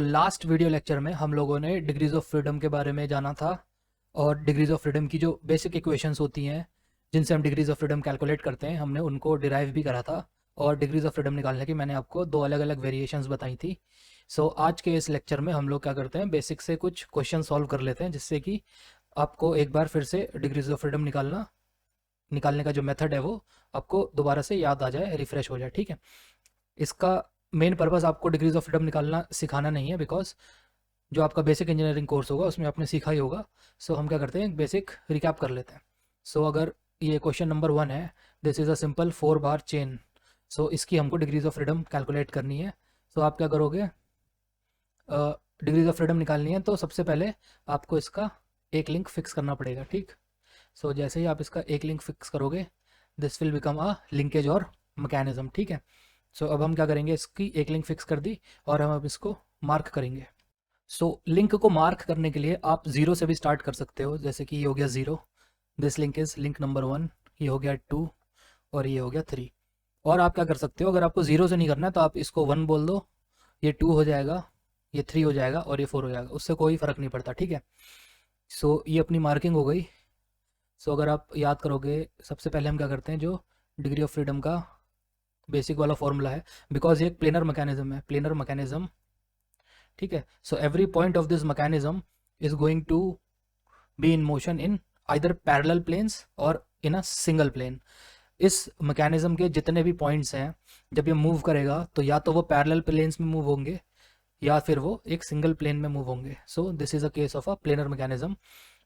Last video lecture में हम लोगों ने डिग्रीज ऑफ फ्रीडम के बारे में जाना था और डिग्रीज ऑफ फ्रीडम की जो बेसिक इक्वेशंस होती हैं जिनसे हम डिग्रीज ऑफ फ्रीडम कैलकुलेट करते हैं हमने उनको डिराइव भी करा था। और डिग्रीज ऑफ फ्रीडम निकालने की मैंने आपको दो अलग अलग वेरिएशंस बताई थी। आज के इस लेक्चर में हम लोग क्या करते हैं, बेसिक से कुछ क्वेश्चन सॉल्व कर लेते हैं जिससे कि आपको एक बार फिर से डिग्रीज ऑफ फ्रीडम निकालने का जो मेथड है वो आपको दोबारा से याद आ जाए, रिफ्रेश हो जाए। ठीक है, इसका मेन पर्पस आपको डिग्रीज ऑफ फ्रीडम निकालना सिखाना नहीं है, बिकॉज जो आपका बेसिक इंजीनियरिंग कोर्स होगा उसमें आपने सीखा ही होगा। हम क्या करते हैं, बेसिक रिकैप कर लेते हैं। अगर ये क्वेश्चन नंबर 1 है, this is a simple 4 bar chain. इसकी हमको डिग्रीज ऑफ फ्रीडम कैलकुलेट करनी है। आप क्या करोगे, डिग्रीज ऑफ फ्रीडम निकालनी है तो सबसे पहले आपको इसका एक लिंक फिक्स करना पड़ेगा। ठीक, जैसे ही आप इसका एक लिंक फिक्स करोगे, this will become a linkage और मैकेनिज्म। ठीक है, अब हम क्या करेंगे, इसकी एक लिंक फिक्स कर दी और हम अब इसको मार्क करेंगे। लिंक को मार्क करने के लिए आप जीरो से भी स्टार्ट कर सकते हो, जैसे कि ये हो गया zero, this link is link number 1, ये हो गया 2 और ये हो गया 3। और आप क्या कर सकते हो, अगर आपको जीरो से नहीं करना है तो आप इसको 1 बोल दो, ये 2 हो जाएगा, ये 3 हो जाएगा और ये 4 हो जाएगा, उससे कोई फ़र्क नहीं पड़ता। ठीक है, ये अपनी मार्किंग हो गई। अगर आप याद करोगे, सबसे पहले हम क्या करते हैं, जो डिग्री ऑफ फ्रीडम का बेसिक वाला फॉर्मूला है, बिकॉज ये एक प्लेनर मैकेनिज्म है, प्लेनर मैकेनिज्म। ठीक है, every point of this mechanism is going to be in motion in either parallel planes और इन अ सिंगल प्लेन। इस मैकेनिज्म के जितने भी पॉइंट्स हैं, जब ये मूव करेगा तो या तो वो पैरेलल प्लेन्स में मूव होंगे या फिर वो एक सिंगल प्लेन में मूव होंगे। This is a case of a planar mechanism.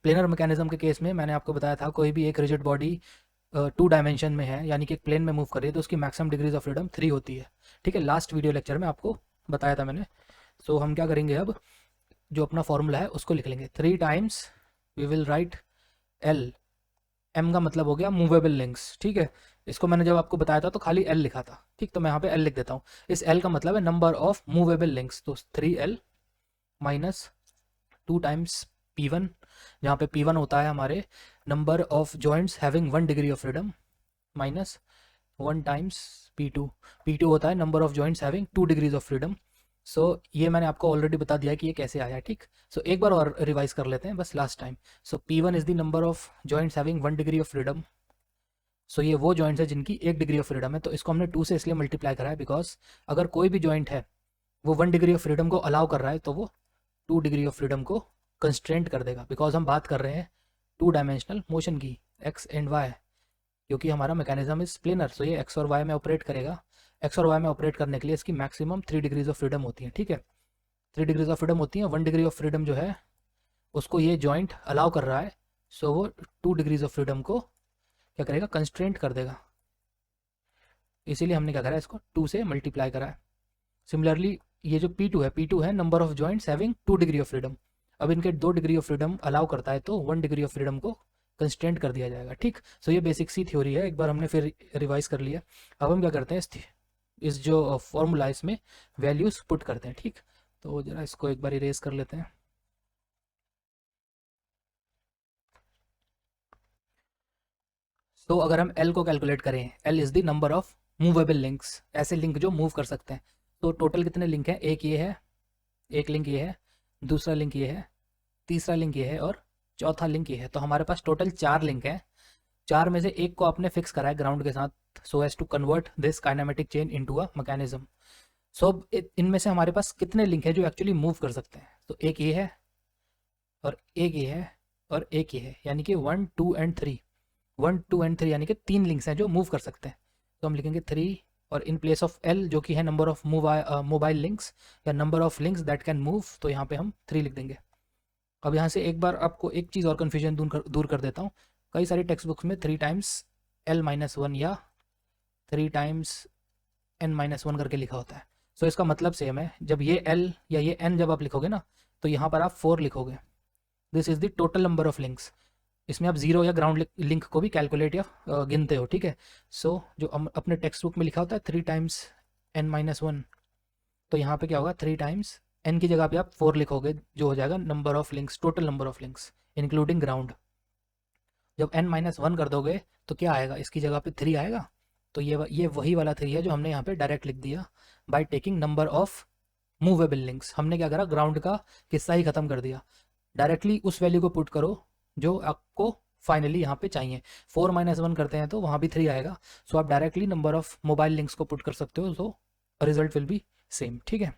Planar mechanism के केस में मैंने आपको बताया था, कोई भी एक रिजिड बॉडी 2 डायमेंशन में है, यानी कि एक प्लेन में मूव कर रही है, तो उसकी मैक्सिमम डिग्रीज ऑफ फ्रीडम 3 होती है। ठीक है, लास्ट वीडियो लेक्चर में आपको बताया था मैंने। हम क्या करेंगे, अब जो अपना फॉर्मूला है उसको लिख लेंगे। 3 times we will write L, M का मतलब हो गया मूवेबल लिंक्स। ठीक है, इसको मैंने जब आपको बताया था तो खाली एल लिखा था। ठीक, तो मैं यहाँ पे एल लिख देता हूँ। इस एल का मतलब है नंबर ऑफ मूवेबल लिंक्स, तो 3L माइनस 2 टाइम्स P1, जहाँ पे P1 होता है हमारे number of joints having 1 degree of freedom, minus 1 times P2, P2 होता है number of joints having 2 degrees of freedom. ये मैंने आपको ऑलरेडी बता दिया कि ये कैसे आया है। ठीक, एक बार और रिवाइज कर लेते हैं बस last time. P1 is the number of joints having 1 degree of freedom. ये वो जॉइंट्स है जिनकी 1 डिग्री ऑफ फ्रीडम है, तो इसको हमने 2 से इसलिए मल्टीप्लाई करा है बिकॉज अगर कोई भी जॉइंट है वो 1 डिग्री ऑफ फ्रीडम को अलाउ कर रहा है तो वो 2 डिग्री ऑफ फ्रीडम को कंस्ट्रेंट कर देगा, बिकॉज हम बात कर रहे हैं 2 डायमेंशनल मोशन की, एक्स एंड वाई, क्योंकि हमारा मैकेनिज्म इज प्लेनर। ये एक्स और वाई में ऑपरेट करेगा। एक्स और वाई में ऑपरेट करने के लिए इसकी मैक्सिमम 3 डिग्रीज ऑफ फ्रीडम होती है। ठीक है, 3 डिग्रीज ऑफ फ्रीडम होती है। 1 डिग्री ऑफ फ्रीडम जो है उसको ये जॉइंट अलाउ कर रहा है, वो 2 डिग्रीज ऑफ फ्रीडम को क्या करेगा, कंस्ट्रेंट कर देगा। इसीलिए हमने क्या करा है, इसको 2 से मल्टीप्लाई करा है। सिमिलरली ये जो P2 है, P2 है number of joints having 2 degree of freedom. अब इनके 2 डिग्री ऑफ फ्रीडम अलाउ करता है तो 1 डिग्री ऑफ फ्रीडम को कंस्टेंट कर दिया जाएगा। ठीक, ये बेसिक सी थ्योरी है, एक बार हमने फिर रिवाइज कर लिया। अब हम क्या करते हैं, इस जो फॉर्मूला इसमें वैल्यूज पुट करते हैं। ठीक, तो जरा इसको एक बार इरेज कर लेते हैं। अगर हम L को कैलकुलेट करें, L is the number of movable links, ऐसे लिंक जो मूव कर सकते हैं। टोटल कितने लिंक हैं, एक ये है, एक लिंक ये है, दूसरा लिंक ये है, तीसरा लिंक ये है और चौथा लिंक ये है। तो हमारे पास टोटल 4 लिंक हैं। 4 में से एक को आपने फिक्स करा है ग्राउंड के साथ, so as to convert this kinematic chain into a mechanism. अब इनमें से हमारे पास कितने लिंक हैं जो एक्चुअली मूव कर सकते हैं, तो एक ये है और एक ये है और एक ये है, यानी कि 1 2 एंड 3, 1 2 एंड 3 यानी कि 3 लिंक्स हैं जो मूव कर सकते हैं। तो हम लिखेंगे 3 और इन प्लेस ऑफ L जो कि है नंबर ऑफ मोबाइल लिंक्स या number of links that can move, तो यहाँ पे हम 3 लिख देंगे। अब यहाँ से एक बार आपको एक चीज़ और कन्फ्यूजन दूर कर देता हूँ। कई सारी टेक्स्ट बुक्स में 3 टाइम्स L-1 या 3 टाइम्स N-1 करके लिखा होता है। इसका मतलब सेम है, जब ये L या ये N जब आप लिखोगे ना तो यहाँ पर आप 4 लिखोगे। This is the total number of links. इसमें आप जीरो या ग्राउंड लिंक को भी कैलकुलेट या गिनते हो। ठीक है, जो अपने टेक्स्ट बुक में लिखा होता है 3 टाइम्स N-1, तो यहाँ पे क्या होगा, 3 टाइम्स एन की जगह पे आप 4 लिखोगे, जो हो जाएगा number of links, total number of links including ground. जब N-1 कर दोगे तो क्या आएगा, इसकी जगह पे 3 आएगा। तो ये वही वाला 3 है जो हमने यहाँ पे डायरेक्ट लिख दिया by taking number of movable links, हमने क्या करा, ग्राउंड का किस्सा ही खत्म कर दिया, डायरेक्टली उस वैल्यू को पुट करो जो आपको फाइनली यहाँ पे चाहिए। 4 - 1 करते हैं तो वहाँ भी 3 आएगा। सो आप directly number of mobile links को पुट कर सकते हो, तो रिजल्ट विल बी सेम, ठीक है।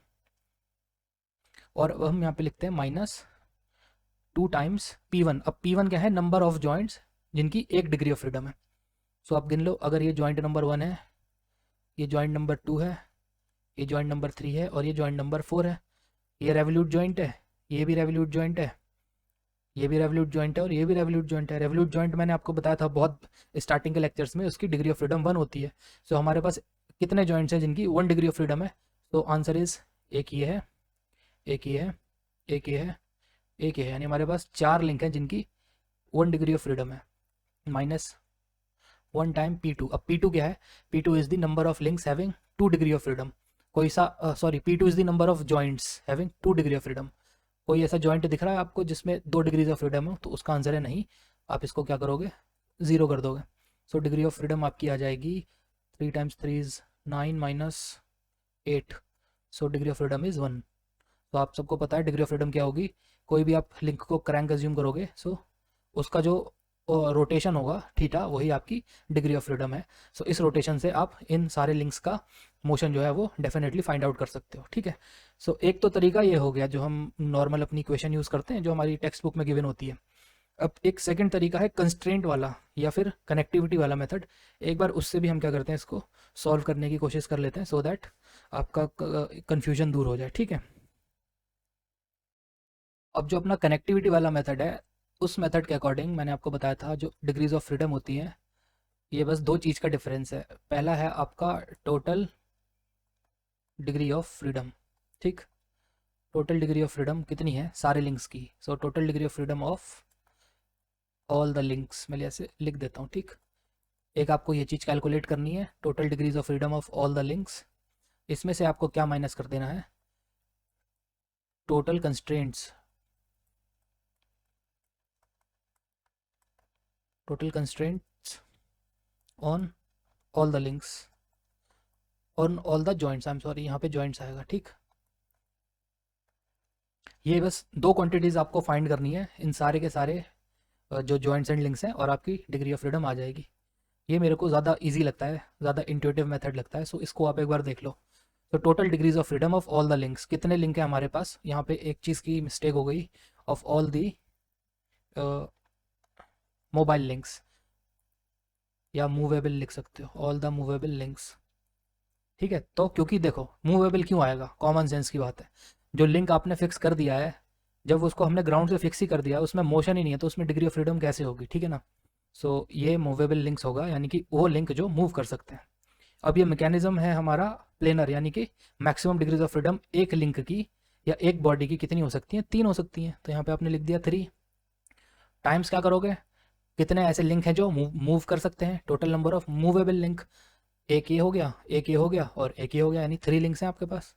और अब हम यहाँ पे लिखते हैं -2 टाइम्स P1। अब P1 क्या है, नंबर ऑफ जॉइंट्स जिनकी 1 डिग्री ऑफ फ्रीडम है। सो आप गिन लो, अगर ये जॉइंट नंबर 1 है, ये जॉइंट नंबर 2 है, ये जॉइंट नंबर 3 है और ये जॉइंट नंबर 4 है। ये रेवोल्यूट जॉइंट है, ये भी रेवोल्यूट जॉइंट है, ये भी रेवोल्यूट जॉइंट है और ये भी रेवोल्यूट जॉइंट है। रेवोल्यूट जॉइंट मैंने आपको बताया था बहुत स्टार्टिंग के लेक्चर्स में, उसकी डिग्री ऑफ फ्रीडम 1 होती है। सो हमारे पास कितने जॉइंट्स हैं जिनकी 1 डिग्री ऑफ फ्रीडम है? तो आंसर इज एक ये है, एक ये है, एक ये है, एक ये है, यानी हमारे पास 4 लिंक हैं जिनकी 1 डिग्री ऑफ फ्रीडम है। -1 टाइम P2। अब P2 क्या है? P2 is the number of links having 2 degree of freedom. कोई सा sorry, P2 is the number of joints having 2 degree of freedom. कोई ऐसा जॉइंट दिख रहा है आपको जिसमें 2 डिग्रीज ऑफ फ्रीडम हो? तो उसका आंसर है नहीं। आप इसको क्या करोगे, 0 कर दोगे। सो डिग्री ऑफ फ्रीडम आपकी आ जाएगी 3 times 3 is 9 - 8। So degree of freedom is 1। तो आप सबको पता है डिग्री ऑफ फ्रीडम क्या होगी। कोई भी आप लिंक को क्रैंक अज्यूम करोगे, सो उसका जो रोटेशन होगा थीटा, वही आपकी डिग्री ऑफ फ्रीडम है। सो इस रोटेशन से आप इन सारे लिंक्स का मोशन जो है वो डेफिनेटली फाइंड आउट कर सकते हो, ठीक है। सो एक तो तरीका ये हो गया जो हम नॉर्मल अपनी इक्वेशन यूज़ करते हैं, जो हमारी टेक्स्ट बुक में गिवन होती है। अब एक सेकंड तरीका है कंस्ट्रेंट वाला या फिर कनेक्टिविटी वाला मेथड। एक बार उससे भी हम क्या करते हैं, इसको सॉल्व करने की कोशिश कर लेते हैं, सो दैट आपका कन्फ्यूजन दूर हो जाए, ठीक है। अब जो अपना कनेक्टिविटी वाला मेथड है, उस मेथड के अकॉर्डिंग मैंने आपको बताया था जो डिग्रीज ऑफ फ्रीडम होती हैं, ये बस 2 चीज़ का डिफरेंस है। पहला है आपका टोटल डिग्री ऑफ फ्रीडम, ठीक। टोटल डिग्री ऑफ फ्रीडम कितनी है सारे लिंक्स की? So total degree of freedom of all the links, मैं ऐसे लिख देता हूँ, ठीक। एक आपको ये चीज़ कैलकुलेट करनी है, total degrees of freedom of all the links. इसमें से आपको क्या माइनस कर देना है? Total constraints, total constraints on all the links, on all the joints, I am sorry, यहाँ पे जॉइंट्स आएगा, ठीक। ये बस 2 क्वांटिटीज़ आपको फाइंड करनी है, इन सारे के सारे जो जॉइंट्स एंड लिंक्स हैं, और आपकी डिग्री ऑफ फ्रीडम आ जाएगी। ये मेरे को ज़्यादा इजी लगता है, ज़्यादा इंट्यूटिव मेथड लगता है, सो इसको आप एक बार देख लो। तो total degrees of freedom of all the links, कितने लिंक है हमारे पास? यहाँ पे एक चीज़ की मिस्टेक हो गई, of all the mobile links, या मूवेबल लिख सकते हो, ऑल द मूवेबल लिंक्स, ठीक है। तो क्योंकि देखो मूवेबल क्यों आएगा, कॉमन सेंस की बात है। जो लिंक आपने फिक्स कर दिया है, जब उसको हमने ग्राउंड से फिक्स ही कर दिया है, उसमें मोशन ही नहीं है, तो उसमें डिग्री ऑफ फ्रीडम कैसे होगी, ठीक है ना। सो ये मूवेबल लिंक्स होगा, यानी कि वो लिंक जो मूव कर सकते हैं। अब ये मैकेनिज्म है हमारा प्लेनर, यानी कि मैक्सिमम डिग्रीज ऑफ फ्रीडम एक लिंक की या एक बॉडी की कितनी हो सकती हैं? 3 हो सकती हैं। तो यहाँ पे आपने लिख दिया 3 टाइम्स, क्या करोगे, कितने ऐसे लिंक हैं जो मूव कर सकते हैं, total number of movable link. एक ये हो गया, एक ये हो गया और एक ये हो गया, यानी 3 लिंक्स हैं आपके पास।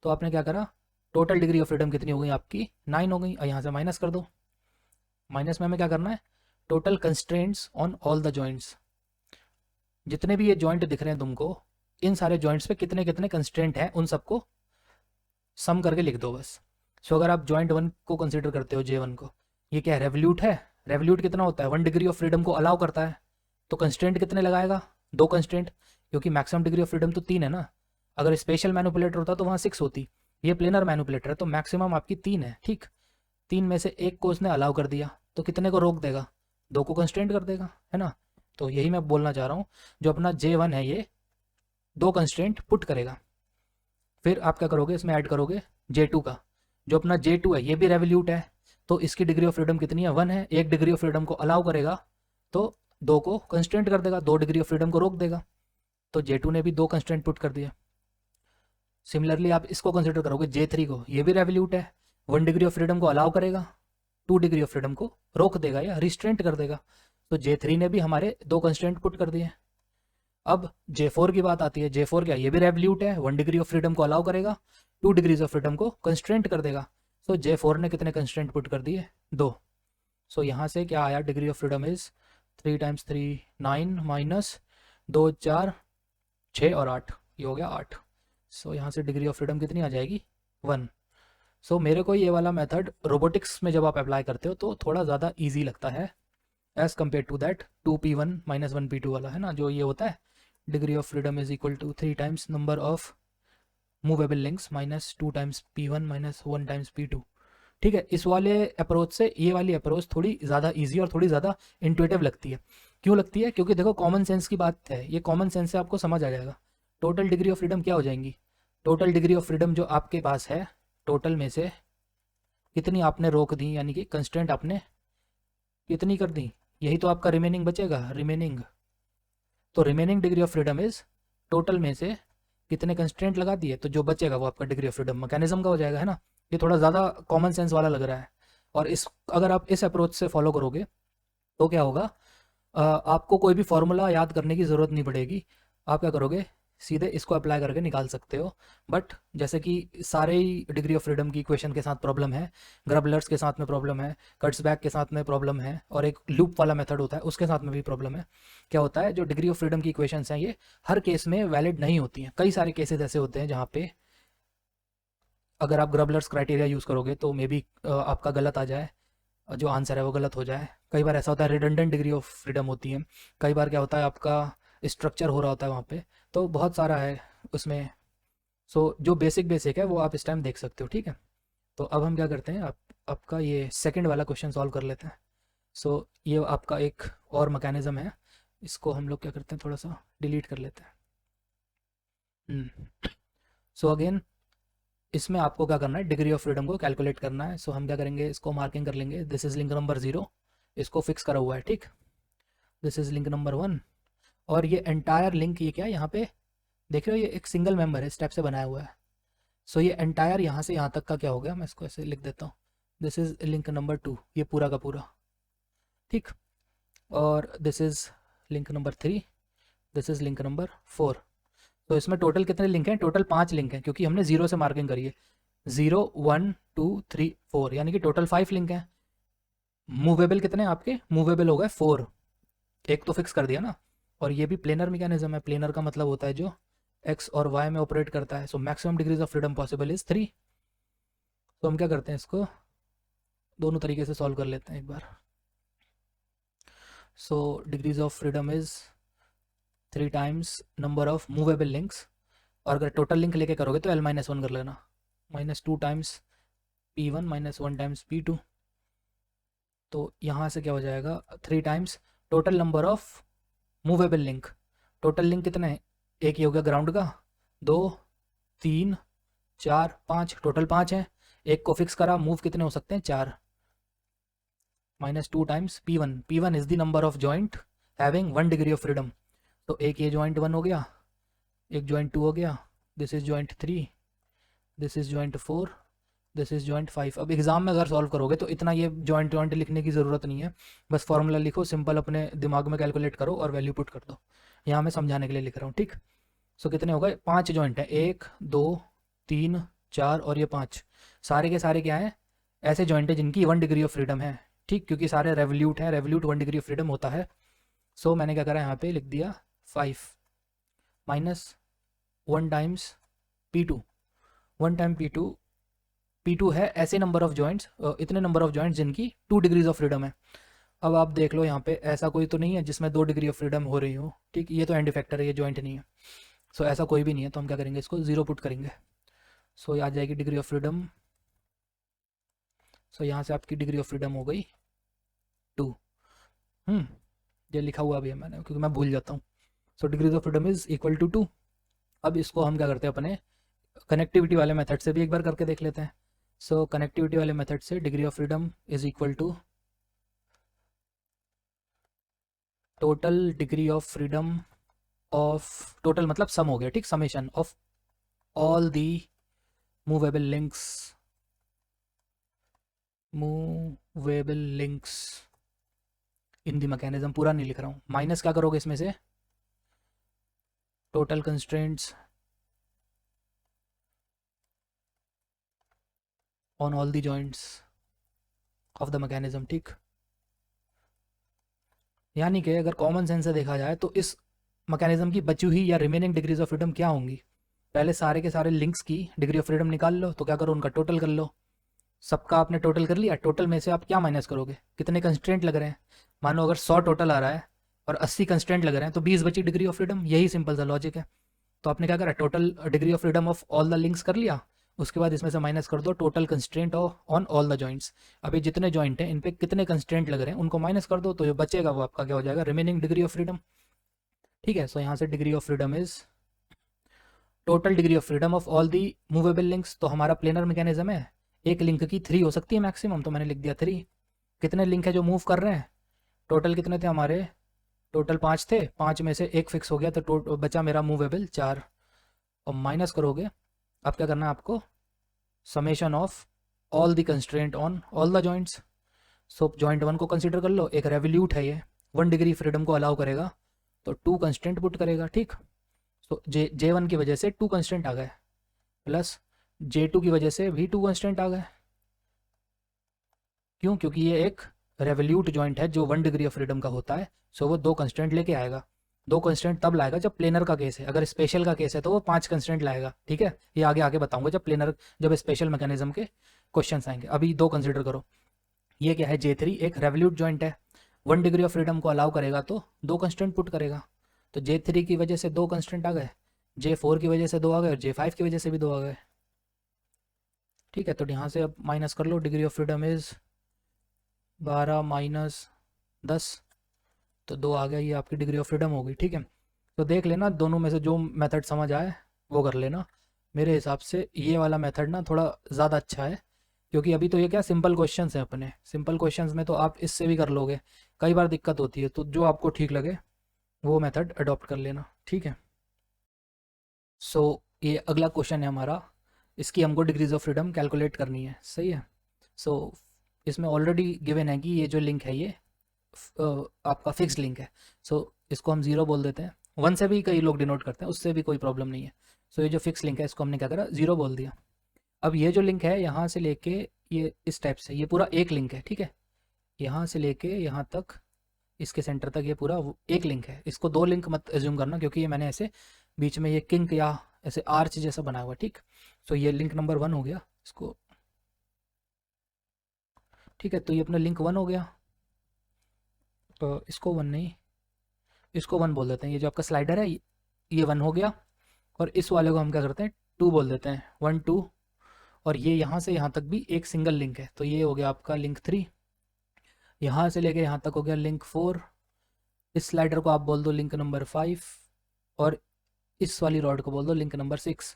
तो आपने क्या करा, टोटल डिग्री ऑफ फ्रीडम कितनी हो गई आपकी? 9 हो गई। और यहाँ से माइनस कर दो। माइनस में हमें क्या करना है, total constraints on all the joints. जितने भी ये जॉइंट दिख रहे हैं तुमको, इन सारे जॉइंट्स पे कितने कितने कंस्ट्रेंट हैं, उन सबको सम करके लिख दो बस। सो अगर आप जॉइंट 1 को कंसिडर करते हो, J1 को, ये क्या है, रेवोल्यूट है। रेवोल्यूट कितना होता है? 1 डिग्री ऑफ फ्रीडम को अलाउ करता है। तो कंस्ट्रेंट कितने लगाएगा? 2 कंस्ट्रेंट, क्योंकि मैक्सिमम डिग्री ऑफ फ्रीडम तो 3 है ना। अगर स्पेशल मैनिपुलेटर होता तो वहाँ 6 होती। ये प्लेनर मैनिपुलेटर है, तो मैक्सिमम आपकी 3 है, ठीक। 3 में से 1 को उसने अलाउ कर दिया, तो कितने को रोक देगा? 2 को कंस्ट्रेंट कर देगा, है ना। तो यही मैं बोलना चाह रहा हूँ, जो अपना J1 है ये 2 कंस्ट्रेंट पुट करेगा। फिर आप क्या करोगे, इसमें ऐड करोगे J2 का। जो अपना J2 है ये भी रेवोल्यूट है, तो इसकी डिग्री ऑफ फ्रीडम कितनी है? 1 है। 1 डिग्री ऑफ फ्रीडम को अलाउ करेगा, तो 2 को कंस्ट्रेंट कर देगा, 2 डिग्री ऑफ फ्रीडम को रोक देगा। तो J2 ने भी 2 कंस्ट्रेंट पुट कर दिया। सिमिलरली आप इसको कंसिडर करोगे J3 को, ये भी रेवोल्यूट है। 1 डिग्री ऑफ फ्रीडम को अलाउ करेगा, 2 डिग्री ऑफ फ्रीडम को रोक देगा या रिस्ट्रेंट कर देगा। तो J3 ने भी हमारे 2 कंस्ट्रेंट पुट कर दिए। अब J4 की बात आती है। J4 क्या, ये भी रेवोल्यूट है। 1 डिग्री ऑफ फ्रीडम को अलाउ करेगा, 2 डिग्रीज ऑफ फ्रीडम को कंस्ट्रेंट कर देगा। सो J4 ने कितने कंस्ट्रेंट पुट कर दिए? 2। सो यहाँ से क्या आया, degree of freedom is 3 times 3 9 minus 2 4 6 और 8, ये हो गया 8। सो यहाँ से डिग्री ऑफ फ्रीडम कितनी आ जाएगी? 1। सो मेरे को ये वाला मेथड रोबोटिक्स में जब आप अप्लाई करते हो तो थोड़ा ज़्यादा ईजी लगता है as compare to that 2p1 minus 1p2 वाला, है ना, जो ये होता है degree of freedom is equal to 3 times number of movable links minus 2 times p1 minus 1 times p2। ठीक है, इस वाले अप्रोच से ये वाली अप्रोच थोड़ी ज़्यादा ईजी और थोड़ी ज़्यादा इंट्यूटिव लगती है। क्यों लगती है? क्योंकि देखो कॉमन सेंस की बात है, ये कॉमन सेंस से आपको समझ आ जाएगा। टोटल डिग्री ऑफ फ्रीडम क्या हो जाएंगी? टोटल डिग्री ऑफ फ्रीडम जो आपके पास है, टोटल में से कितनी आपने रोक दी, यानी कि कंस्ट्रेंट आपने कितनी कर दी, यही तो आपका रिमेनिंग बचेगा, रिमेनिंग। तो remaining degree of freedom is total में से कितने कंस्ट्रेंट लगा दिए, तो जो बचेगा वो आपका डिग्री ऑफ फ्रीडम मैकेनिज्म का हो जाएगा, है ना। ये थोड़ा ज़्यादा कॉमन सेंस वाला लग रहा है, और इस अगर आप इस अप्रोच से फॉलो करोगे तो क्या होगा, आपको कोई भी फॉर्मूला याद करने की ज़रूरत नहीं पड़ेगी। आप क्या करोगे, सीधे इसको अप्लाई करके निकाल सकते हो। बट जैसे कि सारे ही डिग्री ऑफ फ्रीडम की इक्वेशन के साथ प्रॉब्लम है, ग्रबलर्स के साथ में प्रॉब्लम है, कट्सबैक के साथ में प्रॉब्लम है, और एक लूप वाला मेथड होता है उसके साथ में भी प्रॉब्लम है। क्या होता है, जो डिग्री ऑफ फ्रीडम की इक्वेशंस हैं ये हर केस में वैलिड नहीं होती हैं। कई सारे केसेस ऐसे होते हैं जहाँ पे अगर आप ग्रबलर्स क्राइटेरिया यूज़ करोगे तो मे बी आपका गलत आ जाए, जो आंसर है वो गलत हो जाए। कई बार ऐसा होता है रिडंडेंट डिग्री ऑफ फ्रीडम होती है। कई बार क्या होता है, आपका स्ट्रक्चर हो रहा होता है वहाँ पे, तो बहुत सारा है उसमें। सो जो बेसिक बेसिक है वो आप इस टाइम देख सकते हो, ठीक है। तो अब हम क्या करते हैं, आप आपका ये सेकंड वाला क्वेश्चन सॉल्व कर लेते हैं। सो ये आपका एक और मैकेनिज्म है, इसको हम लोग क्या करते हैं, थोड़ा सा डिलीट कर लेते हैं। सो अगेन इसमें आपको क्या करना है, डिग्री ऑफ फ्रीडम को कैलकुलेट करना है। सो हम क्या करेंगे, इसको मार्किंग कर लेंगे, दिस इज लिंक नंबर 0, इसको फिक्स करा हुआ है, ठीक। दिस इज लिंक नंबर 1, और ये एंटायर लिंक, ये क्या है यहाँ पे देख रहे हो, ये एक सिंगल मेंबर है, स्टेप से बनाया हुआ है। सो ये एंटायर यहाँ से यहाँ तक का क्या हो गया, मैं इसको ऐसे लिख देता हूँ, दिस इज लिंक नंबर 2, ये पूरा का पूरा, ठीक। और this is link number 3, this is link number 4। तो इसमें टोटल कितने लिंक हैं, टोटल 5 लिंक हैं, क्योंकि हमने 0 से मार्किंग करी है। 0 1 2 3 4, यानी कि टोटल 5 लिंक हैं। मूवेबल कितने हैं आपके, मूवेबल हो गए 4, एक तो फिक्स कर दिया ना। और ये भी प्लेनर मैकेनिज्म है, प्लेनर का मतलब होता है जो एक्स और वाई में ऑपरेट करता है। So maximum degrees of freedom possible is 3। तो हम क्या करते हैं, इसको दोनों तरीके से सॉल्व कर लेते हैं एक बार। So degrees of freedom is 3 times number of movable links, और अगर टोटल लिंक लेके करोगे तो L-1 कर लेना, -2 times P1 minus 1 times P2। तो यहाँ से क्या हो जाएगा, 3 times total number of movable link. Total link कितने हैं, एक ये हो गया ग्राउंड का, 2 3 4 5, टोटल 5 हैं। एक को फिक्स करा, मूव कितने हो सकते हैं, 4, -2 times P1। P1 is the number of joint having 1 degree of freedom. तो एक ये जॉइंट 1 हो गया, एक जॉइंट 2 हो गया, this is joint 3, this is joint 4, this is joint 5। अब एग्जाम में अगर सॉल्व करोगे तो इतना ये जॉइंट जॉइंट लिखने की ज़रूरत नहीं है, बस फॉर्मूला लिखो, सिंपल अपने दिमाग में कैलकुलेट करो और वैल्यू पुट कर दो। यहाँ मैं समझाने के लिए लिख रहा हूँ, ठीक। सो कितने हो गए, 5 जॉइंट हैं, 1 2 3 4 और ये 5, सारे के सारे क्या हैं, ऐसे जॉइंट हैं जिनकी 1 डिग्री ऑफ फ्रीडम है, ठीक, क्योंकि सारे रेवल्यूट हैं, रेवल्यूट 1 डिग्री ऑफ फ्रीडम होता है। सो मैंने क्या करा, यहाँ पे लिख दिया 5 -1 टाइम्स P2, 1 टाइम P2 है ऐसे नंबर ऑफ जॉइंट्स, इतने नंबर ऑफ जॉइंट्स जिनकी 2 डिग्रीज ऑफ फ्रीडम है। अब आप देख लो यहाँ पे ऐसा कोई तो नहीं है जिसमें 2 डिग्री ऑफ फ्रीडम हो रही हो, ठीक, ये तो एंड इफेक्टर है, ये जॉइंट नहीं है। सो ऐसा कोई भी नहीं है, तो हम क्या करेंगे, इसको 0 पुट करेंगे। सो ये आ जाएगी डिग्री ऑफ फ्रीडम। सो यहाँ से आपकी डिग्री ऑफ फ्रीडम हो गई 2। ये लिखा हुआ भी है मैंने, क्योंकि मैं भूल जाता हूँ। So degrees of freedom is equal to 2। अब इसको हम क्या करते हैं, अपने कनेक्टिविटी वाले मेथड से भी एक बार करके देख लेते हैं। सो कनेक्टिविटी वाले मेथड से degree of freedom is equal to total degree of freedom of, total मतलब सम हो गया, ठीक, summation of all the movable links, movable links in the mechanism. पूरा नहीं लिख रहा हूँ, माइनस क्या करोगे इसमें से, total constraints on all the joints of the mechanism, ठीक। यानी कि अगर कॉमन सेंस से देखा जाए तो इस मैकेनिज्म की बची हुई या रिमेनिंग डिग्रीज ऑफ फ्रीडम क्या होंगी, पहले सारे के सारे लिंक्स की डिग्री ऑफ फ्रीडम निकाल लो। तो क्या करो, उनका टोटल कर लो। सबका आपने टोटल कर लिया, टोटल में से आप क्या माइनस करोगे, कितने कंस्ट्रेंट लग रहे हैं। मानो अगर 100 टोटल आ रहा है और 80 कंस्ट्रेंट लग रहे हैं तो 20 बची डिग्री ऑफ फ्रीडम। यही सिंपल सा लॉजिक है। तो आपने क्या करा, total degree of freedom of all the links कर लिया। उसके बाद इसमें से माइनस कर दो total constraint on all the joints. अभी जितने जॉइंट हैं इन पे कितने कंस्ट्रेंट लग रहे हैं उनको माइनस कर दो, तो जो बचेगा वो आपका क्या हो जाएगा, रिमेनिंग डिग्री ऑफ फ्रीडम। ठीक है, सो यहाँ से degree of freedom is total degree of freedom of all the movable links. तो हमारा प्लेनर मैकेनिज्म है, एक लिंक की 3 हो सकती है मैक्सिमम, तो मैंने लिख दिया 3। कितने लिंक है जो मूव कर रहे हैं, टोटल कितने थे हमारे, टोटल 5 थे, 5 में से एक फिक्स हो गया तो बचा मेरा मूवेबल 4। और माइनस करोगे, अब क्या करना है आपको, summation of all the constraint on all the joints. So joint 1 को कंसिडर कर लो, एक रेवोल्यूट है ये, 1 डिग्री फ्रीडम को अलाउ करेगा, तो 2 कंस्टेंट पुट करेगा। ठीक, सो J1 की वजह से 2 कंस्टेंट आ गए, प्लस J2 की वजह से भी 2 कंस्टेंट आ गए। क्यों, क्योंकि ये एक रेवोल्यूट जॉइंट है जो 1 डिग्री ऑफ फ्रीडम का होता है। सो वो 2 कंस्टेंट लेके आएगा। 2 कंस्टेंट तब लाएगा जब प्लेनर का केस है, अगर स्पेशल का केस है तो वो 5 कंस्टेंट लाएगा। ठीक है, ये आगे आगे बताऊंगा जब स्पेशल मैकेनिज्म के क्वेश्चन आएंगे। अभी 2 कंसिडर करो। ये क्या है, J3 एक रेवोल्यूट जॉइंट है, 1 डिग्री ऑफ फ्रीडम को अलाउ करेगा तो 2 कंस्टेंट पुट करेगा। तो J3 की वजह से 2 कंस्टेंट आ गए, J4 की वजह से 2 आ गए और J5 की वजह से भी 2 आ गए। ठीक है, तो यहाँ से अब माइनस कर लो, degree of freedom is 12 minus 10, तो 2 आ गया, ये आपकी डिग्री ऑफ फ्रीडम होगी। ठीक है, तो देख लेना दोनों में से जो मेथड समझ आए वो कर लेना। मेरे हिसाब से ये वाला मेथड ना थोड़ा ज़्यादा अच्छा है, क्योंकि अभी तो ये क्या सिंपल क्वेश्चंस हैं अपने, सिंपल क्वेश्चंस में तो आप इससे भी कर लोगे, कई बार दिक्कत होती है। तो जो आपको ठीक लगे वो मेथड अडॉप्ट कर लेना। ठीक है, सो ये अगला क्वेश्चन है हमारा, इसकी हमको डिग्रीज ऑफ फ्रीडम कैलकुलेट करनी है। सही है, सो इसमें ऑलरेडी गिवन है कि ये जो लिंक है ये आपका फिक्स लिंक है। सो इसको हम 0 बोल देते हैं, 1 से भी कई लोग डिनोट करते हैं, उससे भी कोई प्रॉब्लम नहीं है। सो ये जो फिक्स लिंक है इसको हमने क्या करा, 0 बोल दिया। अब ये जो लिंक है यहाँ से लेके ये इस टाइप से, ये पूरा एक लिंक है। ठीक है, यहाँ से लेके यहाँ तक, इसके सेंटर तक ये पूरा एक लिंक है। इसको 2 लिंक मत एज्यूम करना, क्योंकि ये मैंने ऐसे बीच में ये किंक या ऐसे आर्च जैसा बनाया हुआ। ठीक, सो ये लिंक नंबर 1 हो गया इसको। ठीक है, तो ये अपना लिंक 1 हो गया। तो इसको 1 नहीं, इसको 1 बोल देते हैं। ये जो आपका स्लाइडर है ये 1 हो गया, और इस वाले को हम क्या करते हैं 2 बोल देते हैं, 1 2। और ये यहाँ से यहाँ तक भी एक सिंगल लिंक है, तो ये हो गया आपका लिंक 3। यहाँ से लेके यहाँ तक हो गया लिंक 4। इस स्लाइडर को आप बोल दो लिंक नंबर 5, और इस वाली रॉड को बोल दो लिंक नंबर 6।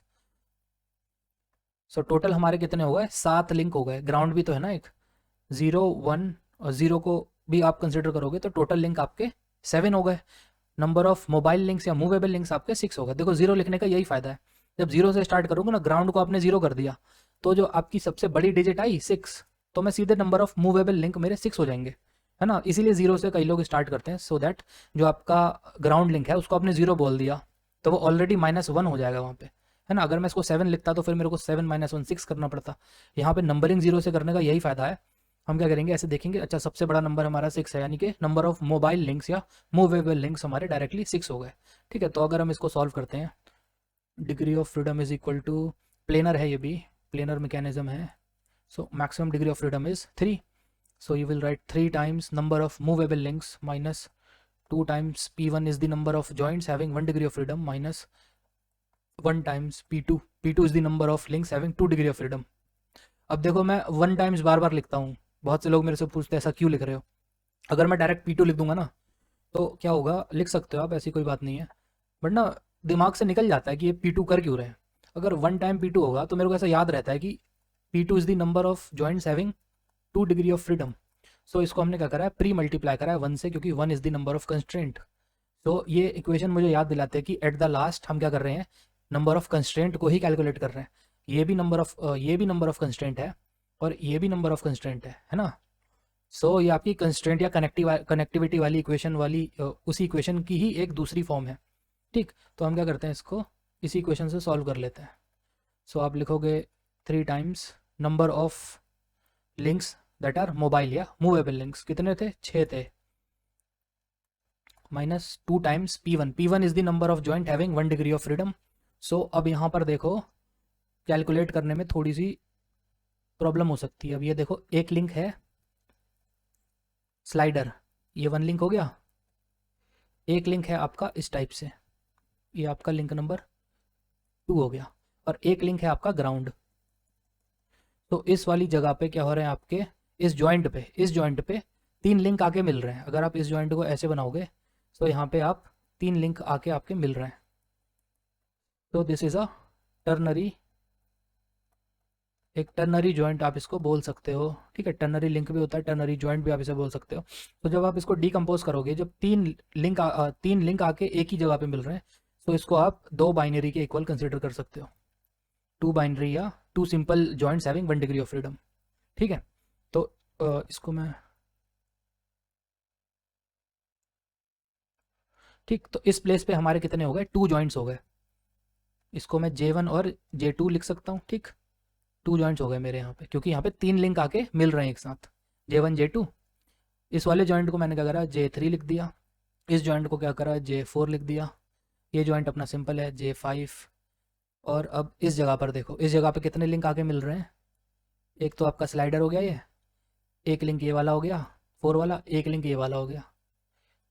सो टोटल हमारे कितने हो गए, 7 लिंक हो गए। ग्राउंड भी तो है ना एक, 0 1 और 0 को भी आप कंसिडर करोगे तो टोटल लिंक आपके 7 हो गए। नंबर ऑफ मोबाइल लिंक्स या मूवेबल लिंक्स आपके 6 हो गए। देखो 0 लिखने का यही फायदा है, जब 0 से स्टार्ट करोगे ना, ग्राउंड को आपने 0 कर दिया तो जो आपकी सबसे बड़ी डिजिट आई 6, तो मैं सीधे नंबर ऑफ मूवेबल लिंक मेरे 6 हो जाएंगे, है ना। इसीलिए 0 से कई लोग स्टार्ट करते हैं, सो दैट जो आपका ग्राउंड लिंक है उसको आपने 0 बोल दिया तो वो ऑलरेडी -1 हो जाएगा वहाँ पे, है ना। अगर मैं इसको 7 लिखता तो फिर मेरे को 7 - 1 6 करना पड़ता। यहाँ पे नंबरिंग 0 से करने का यही फायदा है। हम क्या करेंगे, ऐसे देखेंगे, अच्छा सबसे बड़ा नंबर हमारा 6 है, यानी कि नंबर ऑफ मोबाइल लिंक्स या मूवेबल लिंक्स हमारे डायरेक्टली 6 हो गए। ठीक है, तो अगर हम इसको सॉल्व करते हैं, degree of freedom is equal to, planar है ये भी, प्लेनर मैकेनिज्म है, so maximum degree of freedom is 3। So you will write 3 times number of movable links minus 2 times P1 is the number of joints having 1 degree of freedom minus 1 times P2. P2 is the number of links having 2 degree of freedom. अब देखो मैं 1 times बार बार लिखता हूँ, बहुत से लोग मेरे से पूछते हैं ऐसा क्यों लिख रहे हो। अगर मैं डायरेक्ट P2 लिख दूंगा ना तो क्या होगा, लिख सकते हो आप, ऐसी कोई बात नहीं है, बट ना दिमाग से निकल जाता है कि ये P2 कर क्यों रहे हैं। अगर 1 टाइम P2 होगा तो मेरे को ऐसा याद रहता है कि P2 is the number of joints having 2 degree of freedom. So इसको हमने क्या करा है, प्री मल्टीप्लाई करा है 1 से, क्योंकि 1 is the number of constraint. तो ये इक्वेशन मुझे याद दिलाते हैं कि एट द लास्ट हम क्या कर रहे हैं, नंबर ऑफ कंस्ट्रेंट को ही कैलकुलेट कर रहे हैं। ये भी नंबर ऑफ कंस्ट्रेंट है और ये भी नंबर ऑफ कंस्ट्रेंट है ना। सो ये आपकी कंस्ट्रेंट या कनेक्टिविटी वाली इक्वेशन वाली उसी इक्वेशन की ही एक दूसरी फॉर्म है। ठीक, तो हम क्या करते हैं, इसको इसी इक्वेशन से सॉल्व कर लेते हैं। सो आप लिखोगे 3 times number of links that are mobile या मूवेबल लिंक्स, कितने थे, 6 थे, -2 times P1 is the number of joint having 1 degree of freedom, so अब यहाँ पर देखो कैलकुलेट करने में थोड़ी सी प्रॉब्लम हो सकती है। अब ये देखो एक लिंक है स्लाइडर, ये वन लिंक हो गया। एक लिंक है आपका इस टाइप से, ये आपका लिंक नंबर 2 हो गया। और एक लिंक है आपका ग्राउंड। तो इस वाली जगह पे क्या हो रहे हैं आपके, इस जॉइंट पे 3 लिंक आके मिल रहे हैं। अगर आप इस जॉइंट को ऐसे बनाओगे तो यहाँ पे आप 3 लिंक आके आपके मिल रहे हैं। तो दिस इज़ अ टर्नरी, एक टर्नरी जॉइंट आप इसको बोल सकते हो। ठीक है, टर्नरी लिंक भी होता है, टर्नरी जॉइंट भी आप इसे बोल सकते हो। तो जब आप इसको डीकम्पोज करोगे, जब 3 लिंक आके एक ही जगह पे मिल रहे हैं, तो इसको आप 2 बाइनरी के इक्वल कंसिडर कर सकते हो। 2 बाइनरी या 2 simple joints having 1 degree of freedom. ठीक है, तो इसको मैं, ठीक, तो इस प्लेस पे हमारे कितने हो गए, 2 जॉइंट्स हो गए। इसको मैं J1 और J2 लिख सकता हूँ। ठीक, 2 जॉइंट्स हो गए मेरे यहाँ पे, क्योंकि यहाँ पे 3 लिंक आके मिल रहे हैं एक साथ, J1 J2। इस वाले जॉइंट को मैंने क्या करा, J3 लिख दिया। इस जॉइंट को क्या करा, J4 लिख दिया। ये जॉइंट अपना सिंपल है, J5। और अब इस जगह पर देखो, इस जगह पे कितने लिंक आके मिल रहे हैं। एक तो आपका स्लाइडर हो गया ये, एक लिंक ये वाला हो गया 4 वाला, एक लिंक ये वाला हो गया।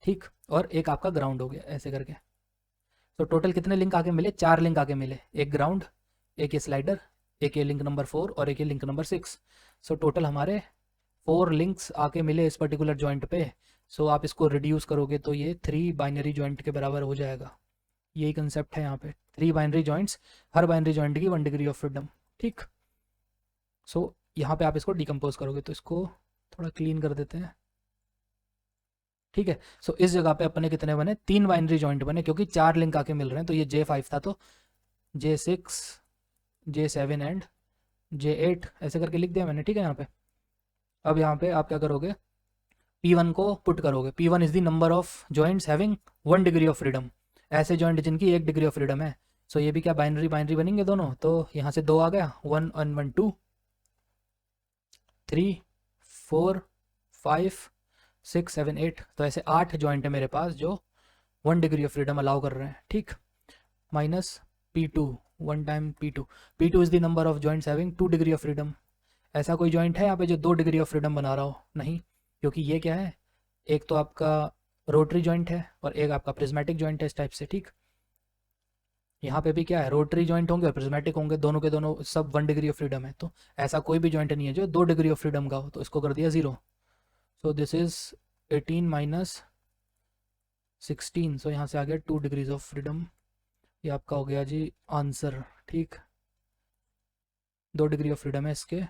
ठीक, और एक आपका ग्राउंड हो गया, ऐसे करके। तो टोटल कितने लिंक आके मिले, 4 लिंक आके मिले। एक ग्राउंड, एक ये स्लाइडर, एक ये लिंक नंबर 4 और एक ये लिंक नंबर 6। सो टोटल हमारे 4 लिंक्स आके मिले इस पर्टिकुलर जॉइंट पे। सो आप इसको रिड्यूस करोगे तो ये 3 बाइनरी जॉइंट के बराबर हो जाएगा। यही कंसेप्ट है यहाँ पे, 3 बाइनरी जॉइंट्स, हर बाइनरी जॉइंट की 1 डिग्री ऑफ फ्रीडम। ठीक, सो यहाँ पे आप इसको डिकम्पोज करोगे, तो इसको थोड़ा क्लीन कर देते हैं। ठीक है, सो इस जगह पे अपने कितने बने, 3 बाइनरी जॉइंट बने, क्योंकि 4 लिंक आके मिल रहे हैं। तो ये J5 था, तो J6, J7 एंड J8 ऐसे करके लिख दिया मैंने। ठीक है, यहाँ पे अब यहाँ पे आप क्या करोगे, P1 को पुट करोगे। P1 is the number of joints having 1 degree of freedom, ऐसे जॉइंट जिनकी 1 डिग्री ऑफ फ्रीडम है। सो ये भी क्या बाइनरी बाइनरी बनेंगे दोनों, तो यहाँ से 2 आ गया, 1 1 1 2 3 4 5 6 7 8। तो ऐसे 8 जॉइंट है मेरे पास जो 1 डिग्री ऑफ फ्रीडम अलाउ कर रहे हैं। ठीक, minus P2, 1 time P2 is the number of joints having 2 degree of freedom. ऐसा कोई जॉइंट है यहाँ पे जो 2 डिग्री ऑफ फ्रीडम बना रहा हो, नहीं, क्योंकि ये क्या है, एक तो आपका रोटरी जॉइंट है और एक आपका प्रिज्मेटिक जॉइंट है इस टाइप से। ठीक, यहाँ पे भी क्या है, रोटरी जॉइंट होंगे और प्रिज्मेटिक होंगे, दोनों के दोनों सब 1 डिग्री ऑफ फ्रीडम है। तो ऐसा कोई भी जॉइंट नहीं है जो 2 डिग्री ऑफ फ्रीडम का हो, तो इसको कर दिया 0। So this is 18 minus 16। सो यहाँ से आ गया 2 डिग्रीज ऑफ फ्रीडम। ये आपका हो गया जी आंसर। ठीक, 2 डिग्री ऑफ फ्रीडम है इसके।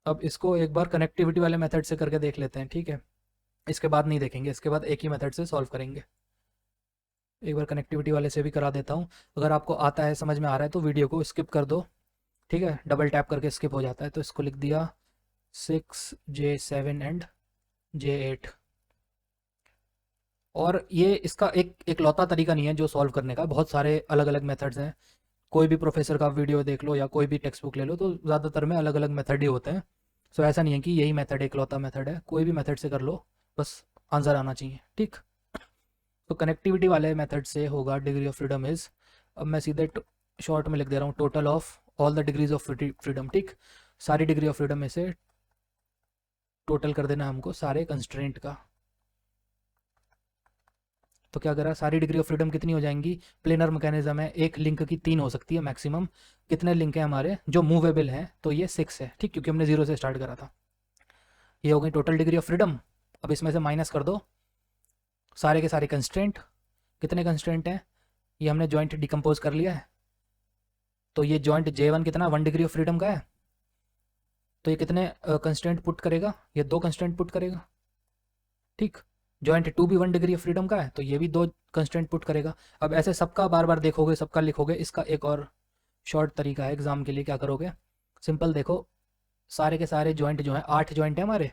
अब इसको एक बार कनेक्टिविटी वाले मेथड से करके देख लेते हैं। ठीक है, इसके बाद नहीं देखेंगे, इसके बाद एक ही मेथड से सॉल्व करेंगे। एक बार कनेक्टिविटी वाले से भी करा देता हूँ। अगर आपको आता है, समझ में आ रहा है, तो वीडियो को स्किप कर दो। ठीक है, डबल टैप करके स्किप हो जाता है। तो इसको लिख दिया 6 J7 एंड J8। और ये इसका एक एकलौता तरीका नहीं है जो सॉल्व करने का, बहुत सारे अलग अलग मेथड्स हैं। कोई भी प्रोफेसर का वीडियो देख लो या कोई भी टेक्स्ट बुक ले लो, तो ज़्यादातर में अलग अलग मेथड ही होते हैं। सो ऐसा नहीं है कि यही मेथड एकलौता मेथड है, कोई भी मेथड से कर लो, बस आंसर आना चाहिए। ठीक, तो कनेक्टिविटी वाले मेथड से होगा डिग्री ऑफ फ्रीडम इज, अब मैं सीधे शॉर्ट में लिख दे रहा हूँ, total of all the degrees of freedom. ठीक, सारी डिग्री ऑफ फ्रीडम में से टोटल कर देना हमको सारे कंस्ट्रेंट का। तो क्या करा, सारी डिग्री ऑफ फ्रीडम कितनी हो जाएंगी, प्लेनर मैकेनिज्म है, एक लिंक की 3 हो सकती है मैक्सिमम। कितने लिंक हैं हमारे जो मूवेबल हैं, तो ये 6 है। ठीक, क्योंकि हमने 0 से स्टार्ट करा था। ये हो गई टोटल डिग्री ऑफ फ्रीडम। अब इसमें से माइनस कर दो सारे के सारे कंस्ट्रेंट। कितने कंस्ट्रेंट हैं, ये हमने जॉइंट डिकम्पोज कर लिया है। तो ये जॉइंट J1 कितना 1 डिग्री ऑफ फ्रीडम का है, तो ये कितने कंस्ट्रेंट पुट करेगा, ये 2 कंस्ट्रेंट पुट करेगा। ठीक, जॉइंट 2 भी 1 डिग्री ऑफ फ्रीडम का है, तो ये भी 2 कंस्ट्रेंट पुट करेगा। अब ऐसे सबका बार बार देखोगे, सबका लिखोगे। इसका एक और शॉर्ट तरीका है एग्जाम के लिए, क्या करोगे, सिंपल देखो, सारे के सारे जॉइंट जो है 8 जॉइंट है हमारे,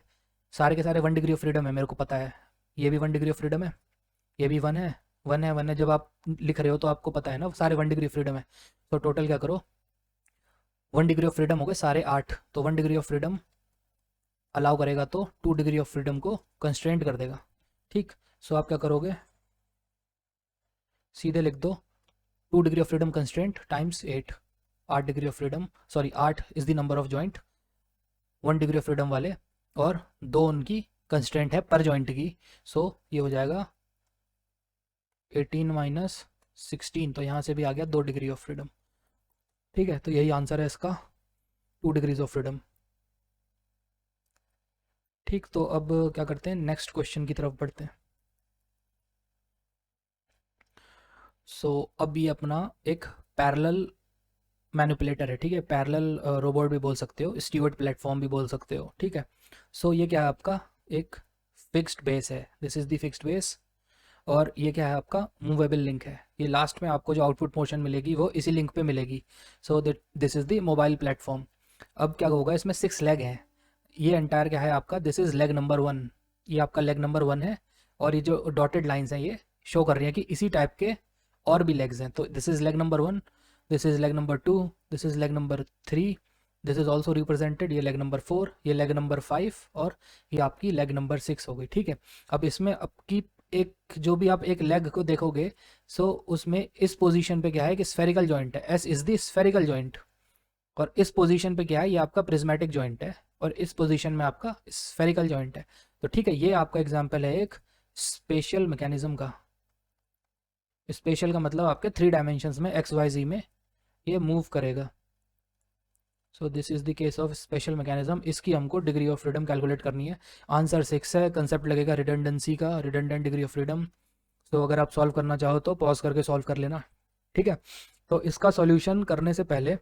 सारे के सारे 1 डिग्री ऑफ फ्रीडम है, मेरे को पता है। ये भी 1 डिग्री ऑफ फ्रीडम है, ये भी 1 है, 1 है, 1 है। जब आप लिख रहे हो तो आपको पता है ना, सारे 1 डिग्री ऑफ फ्रीडम है। तो टोटल क्या करो, 1 डिग्री ऑफ फ्रीडम हो गए सारे 8, तो 1 डिग्री ऑफ फ्रीडम अलाउ करेगा तो 2 डिग्री ऑफ फ्रीडम को कंस्ट्रेंट कर देगा। ठीक, सो आप क्या करोगे, सीधे लिख दो 2 degree of freedom constraint times 8, 8 degree of freedom, sorry 8 is the number of joint 1 degree of freedom वाले, और 2 उनकी कंस्ट्रेंट है पर जॉइंट की। सो ये हो जाएगा 18 माइनस 16, तो यहाँ से भी आ गया 2 डिग्री ऑफ फ्रीडम। ठीक है, तो यही आंसर है इसका, 2 डिग्रीज ऑफ फ्रीडम। ठीक, तो अब क्या करते हैं, नेक्स्ट क्वेश्चन की तरफ बढ़ते हैं। अब ये अपना एक पैरेलल मैनिपुलेटर है। ठीक है, पैरेलल रोबोट भी बोल सकते हो, स्टीवर्ड प्लेटफॉर्म भी बोल सकते हो। ठीक है, ये क्या है आपका, एक फिक्स्ड बेस है, this is the fixed base, और ये क्या है आपका, मूवेबल लिंक है। ये लास्ट में आपको जो आउटपुट मोशन मिलेगी वो इसी लिंक पे मिलेगी। सो this is the mobile platform. अब क्या होगा, इसमें 6 लेग हैं। ये एंटायर क्या है आपका, दिस इज़ लेग नंबर 1, ये आपका लेग नंबर 1 है, और ये जो डॉटेड लाइंस हैं ये शो कर रही हैं कि इसी टाइप के और भी लेग्स हैं। तो this is leg number 1, this is leg number 2, this is leg number 3, this is also represented, ये लेग नंबर 4, ये लेग नंबर 5, और ये आपकी लेग नंबर 6 हो गई। ठीक है, अब इसमें आपकी एक जो भी आप एक लेग को देखोगे, उसमें इस पोजीशन पे क्या है कि स्फेरिकल जॉइंट है, S is the spherical joint, और इस पोजीशन पे क्या है, ये आपका प्रिज्मेटिक जॉइंट है, और इस पोजीशन में आपका स्फेरिकल जॉइंट है। तो ठीक है, ये आपका एग्जांपल है एक स्पेशल मैकेनिज्म का। स्पेशल का मतलब आपके 3 डायमेंशंस में एक्स वाई जी में ये मूव करेगा। सो this is the case of special mechanism. इसकी हमको डिग्री ऑफ फ्रीडम कैलकुलेट करनी है। आंसर 6 है, कंसेप्ट लगेगा रिडंडेंसी का, रिडंडेंट डिग्री ऑफ फ्रीडम। तो अगर आप सॉल्व करना चाहो तो पॉज करके सॉल्व कर लेना। ठीक है, तो इसका सॉल्यूशन करने से पहले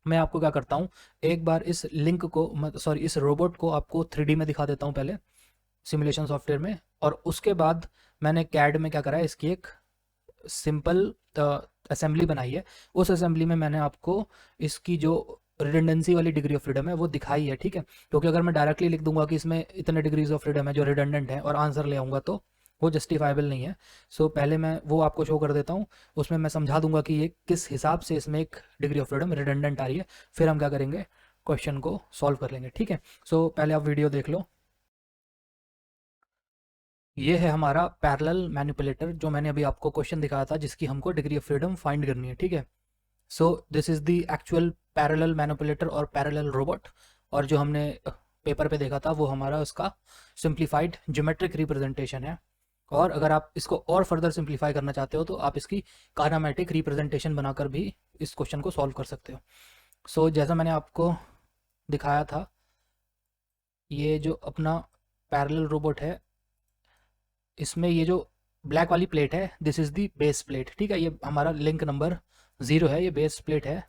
मैं आपको क्या करता हूँ, एक बार इस लिंक को, सॉरी इस रोबोट को आपको 3D में दिखा देता हूँ पहले सिमुलेशन सॉफ्टवेयर में, और उसके बाद मैंने कैड में क्या करा है, इसकी एक सिंपल असेंबली बनाई है। उस असेंबली में मैंने आपको इसकी जो रिडंडेंसी वाली डिग्री ऑफ फ्रीडम है वो दिखाई है। ठीक है, क्योंकि अगर मैं डायरेक्टली लिख दूंगा कि इसमें इतने डिग्रीज ऑफ फ्रीडम है जो रिडंडेंट है और आंसर ले आऊँगा तो वो जस्टिफाइबल नहीं है। पहले मैं वो आपको शो कर देता हूँ, उसमें मैं समझा दूंगा कि ये किस हिसाब से इसमें एक डिग्री ऑफ फ्रीडम रिडंडेंट आ रही है, फिर हम क्या करेंगे, क्वेश्चन को सॉल्व कर लेंगे। ठीक है, पहले आप वीडियो देख लो। ये है हमारा पैरेलल मैनिपुलेटर, जो मैंने अभी आपको क्वेश्चन दिखाया था जिसकी हमको डिग्री ऑफ फ्रीडम फाइंड करनी है। ठीक है, this is the actual parallel manipulator और पैरेलल रोबोट, और जो हमने पेपर पे देखा था वो हमारा उसका सिंप्लीफाइड ज्योमेट्रिक रिप्रेजेंटेशन है। और अगर आप इसको और फर्दर सिंप्लीफाई करना चाहते हो तो आप इसकी काइनेमेटिक रिप्रेजेंटेशन बनाकर भी इस क्वेश्चन को सॉल्व कर सकते हो। जैसा मैंने आपको दिखाया था, ये जो अपना पैरेलल रोबोट है, इसमें ये जो ब्लैक वाली प्लेट है, this is the base plate. ठीक है, ये हमारा लिंक नंबर 0 है, ये बेस प्लेट है,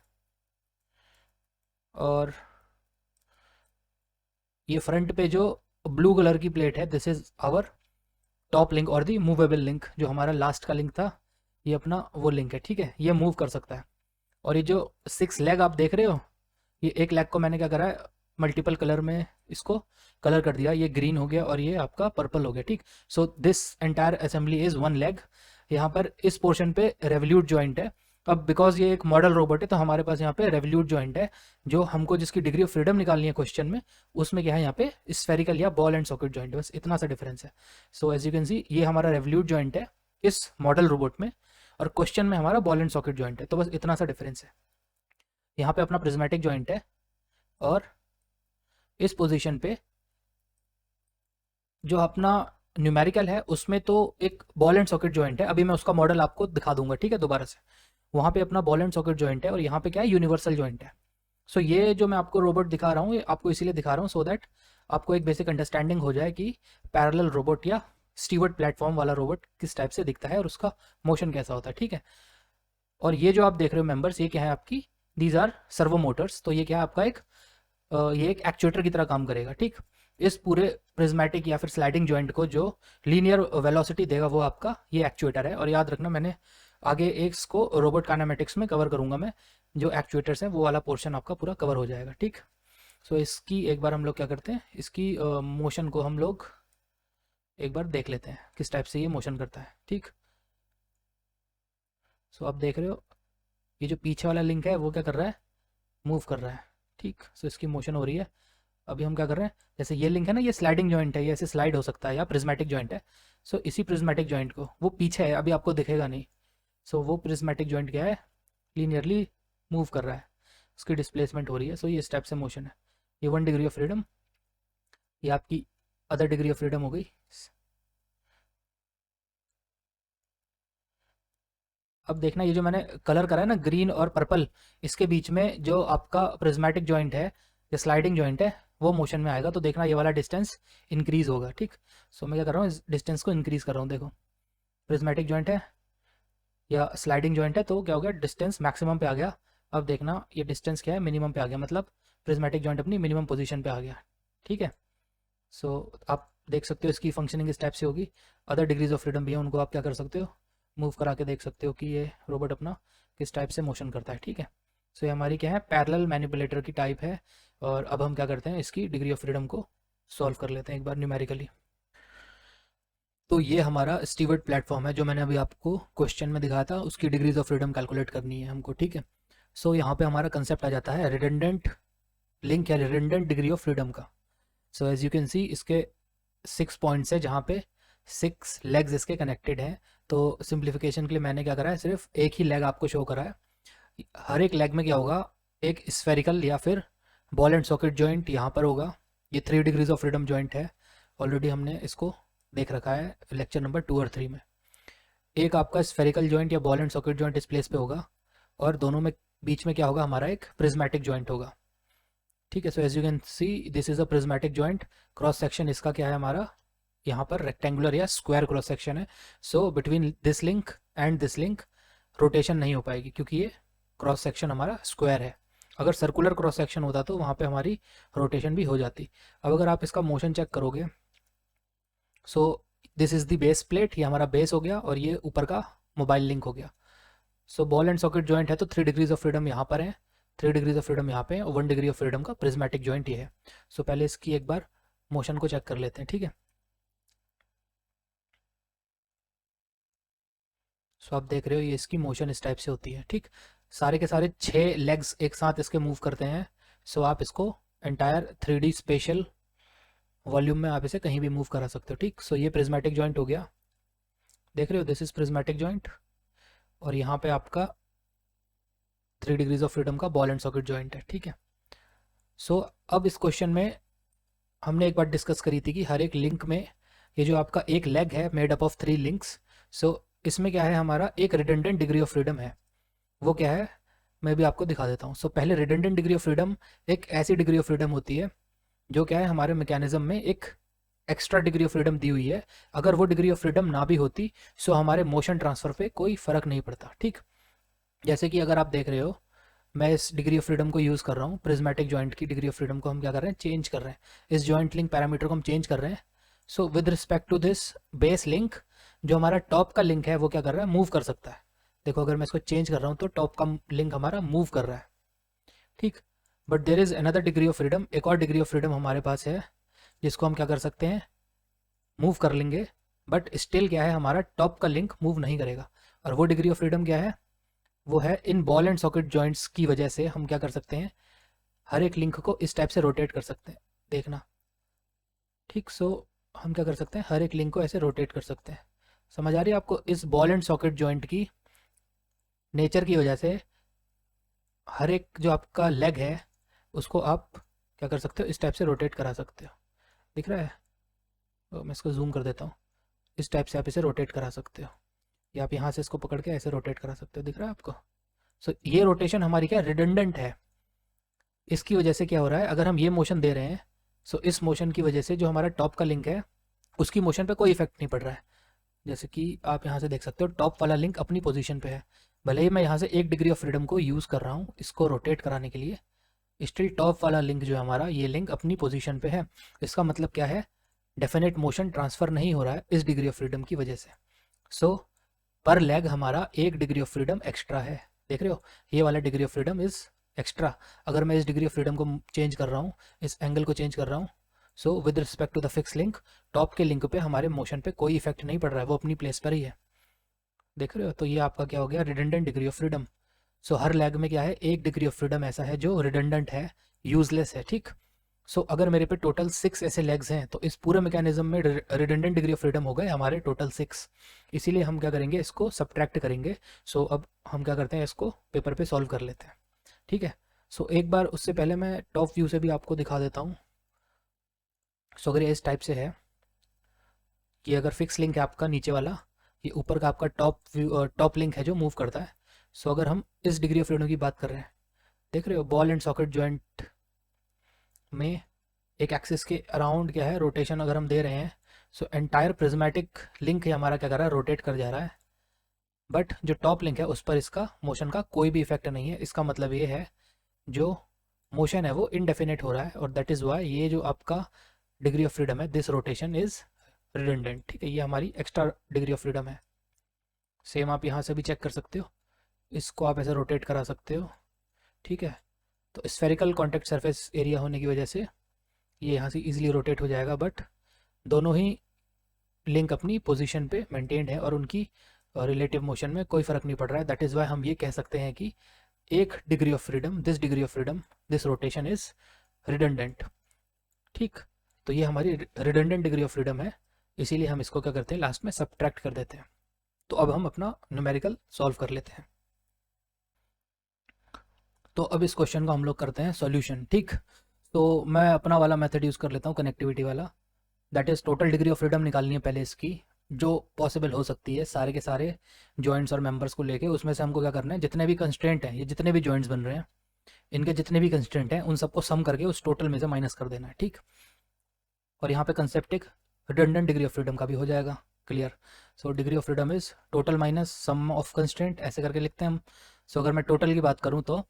और ये फ्रंट पे जो ब्लू कलर की प्लेट है, this is our top link और दी मूवेबल लिंक। जो हमारा लास्ट का लिंक था, ये अपना वो लिंक है। ठीक है, ये मूव कर सकता है। और ये जो 6 लेग आप देख रहे हो, ये एक लेग को मैंने क्या करा है, मल्टीपल कलर में इसको कलर कर दिया, ये ग्रीन हो गया और ये आपका पर्पल हो गया। ठीक, this entire assembly is 1 leg. यहाँ पर इस पोर्शन पे रेवल्यूट जॉइंट है। अब बिकॉज ये एक मॉडल रोबोट है तो हमारे पास यहाँ पे रेवल्यूट जॉइंट है, जो हमको जिसकी डिग्री ऑफ फ्रीडम निकालनी है क्वेश्चन में, उसमें क्या है यहाँ पे स्फेरिकल या बॉल एंड सॉकेट जॉइंट, बस इतना सा डिफरेंस है। एज यू कैन सी, ये हमारा रेवल्यूट जॉइंट है इस मॉडल रोबोट में, और क्वेश्चन में हमारा बॉल एंड सॉकेट जॉइंट है, तो बस इतना सा डिफरेंस है। यहाँ पे अपना प्रिज्मेटिक जॉइंट है, और इस पोजीशन पे जो अपना न्यूमेरिकल है उसमें तो एक बॉल एंड सॉकेट जॉइंट है। अभी मैं उसका मॉडल आपको दिखा दूंगा। ठीक है, दोबारा से वहाँ पे अपना बॉल एंड सॉकेट जॉइंट है, और यहाँ पे क्या है, यूनिवर्सल जॉइंट है। ये जो मैं आपको रोबोट दिखा रहा हूँ, ये आपको इसीलिए दिखा रहा हूँ सो दैट आपको एक बेसिक अंडरस्टैंडिंग हो जाए कि पैरेलल रोबोट या स्टीवर्ड प्लेटफॉर्म वाला रोबोट किस टाइप से दिखता है और उसका मोशन कैसा होता है। ठीक है, और ये जो आप देख रहे हो मेंबर्स, ये क्या है आपकी, दीज आर सर्वो मोटर्स। तो ये क्या है आपका ये एक एक्चुएटर की तरह काम करेगा। ठीक, इस पूरे प्रिज्मेटिक या फिर स्लाइडिंग जॉइंट को जो लीनियर वेलोसिटी देगा वो आपका ये एक्चुएटर है। और याद रखना, मैंने आगे एक इसको रोबोट काइनेमेटिक्स में कवर करूंगा मैं, जो एक्चुएटर्स हैं वो वाला पोर्शन आपका पूरा कवर हो जाएगा। ठीक, इसकी एक बार हम लोग क्या करते हैं, इसकी मोशन को हम लोग एक बार देख लेते हैं किस टाइप से ये मोशन करता है। ठीक, आप देख रहे हो ये जो पीछे वाला लिंक है वो क्या कर रहा है, मूव कर रहा है। ठीक, इसकी मोशन हो रही है। अभी हम क्या कर रहे हैं, जैसे ये लिंक है ना, ये स्लाइडिंग जॉइंट है, ये ऐसे स्लाइड हो सकता है, या प्रिज्मेटिक जॉइंट है। इसी प्रिज्मेटिक जॉइंट को, वो पीछे है, अभी आपको दिखेगा नहीं। सो वो प्रिज्मेटिक जॉइंट क्या है, लीनियरली मूव कर रहा है, उसकी डिस्प्लेसमेंट हो रही है। सो ये स्टेप से मोशन है। ये 1 डिग्री ऑफ फ्रीडम, ये आपकी अदर डिग्री ऑफ फ्रीडम हो गई। अब देखना ये जो मैंने कलर करा है ना ग्रीन और पर्पल, इसके बीच में जो आपका प्रिज्मेटिक जॉइंट है या स्लाइडिंग जॉइंट है वो मोशन में आएगा। तो देखना ये वाला डिस्टेंस इंक्रीज होगा, ठीक। सो मैं क्या कर रहा हूँ, इस डिस्टेंस को इंक्रीज कर रहा हूँ। देखो प्रिज्मेटिक जॉइंट है या स्लाइडिंग जॉइंट है तो क्या हो गया, डिस्टेंस मैक्सिमम पे आ गया। अब देखना ये डिस्टेंस क्या है, मिनिमम पे आ गया, मतलब प्रिज्मेटिक जॉइंट अपनी मिनिमम पोजीशन पे आ गया, ठीक है। सो आप देख सकते हो इसकी फंक्शनिंग इस टाइप से होगी। अदर डिग्रीज ऑफ फ्रीडम भी है, उनको आप क्या कर सकते हो, मूव करा के देख सकते हो कि ये रोबोट अपना किस टाइप से मोशन करता है, ठीक है। सो ये हमारी क्या है, पैरेलल मैनिपुलेटर की टाइप है। और अब हम क्या करते हैं, इसकी डिग्री ऑफ फ्रीडम को सॉल्व कर लेते हैं एक बार न्यूमेरिकली। तो ये हमारा स्टीवर्ट प्लेटफॉर्म है जो मैंने अभी आपको क्वेश्चन में दिखाया था, उसकी डिग्रीज ऑफ फ्रीडम कैलकुलेट करनी है हमको, ठीक है। सो यहाँ पे हमारा कंसेप्ट आ जाता है रिडंडेंट लिंक या रिडंडेंट डिग्री ऑफ फ्रीडम का। So as you can see इसके 6 पॉइंट्स है जहाँ पे 6 लेग्स इसके कनेक्टेड हैं। तो सिंप्लीफिकेशन के लिए मैंने क्या करा है, सिर्फ एक ही लेग आपको शो करा है। हर एक लेग में क्या होगा, एक स्फेरिकल या फिर बॉल एंड सॉकेट जॉइंट यहाँ पर होगा। ये 3 डिग्रीज ऑफ फ्रीडम जॉइंट है, ऑलरेडी हमने इसको देख रखा है लेक्चर नंबर 2 और 3 में। एक आपका स्फेरिकल जॉइंट या बॉल एंड सॉकेट जॉइंट इस प्लेस पे होगा, और दोनों में बीच में क्या होगा, हमारा एक प्रिज्मेटिक जॉइंट होगा, ठीक है। So as you can see this is a prismatic joint. Cross section इसका क्या है, हमारा यहाँ पर रेक्टेंगुलर या स्क्वायर क्रॉस सेक्शन है। So between this link and this link rotation नहीं हो पाएगी क्योंकि ये क्रॉस सेक्शन हमारा स्क्वायर है। अगर सर्कुलर क्रॉस सेक्शन होता तो वहाँ पे हमारी रोटेशन भी हो जाती। अब अगर आप इसका मोशन चेक करोगे, so this is the base plate, ये हमारा बेस हो गया और ये ऊपर का मोबाइल लिंक हो गया। सो बॉल एंड सॉकेट जॉइंट है तो 3 डिग्रीज ऑफ फ्रीडम यहाँ पर है, 3 डिग्रीज ऑफ फ्रीडम यहाँ पे है, और 1 डिग्री ऑफ फ्रीडम का प्रिज्मेटिक जॉइंट ये है। सो पहले इसकी एक बार मोशन को चेक कर लेते हैं, ठीक है। सो आप देख रहे हो ये इसकी मोशन इस टाइप से होती है, ठीक। सारे के सारे 6 लेग्स एक साथ इसके मूव करते हैं। सो आप इसको एंटायर 3D स्पेशल वॉल्यूम में आप इसे कहीं भी मूव करा सकते हो, ठीक। सो ये प्रिज्मेटिक जॉइंट हो गया, देख रहे हो दिस इज प्रिज्मेटिक जॉइंट, और यहाँ पे आपका 3 डिग्रीज ऑफ फ्रीडम का बॉल एंड सॉकेट जॉइंट है, ठीक है। सो अब इस क्वेश्चन में हमने एक बार डिस्कस करी थी कि हर एक लिंक में ये जो आपका एक लेग है मेड अप ऑफ 3 लिंक्स। सो इसमें क्या है, हमारा एक रिडंडेंट डिग्री ऑफ फ्रीडम है। वो क्या है, मैं भी आपको दिखा देता हूँ। सो पहले रिडंडेंट डिग्री ऑफ फ्रीडम एक ऐसी डिग्री ऑफ फ्रीडम होती है जो क्या है, हमारे मैकेनिज्म में एक एक्स्ट्रा डिग्री ऑफ फ्रीडम दी हुई है। अगर वो डिग्री ऑफ फ्रीडम ना भी होती सो हमारे मोशन ट्रांसफर पे कोई फर्क नहीं पड़ता, ठीक। जैसे कि अगर आप देख रहे हो, मैं इस डिग्री ऑफ फ्रीडम को यूज़ कर रहा हूँ, प्रिज्मेटिक जॉइंट की डिग्री ऑफ फ्रीडम को हम क्या कर रहे हैं, चेंज कर रहे हैं। इस जॉइंट लिंक पैरामीटर को हम चेंज कर रहे हैं। So with respect to this base link, जो हमारा टॉप का लिंक है वो क्या कर रहा है, मूव कर सकता है। देखो अगर मैं इसको चेंज कर रहा हूँ तो टॉप का लिंक हमारा मूव कर रहा है, ठीक। But there is another degree of freedom, एक और डिग्री ऑफ फ्रीडम हमारे पास है जिसको हम क्या कर सकते हैं, मूव कर लेंगे, बट स्टिल क्या है, हमारा टॉप का लिंक मूव नहीं करेगा। और वो डिग्री ऑफ फ्रीडम क्या है, वो है इन बॉल एंड सॉकेट जॉइंट्स की वजह से हम क्या कर सकते हैं, हर एक लिंक को इस टाइप से रोटेट कर सकते हैं, देखना, ठीक। सो हम क्या कर सकते हैं, हर एक लिंक को ऐसे रोटेट कर सकते हैं। समझ आ रही है आपको, इस बॉल एंड सॉकेट जॉइंट की नेचर की वजह से हर एक जो आपका लेग है उसको आप क्या कर सकते हो, इस टाइप से रोटेट करा सकते हो। दिख रहा है, तो मैं इसको जूम कर देता हूँ। इस टाइप से आप इसे रोटेट करा सकते हो, या आप यहाँ से इसको पकड़ के ऐसे रोटेट करा सकते हो, दिख रहा है आपको। सो ये रोटेशन हमारी क्या रिडंडेंट है। इसकी वजह से क्या हो रहा है, अगर हम ये मोशन दे रहे हैं, सो इस मोशन की वजह से जो हमारा टॉप का लिंक है उसकी मोशन पे कोई इफेक्ट नहीं पड़ रहा है। जैसे कि आप यहाँ से देख सकते हो टॉप वाला लिंक अपनी पोजीशन पे है, भले ही मैं यहाँ से 1 डिग्री ऑफ फ्रीडम को यूज़ कर रहा हूँ इसको रोटेट कराने के लिए, स्टिल टॉप वाला लिंक जो है हमारा, ये लिंक अपनी पोजीशन पे है। इसका मतलब क्या है, डेफिनेट मोशन ट्रांसफर नहीं हो रहा है इस डिग्री ऑफ फ्रीडम की वजह से। सो पर लेग हमारा 1 डिग्री ऑफ फ्रीडम एक्स्ट्रा है, देख रहे हो, ये वाला degree of freedom is extra. अगर मैं इस डिग्री ऑफ फ्रीडम को चेंज कर रहा हूँ, इस एंगल को चेंज कर रहा हूँ, so with respect to the fix link, top के लिंक पे हमारे मोशन पे कोई इफेक्ट नहीं पड़ रहा है, वो अपनी प्लेस पर ही है, देख रहे हो। तो ये आपका क्या हो गया, redundant degree of freedom. So her leg में क्या है, 1 डिग्री ऑफ फ्रीडम ऐसा है जो रिडंडेंट है, यूजलेस है, ठीक। सो अगर मेरे पे टोटल 6 ऐसे लेग्स हैं तो इस पूरे मैकेनिज्म में रिडंडेंट डिग्री ऑफ फ्रीडम हो गए हमारे टोटल 6। इसीलिए हम क्या करेंगे, इसको सब्ट्रैक्ट करेंगे। सो अब हम क्या करते हैं, इसको पेपर पे सॉल्व कर लेते हैं, ठीक है। सो एक बार उससे पहले मैं टॉप व्यू से भी आपको दिखा देता हूँ। सो अगर ये इस टाइप से है कि अगर फिक्स लिंक है आपका नीचे वाला, ये ऊपर का आपका टॉप व्यू टॉप लिंक है जो मूव करता है। सो अगर हम इस डिग्री ऑफ फ्रीडम की बात कर रहे हैं, देख रहे हो बॉल एंड सॉकेट जॉइंट में एक एक्सिस के अराउंड क्या है रोटेशन अगर हम दे रहे हैं, सो एंटायर प्रिज्मेटिक लिंक है हमारा क्या कर रहा है, रोटेट कर जा रहा है। बट जो टॉप लिंक है उस पर इसका मोशन का कोई भी इफेक्ट नहीं है। इसका मतलब ये है जो मोशन है वो इनडेफिनेट हो रहा है, और दैट इज़ वाई ये जो आपका डिग्री ऑफ फ्रीडम है, दिस रोटेशन इज रिडंडेंट, ठीक है। ये हमारी एक्स्ट्रा डिग्री ऑफ फ्रीडम है। सेम आप यहाँ से भी चेक कर सकते हो, इसको आप ऐसे रोटेट करा सकते हो, ठीक है। तो स्फेरिकल कॉन्टैक्ट सरफेस एरिया होने की वजह से ये यहाँ से इजीली रोटेट हो जाएगा, बट दोनों ही लिंक अपनी पोजीशन पे मेंटेन्ड है और उनकी रिलेटिव मोशन में कोई फ़र्क नहीं पड़ रहा है। दैट इज़ वाई हम ये कह सकते हैं कि एक degree of freedom, this degree of freedom, this rotation is redundant, ठीक। तो ये हमारी रिडंडेंट डिग्री ऑफ फ्रीडम है, इसीलिए हम इसको क्या करते हैं, लास्ट में सब्ट्रैक्ट कर देते हैं। तो अब हम अपना न्यूमेरिकल सॉल्व कर लेते हैं। तो अब इस क्वेश्चन का हम लोग करते हैं सॉल्यूशन, ठीक। तो मैं अपना वाला मेथड यूज़ कर लेता हूँ, कनेक्टिविटी वाला। That is total degree of freedom निकालनी है पहले इसकी, जो पॉसिबल हो सकती है सारे के सारे जॉइंट्स और मेंबर्स को लेके। उसमें से हमको क्या करना है, जितने भी कंस्ट्रेंट हैं, ये जितने भी जॉइंट्स बन रहे हैं, इनके जितने भी कंस्ट्रेंट हैं उन सबको सम करके उस टोटल में से माइनस कर देना है, ठीक। और यहाँ पे कंसेप्ट एक रिडंडेंट डिग्री ऑफ फ्रीडम का भी हो जाएगा, clear. So degree of freedom is total minus sum of constraint, ऐसे करके लिखते हैं हम। सो अगर मैं टोटल की बात करूँ तो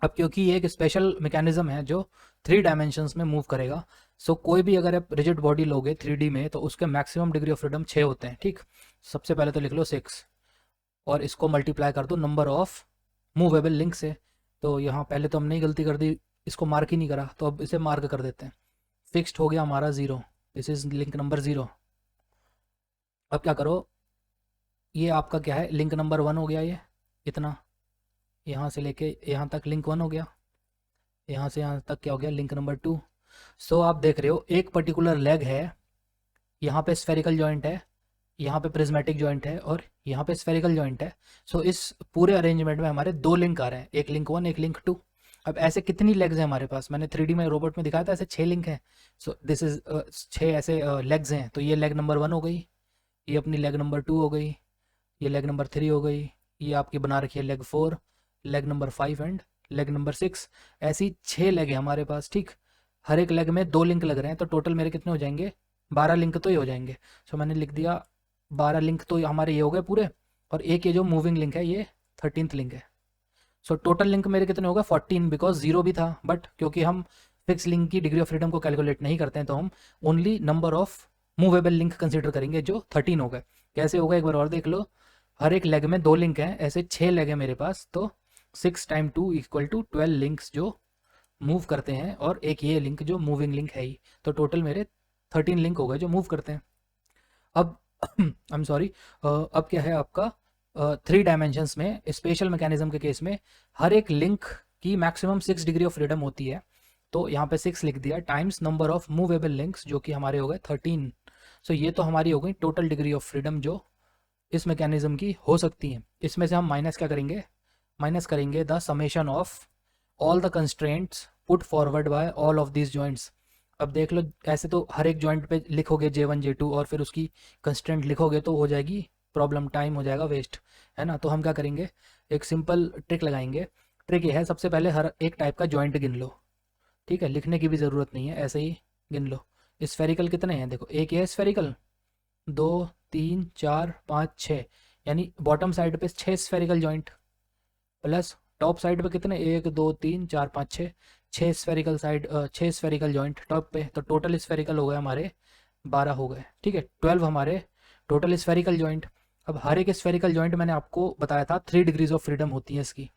अब क्योंकि ये एक स्पेशल मैकेनिज्म है जो 3 डायमेंशंस में मूव करेगा, सो कोई भी अगर आप रिजिड बॉडी लोगे 3D में तो उसके मैक्सिमम डिग्री ऑफ फ्रीडम 6 होते हैं, ठीक। सबसे पहले तो लिख लो 6 और इसको मल्टीप्लाई कर दो नंबर ऑफ मूवेबल लिंक से। तो यहाँ पहले तो हमने ही गलती कर दी, इसको मार्क ही नहीं करा, तो अब इसे मार्क कर देते हैं। फिक्स्ड हो गया हमारा 0, दिस इज लिंक नंबर 0। अब क्या करो, ये आपका क्या है, लिंक नंबर 1 हो गया, ये इतना यहाँ से लेके यहाँ तक लिंक 1 हो गया, यहाँ से यहाँ तक क्या हो गया, लिंक नंबर 2। सो आप देख रहे हो एक पर्टिकुलर लेग है, यहाँ पे स्फेरिकल जॉइंट है, यहाँ पे प्रिज्मेटिक जॉइंट है और यहाँ पे स्फेरिकल जॉइंट है। सो इस पूरे अरेंजमेंट में हमारे 2 लिंक आ रहे हैं, एक लिंक 1 एक लिंक 2। अब ऐसे कितनी लेग्स हैं हमारे पास, मैंने 3D में रोबोट में दिखाया था, ऐसे 6 लिंक हैं। सो दिस इज 6 ऐसे लेग्स हैं। तो ये लेग नंबर 1 हो गई, ये अपनी लेग नंबर 2 हो गई, ये लेग नंबर 3 हो गई, ये आपकी बना रखी है leg 4, leg number 5 and leg number 6। ऐसी 6 लेग है हमारे पास, ठीक। हर एक लेग में 2 लिंक लग रहे हैं, तो टोटल मेरे कितने हो जाएंगे, 12 लिंक तो ही हो जाएंगे। सो मैंने लिख दिया 12 लिंक तो हमारे ये हो गए पूरे, और एक ये जो मूविंग लिंक है ये 13th लिंक है। सो टोटल लिंक मेरे कितने हो गए 14, बिकॉज 0 भी था, बट क्योंकि हम फिक्स लिंक की डिग्री ऑफ फ्रीडम को कैलकुलेट नहीं करते हैं तो हम only number of movable link consider करेंगे, जो 13 हो गए। कैसे हो गए एक बार और देख लो, हर एक लेग में 2 लिंक हैं, ऐसे 6 लेग है मेरे पास, तो 6 × 2 = 12 लिंक्स जो मूव करते हैं, और एक ये लिंक जो मूविंग लिंक है ही। तो टोटल मेरे 13 लिंक हो गए जो मूव करते हैं। अब आई एम सॉरी, अब क्या है आपका 3 डायमेंशंस में स्पेशल मैकेनिज्म के केस में हर एक लिंक की मैक्सिमम 6 डिग्री ऑफ फ्रीडम होती है। तो यहाँ पे 6 लिख दिया times number of movable links, जो कि हमारे हो गए 13। सो ये तो हमारी हो गई टोटल डिग्री ऑफ फ्रीडम जो इस मैकेनिज्म की हो सकती है। इसमें से हम माइनस क्या करेंगे, माइनस करेंगे the summation of all the constraints put forward bye all of these joints. अब देख लो, ऐसे तो हर एक जॉइंट पे लिखोगे J1 J2 और फिर उसकी कंस्ट्रेंट लिखोगे तो हो जाएगी प्रॉब्लम, टाइम हो जाएगा वेस्ट, है ना। तो हम क्या करेंगे, एक सिंपल ट्रिक लगाएंगे। ट्रिक ये है, सबसे पहले हर एक टाइप का जॉइंट गिन लो, ठीक है, लिखने की भी ज़रूरत नहीं है, ऐसे ही गिन लो। स्फेरिकल कितने हैं, देखो एक ये स्फेरिकल, 2 3 4 5 6, यानी बॉटम साइड पे 6 spherical joint, plus top side पे कितने, 1 2 3 4 5 6, 6 spherical side 6 spherical joint top पे। तो टोटल स्फेरिकल हो गए हमारे 12 हो गए, ठीक है। 12 हमारे टोटल स्फेरिकल जॉइंट। अब हर एक स्फेरिकल जॉइंट मैंने आपको बताया था 3 डिग्रीज ऑफ फ्रीडम होती है इसकी,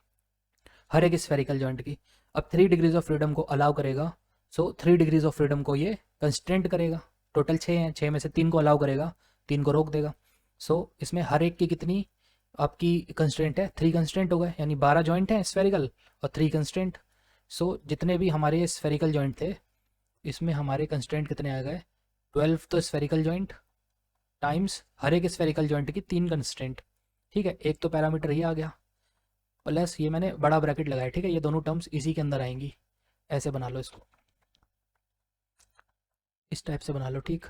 हर एक स्फेरिकल जॉइंट की। अब 3 डिग्रीज ऑफ फ्रीडम को अलाउ करेगा, सो 3 डिग्रीज ऑफ फ्रीडम को ये कंस्ट्रेंट करेगा। टोटल 6 हैं, 6 में से 3 को अलाउ करेगा, 3 को रोक देगा। सो इसमें हर एक की कितनी आपकी कंस्ट्रेंट है, 3 कंस्ट्रेंट हो गए, यानी 12 जॉइंट हैं स्फेरिकल और 3 कंस्ट्रेंट। सो जितने भी हमारे स्फेरिकल जॉइंट थे इसमें हमारे कंस्ट्रेंट कितने आ गए, 12 तो स्फेरिकल जॉइंट टाइम्स हर एक स्फेरिकल जॉइंट की 3 कंस्ट्रेंट, ठीक है। एक तो पैरामीटर ये आ गया, प्लस ये मैंने बड़ा ब्रैकेट लगाया, ठीक है। ये दोनों टर्म्स इसी के अंदर आएंगी, ऐसे बना लो इसको, इस टाइप से बना लो, ठीक।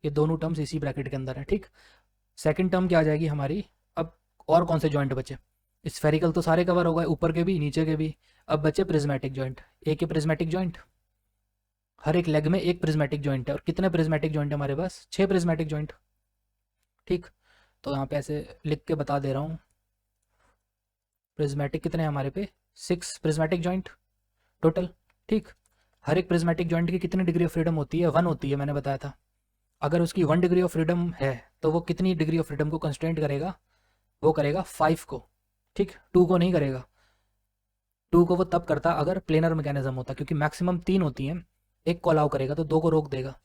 ये दोनों टर्म्स इसी ब्रैकेट के अंदर है, ठीक। सेकंड टर्म क्या आ जाएगी हमारी, अब और कौन से जॉइंट बचे, स्फेरिकल तो सारे कवर हो गए, ऊपर के भी नीचे के भी। अब बचे प्रिज्मेटिक जॉइंट, एक ही प्रिज्मेटिक जॉइंट, हर एक लेग में एक प्रिज्मेटिक जॉइंट है। और कितने प्रिज्मेटिक जॉइंट है हमारे पास, 6 प्रिज्मेटिक जॉइंट, ठीक। तो यहाँ पे ऐसे लिख के बता दे रहा हूँ, प्रिज्मेटिक कितने हैं हमारे पे, 6 प्रिज्मेटिक जॉइंट टोटल, ठीक। हर एक प्रिज्मेटिक जॉइंट की कितनी डिग्री ऑफ फ्रीडम होती है, 1 होती है, मैंने बताया था। अगर उसकी 1 डिग्री ऑफ फ्रीडम है तो वो कितनी डिग्री ऑफ फ्रीडम को कंस्ट्रेंट करेगा, वो करेगा 5 को, ठीक। 2 को नहीं करेगा, 2 को वो तब करता अगर प्लेनर मैकेनिज्म होता, क्योंकि मैक्सिमम 3 होती हैं, एक को अलाउ करेगा तो 2 को रोक देगा।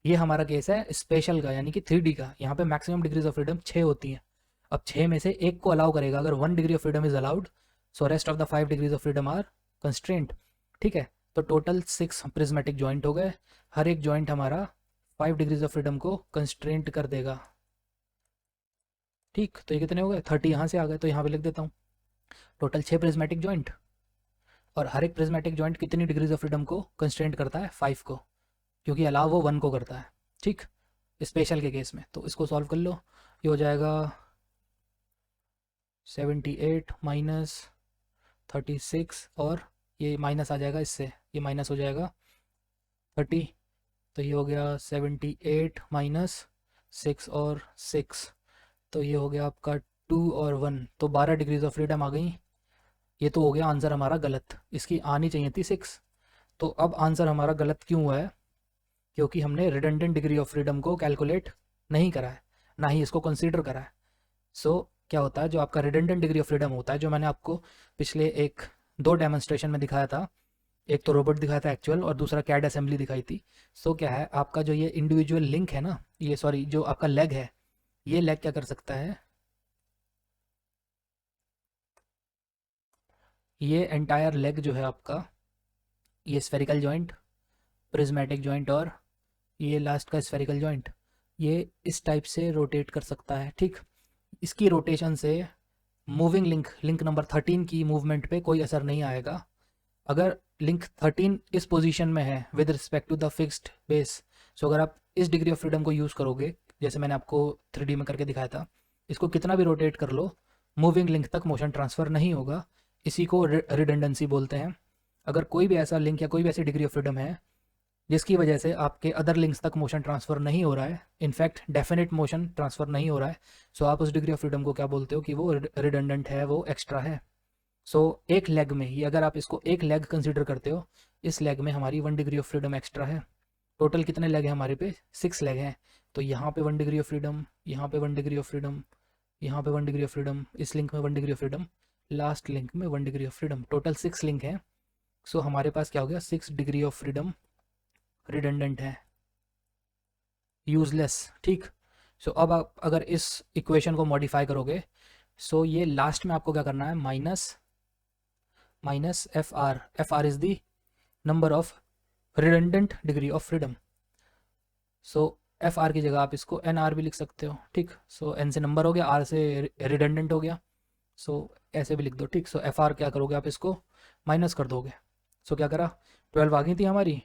ये हमारा केस है स्पेशल का, यानी कि 3D का। यहाँ पे मैक्सिमम डिग्रीज ऑफ फ्रीडम 6 होती हैं। अब 6 में से एक को अलाउ करेगा, अगर 1 degree of freedom is allowed, so rest of the 5 degrees of freedom are constraint, ठीक है। तो टोटल 6 प्रिज्मेटिक जॉइंट हो गए, हर एक जॉइंट हमारा 5 डिग्रीज ऑफ फ्रीडम को कंस्ट्रेंट कर देगा, ठीक। तो ये कितने हो गए, 30 यहाँ से आ गए, तो यहाँ पे लिख देता हूँ टोटल 6 प्रिज्मेटिक जॉइंट, और हर एक प्रिज्मेटिक जॉइंट कितनी डिग्रीज ऑफ फ्रीडम को कंस्ट्रेंट करता है, 5 को, क्योंकि अलाउ वो 1 को करता है, ठीक, स्पेशल के केस में। तो इसको सॉल्व कर लो, ये हो जाएगा 78 माइनस 36, और ये माइनस आ जाएगा इससे, ये माइनस हो जाएगा 30, तो ये हो गया 78 माइनस 6 और 6, तो ये हो गया आपका 2 और 1, तो 12 डिग्रीज ऑफ फ्रीडम आ गई। ये तो हो गया आंसर हमारा गलत, इसकी आनी चाहिए थी 6। तो अब आंसर हमारा गलत क्यों हुआ है, क्योंकि हमने रिडंडेंट डिग्री ऑफ फ्रीडम को कैलकुलेट नहीं करा है, ना ही इसको कंसीडर करा है। सो क्या होता है, जो आपका रिडंडेंट डिग्री ऑफ फ्रीडम होता है, जो मैंने आपको पिछले 2 डेमोन्स्ट्रेशन में दिखाया था, एक तो रोबोट दिखाया था एक्चुअल और दूसरा कैड असेंबली दिखाई थी। सो क्या है, आपका जो ये इंडिविजुअल लिंक है ना, ये सॉरी जो आपका लेग है, ये लेग क्या कर सकता है, ये एंटायर लेग जो है आपका, ये स्फेरिकल जॉइंट, प्रिज्मेटिक जॉइंट और ये लास्ट का स्फेरिकल जॉइंट, ये इस टाइप से रोटेट कर सकता है, ठीक। इसकी रोटेशन से मूविंग लिंक नंबर 13 की मूवमेंट पे कोई असर नहीं आएगा। अगर लिंक 13 इस पोजीशन में है with respect to the fixed base, so अगर आप इस डिग्री ऑफ फ्रीडम को यूज़ करोगे, जैसे मैंने आपको 3D में करके दिखाया था, इसको कितना भी रोटेट कर लो, मूविंग लिंक तक मोशन ट्रांसफ़र नहीं होगा। इसी को रिडंडेंसी बोलते हैं। अगर कोई भी ऐसा लिंक या कोई भी ऐसी डिग्री ऑफ फ्रीडम है जिसकी वजह से आपके अदर लिंक्स तक मोशन ट्रांसफ़र नहीं हो रहा है, इनफैक्ट डेफिनेट मोशन ट्रांसफ़र नहीं हो रहा है, सो आप उस डिग्री ऑफ फ्रीडम को क्या बोलते हो कि वो रिडंडेंट है, वो एक्स्ट्रा है। सो एक लेग में, ये अगर आप इसको एक लेग कंसिडर करते हो, इस लेग में हमारी 1 डिग्री ऑफ फ्रीडम एक्स्ट्रा है। टोटल कितने लेग हैं हमारे पे, 6 लेग हैं। तो यहाँ पे 1 डिग्री ऑफ फ्रीडम, यहाँ पे 1 डिग्री ऑफ फ्रीडम, यहाँ पे 1 डिग्री ऑफ फ्रीडम, इस लिंक में 1 degree of freedom, last link में 1 degree of freedom, total 6 link हैं। सो हमारे पास क्या हो गया, 6 डिग्री ऑफ फ्रीडम रिडंडेंट है, यूजलेस, ठीक। सो अब आप अगर इस इक्वेशन को मॉडिफाई करोगे, सो ये लास्ट में आपको क्या करना है, minus F R is the number of redundant degree of freedom. So F R की जगह आप इसको एन आर भी लिख सकते हो, ठीक। सो एन से नंबर हो गया, आर से रिडंडेंट हो गया, सो ऐसे भी लिख दो, ठीक। सो एफ आर क्या करोगे आप, इसको माइनस कर दोगे। सो क्या करा, 12 आ गई थी हमारी,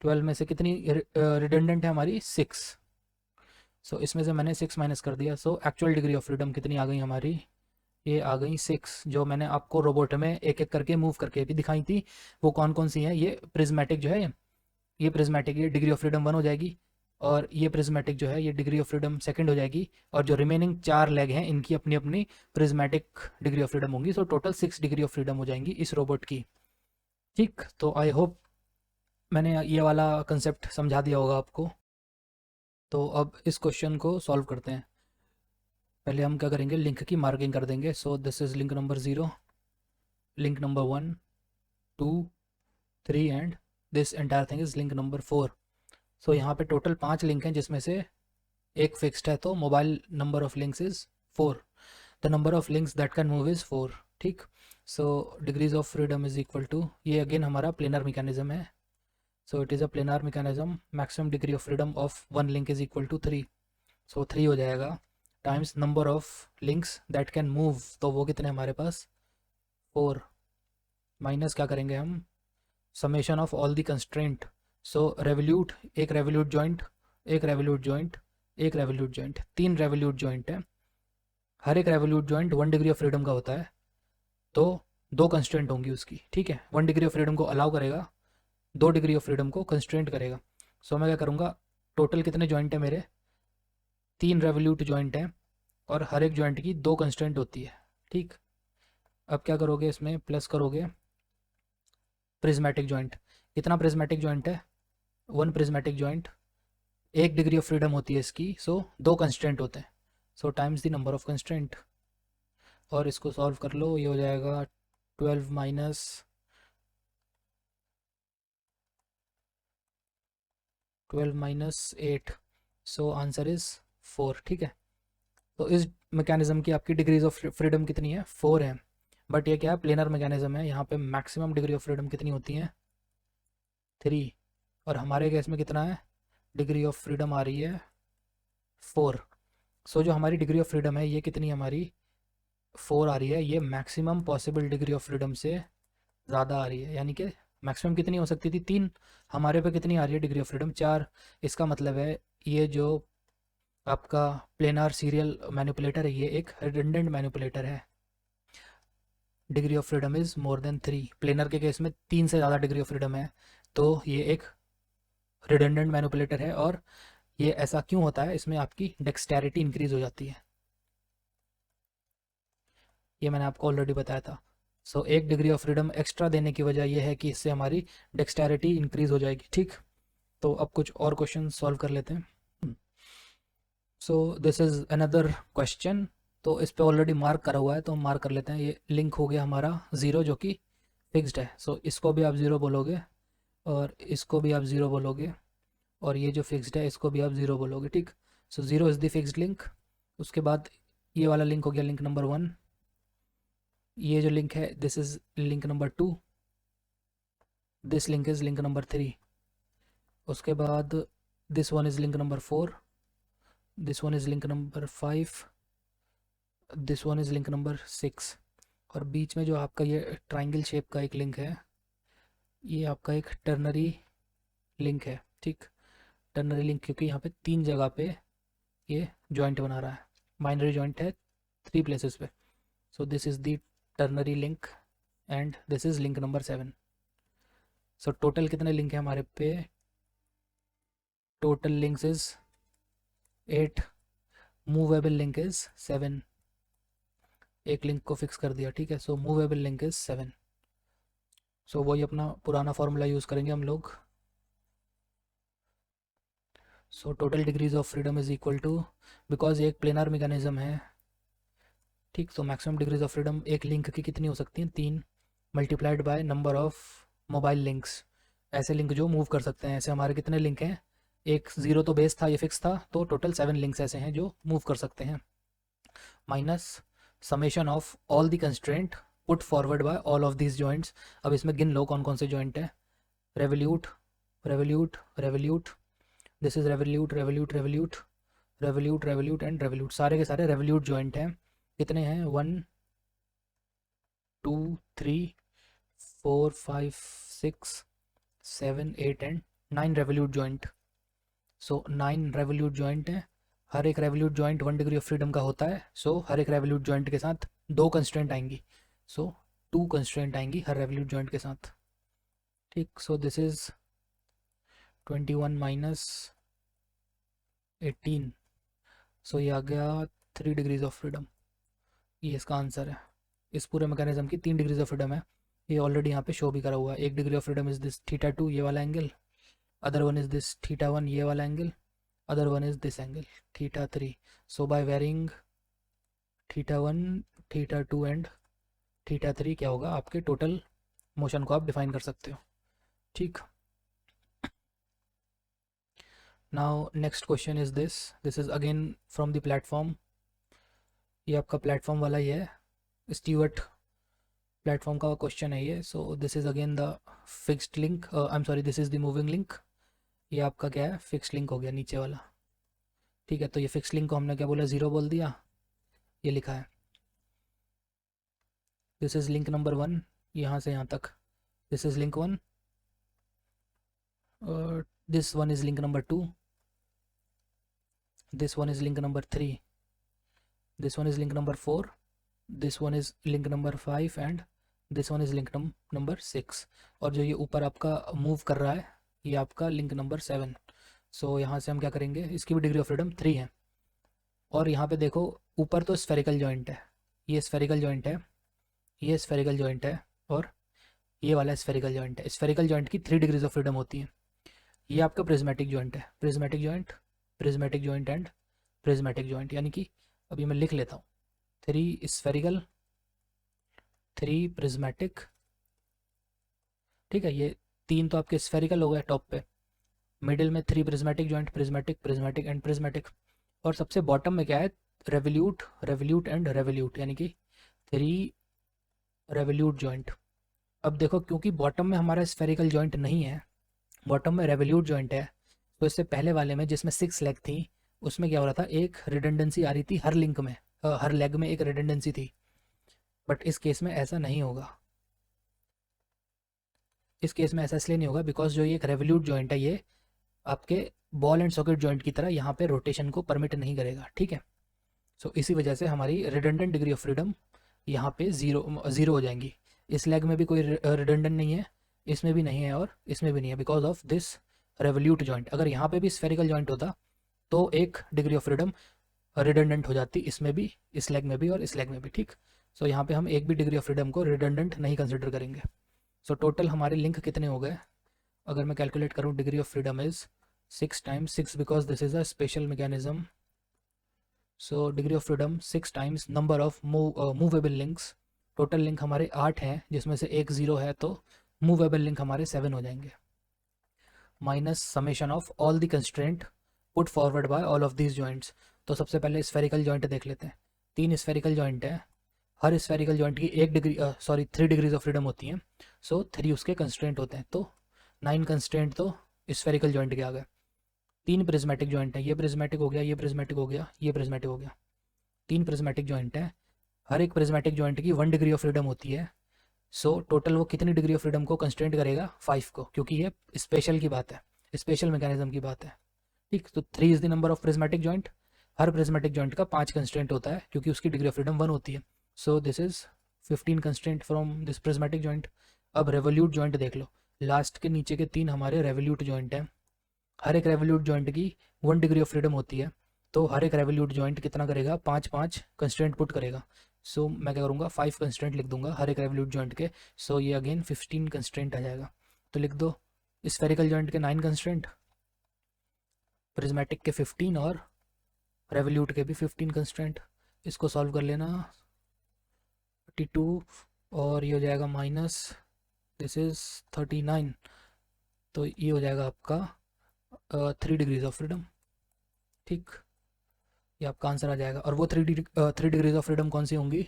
12 में से कितनी रिडंडेंट है हमारी, 6। सो इसमें से मैंने 6 माइनस कर दिया। So actual degree of freedom कितनी आ गई हमारी, ये आ गई 6, जो मैंने आपको रोबोट में एक एक करके मूव करके भी दिखाई थी। वो कौन कौन सी हैं, ये प्रिज्मेटिक जो है, ये प्रिज्मेटिक, ये डिग्री ऑफ फ्रीडम 1 हो जाएगी, और ये प्रिज्मेटिक जो है, ये डिग्री ऑफ फ्रीडम 2 हो जाएगी, और जो रिमेनिंग 4 लेग हैं इनकी अपनी अपनी प्रिज्मेटिक डिग्री ऑफ फ्रीडम होंगी। So total 6 degree of freedom हो जाएंगी इस रोबोट की, ठीक। तो आई होप मैंने ये वाला कंसेप्ट समझा दिया होगा आपको। तो अब इस क्वेश्चन को सॉल्व करते हैं। पहले हम क्या करेंगे, लिंक की मार्किंग कर देंगे। सो this is link number 0, link number 1, 2, 3 and this entire thing is link number 4। सो यहाँ पे टोटल 5 लिंक हैं, जिसमें से एक फिक्स्ड है, तो mobile number of links is 4, the number of links that can move is 4, ठीक। So degrees of freedom is equal to, ये अगेन हमारा प्लेनर मैकेनिज्म है। 4 degrees of freedom is equal to, ये अगेन हमारा planar mechanism है। So it is a planar mechanism, maximum degree of freedom of one link is equal to 3, so 3 हो जाएगा times number of links that can move, तो वो कितने हमारे पास 4, minus क्या करेंगे हम summation of all the constraint, so revolute, एक रेवल्यूट जॉइंट, एक रेवल्यूट जॉइंट, एक रेवल्यूट जॉइंट, 3 रेवल्यूट जॉइंट है, हर एक revolute joint 1 degree of freedom का होता है, तो 2 कंस्ट्रेंट होंगी उसकी, ठीक है, 1 डिग्री ऑफ फ्रीडम को अलाउ करेगा, 2 डिग्री ऑफ फ्रीडम को कंस्ट्रेंट करेगा। सो मैं क्या करूँगा, टोटल कितने जॉइंट है मेरे, 3 रेवल्यूट जॉइंट हैं और हर एक जॉइंट की 2 कंस्ट्रेंट होती है, ठीक। अब क्या करोगे, इसमें प्लस करोगे प्रिज्मेटिक जॉइंट, कितना प्रिज्मेटिक जॉइंट है 1 prismatic joint, 1 degree of freedom होती है इसकी, सो 2 कंस्ट्रेंट होते हैं, so times the number of constraint, और इसको सॉल्व कर लो, ये हो जाएगा 12 माइनस 8, सो आंसर इज़ 4, ठीक है। तो इस मैकेनिज्म की आपकी डिग्रीज ऑफ फ्रीडम कितनी है, 4 है, बट ये क्या है प्लेनर मैकेनिज्म है, यहाँ पे मैक्सिमम डिग्री ऑफ फ्रीडम कितनी होती है 3, और हमारे केस में कितना है डिग्री ऑफ फ्रीडम आ रही है 4, सो जो हमारी डिग्री ऑफ फ्रीडम है ये कितनी हमारी 4 आ रही है, ये maximum possible degree of freedom से ज़्यादा आ रही है, यानी कि मैक्सिमम कितनी हो सकती थी 3, हमारे पे कितनी आ रही है डिग्री ऑफ फ्रीडम 4, इसका मतलब है ये जो आपका प्लेनार सीरियल मैनिपुलेटर है ये एक रिडंडेंट मैनिपुलेटर है, degree of freedom is more than 3, planar के केस में 3 से ज़्यादा डिग्री ऑफ फ्रीडम है, तो ये एक रिडंडेंट मैनिपुलेटर है, और ये ऐसा क्यों होता है, इसमें आपकी डेक्सटेरिटी इंक्रीज हो जाती है, ये मैंने आपको ऑलरेडी बताया था। सो 1 डिग्री ऑफ फ्रीडम एक्स्ट्रा देने की वजह यह है कि इससे हमारी डेक्सटेरिटी इंक्रीज हो जाएगी, ठीक। तो अब कुछ और क्वेश्चन सॉल्व कर लेते हैं। सो दिस इज़ अनदर क्वेश्चन, तो इस पे ऑलरेडी मार्क करा हुआ है तो हम मार्क कर लेते हैं, ये लिंक हो गया हमारा 0 जो कि फिक्स्ड है, सो इसको भी आप 0 बोलोगे और इसको भी आप 0 बोलोगे, और ये जो फिक्स्ड है इसको भी आप 0 बोलोगे, ठीक। सो 0 इज़ द फिक्स्ड लिंक, उसके बाद ये वाला लिंक हो गया लिंक नंबर 1, ये जो लिंक है this is link number 2, this link is link number 3, उसके बाद this one is link number 4, this one is link number 5, this one is link number 6, और बीच में जो आपका ये ट्राइंगल शेप का एक लिंक है ये आपका एक टर्नरी लिंक है, ठीक। टर्नरी लिंक क्योंकि यहाँ पे 3 जगह पे ये जॉइंट बना रहा है, बाइनरी जॉइंट है 3 प्लेसेस पे, so this is the ternary link and this is link number 7। So total कितने लिंक है हमारे पे, total links is 8, movable link is 7, एक लिंक को फिक्स कर दिया, ठीक है, so movable link is 7, so वही अपना पुराना फार्मूला यूज़ करेंगे हम लोग, so total degrees of freedom is equal to, because ये एक प्लेनर मैकेनिज्म है, ठीक, तो मैक्सिमम डिग्रीज ऑफ फ्रीडम एक लिंक की कितनी हो सकती हैं 3, multiplied by number of mobile links, ऐसे लिंक जो मूव कर सकते हैं, ऐसे हमारे कितने लिंक हैं, एक 0 तो बेस था ये फिक्स था, तो टोटल 7 लिंक्स ऐसे हैं जो मूव कर सकते हैं, minus summation of all the constraint put forward bye all of these joints, अब इसमें गिन लो कौन कौन से जॉइंट हैं, revolute, revolute, revolute, this is revolute, revolute, revolute, revolute, revolute and revolute, सारे के सारे रेवल्यूट जॉइंट हैं, कितने हैं 1 2 3 4 5 6 7 8 and 9 revolute joint, so 9 revolute joint हैं, हर एक revolute joint 1 degree of freedom का होता है, सो हर एक रेवल्यूट जॉइंट के साथ 2 कंस्ट्रेंट आएंगी, सो 2 कंस्ट्रेंट आएंगी हर रेवल्यूट जॉइंट के साथ, ठीक। सो दिस इज 21 माइनस 18, सो ये आ गया 3 डिग्रीज ऑफ फ्रीडम, ये इसका आंसर है। इस पूरे मैकेनिज्म की 3 डिग्रीज ऑफ फ्रीडम है, ये ऑलरेडी यहाँ पे शो भी करा हुआ है, 1 degree of freedom is this theta 2 ये वाला angle, other one is this theta 1 ये वाला angle, other one is this angle theta 3, so by varying theta 1 theta 2 and theta 3 क्या होगा आपके टोटल मोशन को आप डिफाइन कर सकते हो, ठीक। Now next question is this is again from the platform, ये आपका प्लेटफॉर्म वाला ही है, स्टीवर्ट प्लेटफॉर्म का क्वेश्चन है ये। सो this is again the fixed link, I am sorry, this is the moving link. ये आपका क्या है, फिक्स्ड लिंक हो गया नीचे वाला। ठीक है, तो ये फिक्स्ड लिंक को हमने क्या बोला, 0 बोल दिया, ये लिखा है। दिस इज़ लिंक नंबर 1, यहाँ से यहाँ तक this is link 1, this one is link number 2, this one is link number 3, this one is link number 4, this one is link number 5 and this one is link number 6। और जो ये ऊपर आपका move कर रहा है ये आपका लिंक नंबर 7। सो यहाँ से हम क्या करेंगे, इसकी भी डिग्री ऑफ फ्रीडम 3 है। और यहाँ पे देखो ऊपर तो स्फेरिकल जॉइंट है, ये स्फेरिकल जॉइंट है, ये स्फेरिकल जॉइंट है और ये वाला स्फेरिकल जॉइंट है। स्फेरिकल जॉइंट की 3 डिग्रीज ऑफ फ्रीडम होती है। ये आपका प्रिज्मेटिक जॉइंट है, prismatic joint, prismatic joint and prismatic joint. यानी कि अभी मैं लिख लेता हूँ, 3 स्फेरिकल, 3 प्रिज्मेटिक। ठीक है, ये 3 तो आपके स्फेरिकल हो गए टॉप पे, मिडिल में 3 prismatic joint, prismatic, prismatic and prismatic. और सबसे बॉटम में क्या है, रेवल्यूट, रेवल्यूट एंड रेवल्यूट, यानी कि 3 रेवल्यूट जॉइंट। अब देखो क्योंकि बॉटम में हमारा स्फेरिकल जॉइंट नहीं है, बॉटम में रेवल्यूट जॉइंट है, तो इससे पहले वाले में जिसमें 6 लेग थी उसमें क्या हो रहा था, एक रिडंडेंसी आ रही थी हर लिंक में, हर लेग में एक रिडंडेंसी थी। बट इस केस में ऐसा नहीं होगा, इस केस में ऐसा इसलिए नहीं होगा बिकॉज जो ये एक रेवल्यूट जॉइंट है ये आपके बॉल एंड सॉकेट जॉइंट की तरह यहाँ पे रोटेशन को परमिट नहीं करेगा। ठीक है, सो इसी वजह से हमारी रिडंडेंट डिग्री ऑफ फ्रीडम यहाँ पे ज़ीरो हो जाएंगी। इस लेग में भी कोई रिडंडेंट नहीं है, इसमें भी नहीं है और इसमें भी नहीं है, because of this revolute joint. अगर यहाँ पे भी स्फेरिकल जॉइंट होता तो एक डिग्री ऑफ फ्रीडम रिडंडेंट हो जाती, इसमें भी, इस लेग में भी और इस लेग में भी। ठीक, सो यहाँ पे हम एक भी डिग्री ऑफ फ्रीडम को रिडंडेंट नहीं कंसिडर करेंगे। सो टोटल हमारे लिंक कितने हो गए, अगर मैं कैलकुलेट करूँ, degree of freedom is 6 times 6 because this is a special mechanism. So degree of freedom 6 times number of movable links. Total link हमारे 8 हैं जिसमें से एक 0 है, तो मूवेबल लिंक हमारे 7 हो जाएंगे, minus summation of all the constraint put forward bye all of these joints. तो सबसे पहले स्फेरिकल जॉइंट देख लेते हैं। 3 स्फेरिकल जॉइंट है, हर स्फेरिकल जॉइंट की 3 डिग्रीज ऑफ फ्रीडम होती हैं। सो 3 उसके कंस्ट्रेंट होते हैं, तो 9 कंस्ट्रेंट तो स्फेरिकल जॉइंट के आ गए। 3 प्रिज्मेटिक जॉइंट है, ये प्रिज्मेटिक हो गया, ये प्रिज्मेटिक हो गया, ये प्रिज्मेटिक हो गया। 3 प्रिज्मेटिक जॉइंट है, हर एक प्रिज्मेटिक जॉइंट की 1 डिग्री ऑफ फ्रीडम होती है। सो टोटल वो कितनी डिग्री ऑफ फ्रीडम को कंस्ट्रेंट करेगा, 5 को, क्योंकि ये स्पेशल की बात है, स्पेशल मैकेनिज्म की बात है। ठीक, तो 3 is the number of prismatic joint. Her prismatic joint का 5 कंस्ट्रेंट होता है क्योंकि उसकी डिग्री ऑफ फ्रीडम 1 होती है। So this is 15 constraint from this prismatic joint. अब रेवोल्यूट जॉइंट देख लो, लास्ट के नीचे के 3 हमारे रेवोल्यूट जॉइंट हैं। हर एक रेवोल्यूट जॉइंट की 1 डिग्री ऑफ फ्रीडम होती है, तो हर एक रेवोल्यूट जॉइंट कितना करेगा, 5 कंस्ट्रेंट पुट करेगा। सो मैं क्या करूँगा, 5 कंस्ट्रेंट लिख दूंगा हर एक रेवोल्यूट जॉइंट के। सो ये अगेन 15 कंस्ट्रेंट आ जाएगा। तो लिख दो स्फेरिकल जॉइंट के 9 कंस्ट्रेंट, प्रिज्मेटिक के 15 और रेवोल्यूट के भी 15 कंस्ट्रेंट। इसको सॉल्व कर लेना, 32 और ये हो जाएगा माइनस, दिस इज 39, तो ये हो जाएगा आपका 3 डिग्रीज ऑफ फ्रीडम। ठीक, ये आपका आंसर आ जाएगा। और वो 3 डिग्रीज ऑफ फ्रीडम कौन सी होंगी,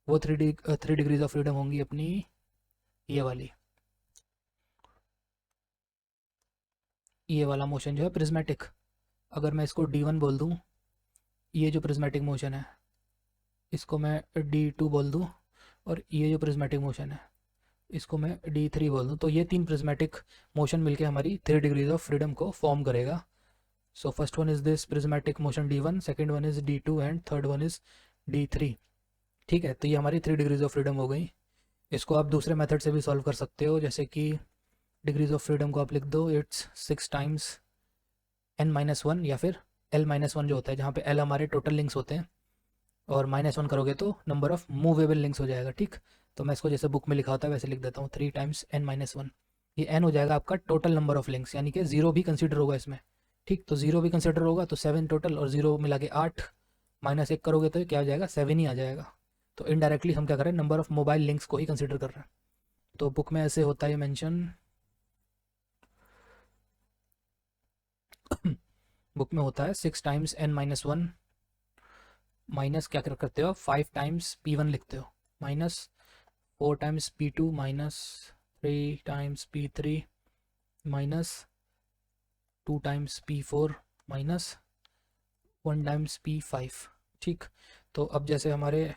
वो 3 डिग्रीज ऑफ फ्रीडम होंगी अपनी ये वाली, ये वाला मोशन जो है प्रिज्मेटिक। अगर मैं इसको D1 बोल दूँ, ये जो प्रिज्मेटिक मोशन है इसको मैं D2 बोल दूँ, और ये जो प्रिज्मेटिक मोशन है इसको मैं D3 बोल दूँ, तो ये 3 प्रिज्मेटिक मोशन मिलके हमारी 3 डिग्रीज ऑफ फ्रीडम को फॉर्म करेगा। So first one is this prismatic motion D1, second one is D2 and third one is D3। ठीक है, तो ये हमारी 3 डिग्रीज ऑफ फ्रीडम हो गई। इसको आप दूसरे मेथड से भी सॉल्व कर सकते हो, जैसे कि डिग्रीज ऑफ फ्रीडम को आप लिख दो, इट्स 6 टाइम्स n-1, या फिर l-1 जो होता है, जहाँ पे l हमारे टोटल लिंक्स होते हैं और -1 करोगे तो नंबर ऑफ मूवेबल लिंक्स हो जाएगा। ठीक, तो मैं इसको जैसे बुक में लिखा होता है वैसे लिख देता हूँ, 3 टाइम्स n-1। ये n हो जाएगा आपका टोटल नंबर ऑफ लिंक्स, यानी कि 0 भी कंसिडर होगा इसमें। ठीक, तो 0 भी कंसिडर होगा तो 7 टोटल, और 0 मिला के 8, -1 करोगे तो क्या हो जाएगा, 7 ही आ जाएगा। तो इनडायरेक्टली हम क्या कर रहे हैं, नंबर ऑफ मोबाइल लिंक्स को ही कंसिडर कर रहे हैं। तो बुक में ऐसे होता है मेंशन बुक में होता है 6 टाइम्स n-1 माइनस क्या करते हो, 5 टाइम्स P1 लिखते हो, minus 4 times P2 minus 3 times P3 minus 2 times P4 minus 1 times P5। ठीक, तो अब जैसे हमारे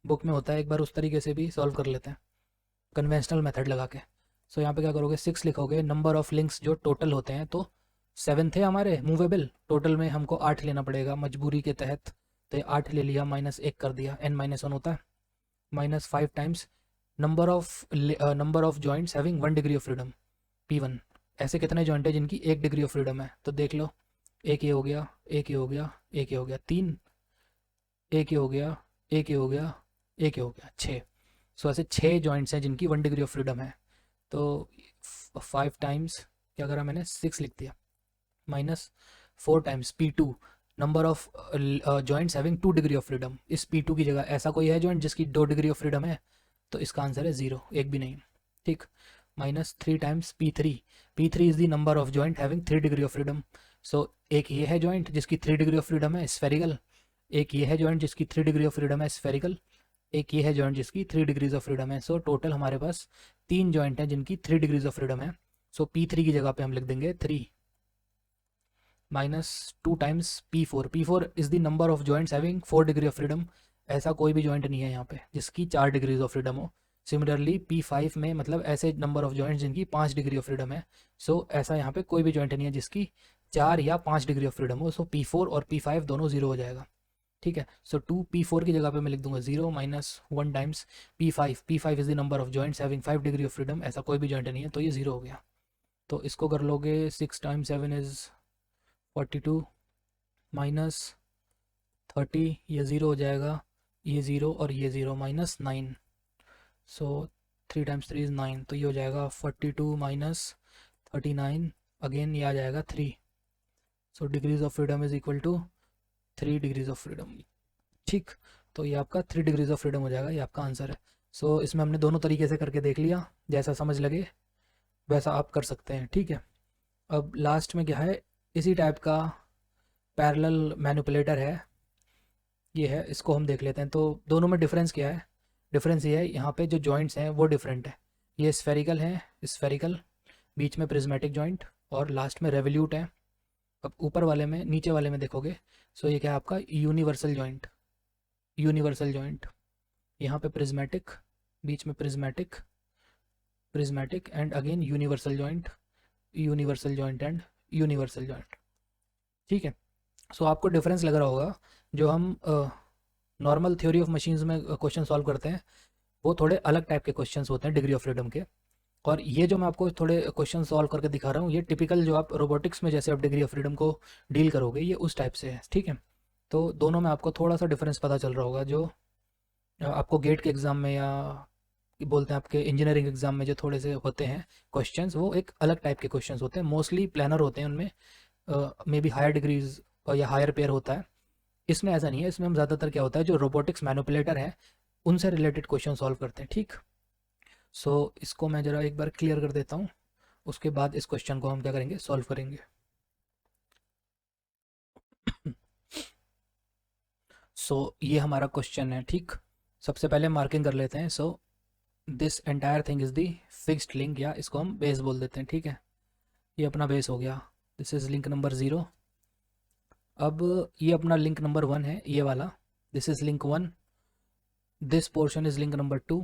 बुक में होता है एक बार उस तरीके से भी सॉल्व कर लेते हैं कन्वेंशनल मेथड लगा के। सो यहाँ पे क्या करोगे, 6 लिखोगे, नंबर ऑफ लिंक्स जो टोटल होते हैं तो 7 थे हमारे मूवेबल, टोटल में हमको 8 लेना पड़ेगा मजबूरी के तहत, तो 8 ले लिया, माइनस 1 कर दिया, n-1 होता है, minus 5 times number of joints having 1 degree of freedom P1। ऐसे कितने जॉइंट है जिनकी 1 डिग्री ऑफ फ्रीडम है, तो देख लो, एक ये हो गया, एक ये हो गया, एक ये हो गया, 3, एक ये हो गया, एक ये हो गया, एक ये हो गया, 6। सो ऐसे 6 जॉइंट्स हैं जिनकी 1 डिग्री ऑफ फ्रीडम है। तो 5 टाइम्स क्या करा मैंने, 6 लिख दिया, minus 4 times P2 number of joints having 2 degree of freedom. इस P2 की जगह ऐसा कोई है जॉइंट जिसकी 2 डिग्री ऑफ फ्रीडम है, तो इसका आंसर है 0, एक भी नहीं। ठीक, minus 3 times P3, P3 is the number of joint having 3 degree of freedom. So एक ये है जॉइंट जिसकी 3 डिग्री ऑफ फ्रीडम है, स्फेरिकल। एक ये है जॉइंट जिसकी 3 डिग्री ऑफ फ्रीडम है, स्फेरिकल। एक ये है जॉइंट जिसकी 3 डिग्रीज ऑफ फ्रीडम है। सो टोटल हमारे पास 3 जॉइंट हैं जिनकी 3 डिग्रीज ऑफ फ्रीडम है। सो P3 की जगह पे हम लिख देंगे 3 minus 2 times P4, P4 is the number of joints having 4 degree of freedom. ऐसा कोई भी जॉइंट नहीं है यहाँ पे जिसकी 4 डिग्रीज ऑफ फ्रीडम हो। सिमिलरली P5 में मतलब ऐसे नंबर ऑफ जॉइंट्स जिनकी 5 डिग्री ऑफ फ्रीडम है। सो ऐसा यहाँ पे कोई भी जॉइंट नहीं है जिसकी 4 या 5 डिग्री ऑफ फ्रीडम हो। सो P4 और P5 दोनों 0 हो जाएगा। ठीक है, सो 2P4 की जगह पे मैं लिख दूंगा 0 minus 1 times P5, P5 is the number of joints having 5 degree of freedom. ऐसा कोई भी जॉइंट नहीं है, तो ये 0 हो गया। तो इसको कर लोगे, 6 टाइम्स 7 इज 42 माइनस 30, ये 0 हो जाएगा, ये 0 और ये 0, माइनस 9। सो 3 टाइम्स 3 इज 9, तो ये हो जाएगा 42 माइनस 39, अगेन ये आ जाएगा 3। So degrees of freedom is equal to 3 degrees of freedom. ठीक, तो ये आपका 3 डिग्रीज ऑफ फ्रीडम हो जाएगा, ये आपका आंसर है। सो इसमें हमने दोनों तरीके से करके देख लिया, जैसा समझ लगे वैसा आप कर सकते हैं। ठीक है, अब लास्ट में क्या है, इसी टाइप का पैरेलल मैनिपुलेटर है, ये है, इसको हम देख लेते हैं। तो दोनों में डिफरेंस क्या है, डिफरेंस ये है यहाँ पे जो जॉइंट्स हैं वो डिफरेंट है। ये स्फेरिकल है, स्फेरिकल, बीच में प्रिज्मेटिक जॉइंट और लास्ट में रेवल्यूट है। अब ऊपर वाले में, नीचे वाले में देखोगे, सो ये क्या है आपका यूनिवर्सल जॉइंट, यूनिवर्सल जॉइंट, यहाँ पे प्रिज्मेटिक, बीच में prismatic, prismatic and again universal joint, universal joint and universal joint. ठीक है, सो आपको डिफरेंस लग रहा होगा, जो हम नॉर्मल थ्योरी ऑफ मशीन्स में क्वेश्चन सॉल्व करते हैं वो थोड़े अलग टाइप के क्वेश्चंस होते हैं डिग्री ऑफ फ्रीडम के, और ये जो मैं आपको थोड़े क्वेश्चन सॉल्व करके दिखा रहा हूँ ये टिपिकल जो आप रोबोटिक्स में जैसे आप डिग्री ऑफ फ्रीडम को डील करोगे ये उस टाइप से है। ठीक है, तो दोनों में आपको थोड़ा सा डिफरेंस पता चल रहा होगा। जो आपको गेट के एग्ज़ाम में या बोलते हैं आपके इंजीनियरिंग एग्जाम में जो थोड़े से होते हैं क्वेश्चंस, वो एक अलग टाइप के क्वेश्चंस होते हैं, मोस्टली प्लानर होते हैं, उनमें मे बी हायर डिग्रीज या हायर पेयर होता है। इसमें ऐसा नहीं है, इसमें हम ज़्यादातर क्या होता है जो रोबोटिक्स मैनिपुलेटर है उनसे रिलेटेड क्वेश्चन सॉल्व करते हैं। ठीक, सो इसको मैं ज़रा एक बार क्लियर कर देता हूँ, उसके बाद इस क्वेश्चन को हम क्या करेंगे, सॉल्व करेंगे। सो ये हमारा क्वेश्चन है। ठीक, सबसे पहले मार्किंग कर लेते हैं। So this entire thing is the fixed link, या इसको हम बेस बोल देते हैं। ठीक है, ये अपना बेस हो गया, दिस इज़ लिंक नंबर 0। अब ये अपना लिंक नंबर 1 है, ये वाला, this is link 1, this portion is link number 2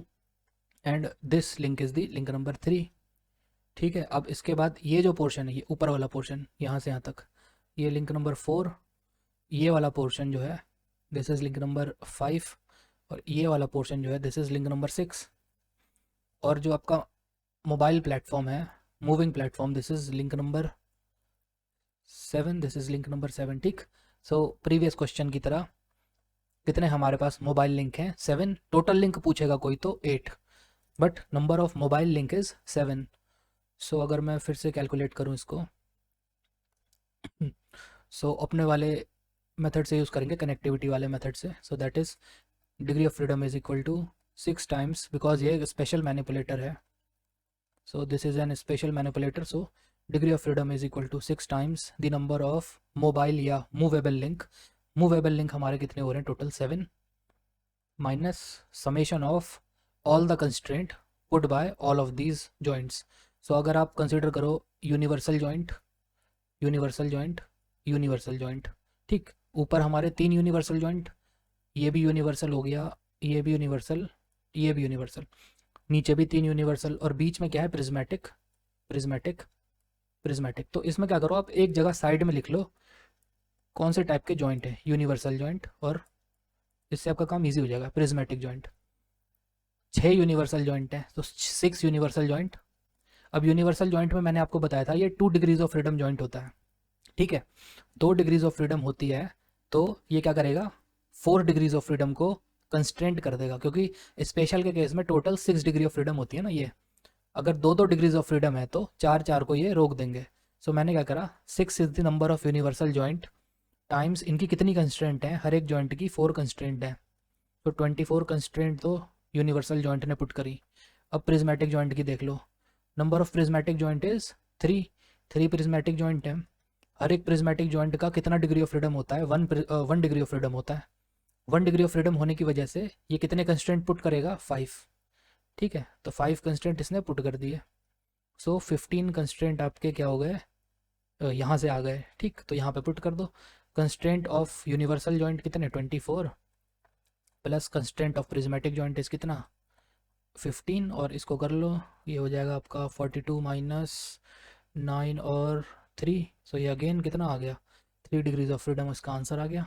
and this link is the link number 3। ठीक है, अब इसके बाद ये जो पोर्शन है, ये ऊपर वाला पोर्शन यहाँ से यहाँ तक, ये लिंक नंबर 4, ये वाला पोर्शन जो है दिस इज़ लिंक नंबर 5, और ये वाला पोर्शन जो है दिस इज़ लिंक नंबर 6। और जो आपका मोबाइल प्लेटफॉर्म है, moving platform, this is link number 7, this is link number 7। ठीक, सो प्रीवियस क्वेश्चन की तरह कितने हमारे पास मोबाइल लिंक हैं, 7। टोटल लिंक पूछेगा कोई तो 8, but number of mobile link is 7। सो अगर मैं फिर से कैलकुलेट करूँ इसको, सो अपने वाले मेथड से यूज़ करेंगे, कनेक्टिविटी वाले मेथड से। So that is degree of freedom is equal to 6 times, because ये एक स्पेशल मैनिपुलेटर है, so this is an special manipulator. So degree of freedom is equal to 6 times the number of mobile या movable link. Movable link हमारे कितने हो रहे हैं total, 7, minus summation of all the constraint put by all of these joints. So अगर आप consider करो universal joint, universal joint, universal joint, ठीक, ऊपर हमारे 3 यूनिवर्सल जॉइंट, ये भी यूनिवर्सल हो गया, ये भी यूनिवर्सल, ये भी यूनिवर्सल, नीचे भी 3 यूनिवर्सल, और बीच में क्या है, प्रिज्मेटिक, प्रिज्मेटिक, प्रिज्मेटिक। तो इसमें क्या करो, आप एक जगह साइड में लिख लो कौन से टाइप के जॉइंट है, यूनिवर्सल जॉइंट, और इससे आपका काम इजी हो जाएगा, प्रिज्मेटिक जॉइंट। 6 यूनिवर्सल जॉइंट है तो 6 यूनिवर्सल जॉइंट। अब यूनिवर्सल जॉइंट में मैंने आपको बताया था ये 2 डिग्रीज ऑफ फ्रीडम जॉइंट होता है, ठीक है, 2 डिग्रीज ऑफ फ्रीडम होती है, तो ये क्या करेगा, 4 डिग्रीज ऑफ फ्रीडम को कंस्ट्रेंट कर देगा, क्योंकि स्पेशल के केस में टोटल 6 डिग्री ऑफ फ्रीडम होती है ना, ये अगर 2 डिग्रीज ऑफ फ्रीडम है तो 4 को ये रोक देंगे। सो मैंने क्या करा, 6 is the number of universal joint times इनकी कितनी कंस्ट्रेंट है, हर एक जॉइंट की 4 कंस्ट्रेंट है, तो 24 कंस्ट्रेंट तो यूनिवर्सल जॉइंट ने पुट करी। अब प्रिज्मेटिक जॉइंट की देख लो, number of prismatic joint is 3 prismatic joint है, हर एक प्रिज्मेटिक जॉइंट का कितना डिग्री ऑफ फ्रीडम होता है, 1 डिग्री ऑफ फ्रीडम होता है। 1 डिग्री ऑफ फ्रीडम होने की वजह से ये कितने कंस्ट्रेंट पुट करेगा, 5, ठीक है, तो 5 कंस्ट्रेंट इसने पुट कर दिए। सो 15 कंस्ट्रेंट आपके क्या हो गए, यहाँ से आ गए, ठीक, तो यहाँ पे पुट कर दो। कंस्ट्रेंट ऑफ यूनिवर्सल जॉइंट कितने, 24, plus constraint of prismatic joint is कितना, 15, और इसको कर लो, ये हो जाएगा आपका 42 माइनस 9 और 3, सो ये अगेन कितना आ गया, 3 डिग्रीज ऑफ फ्रीडम, इसका आंसर आ गया,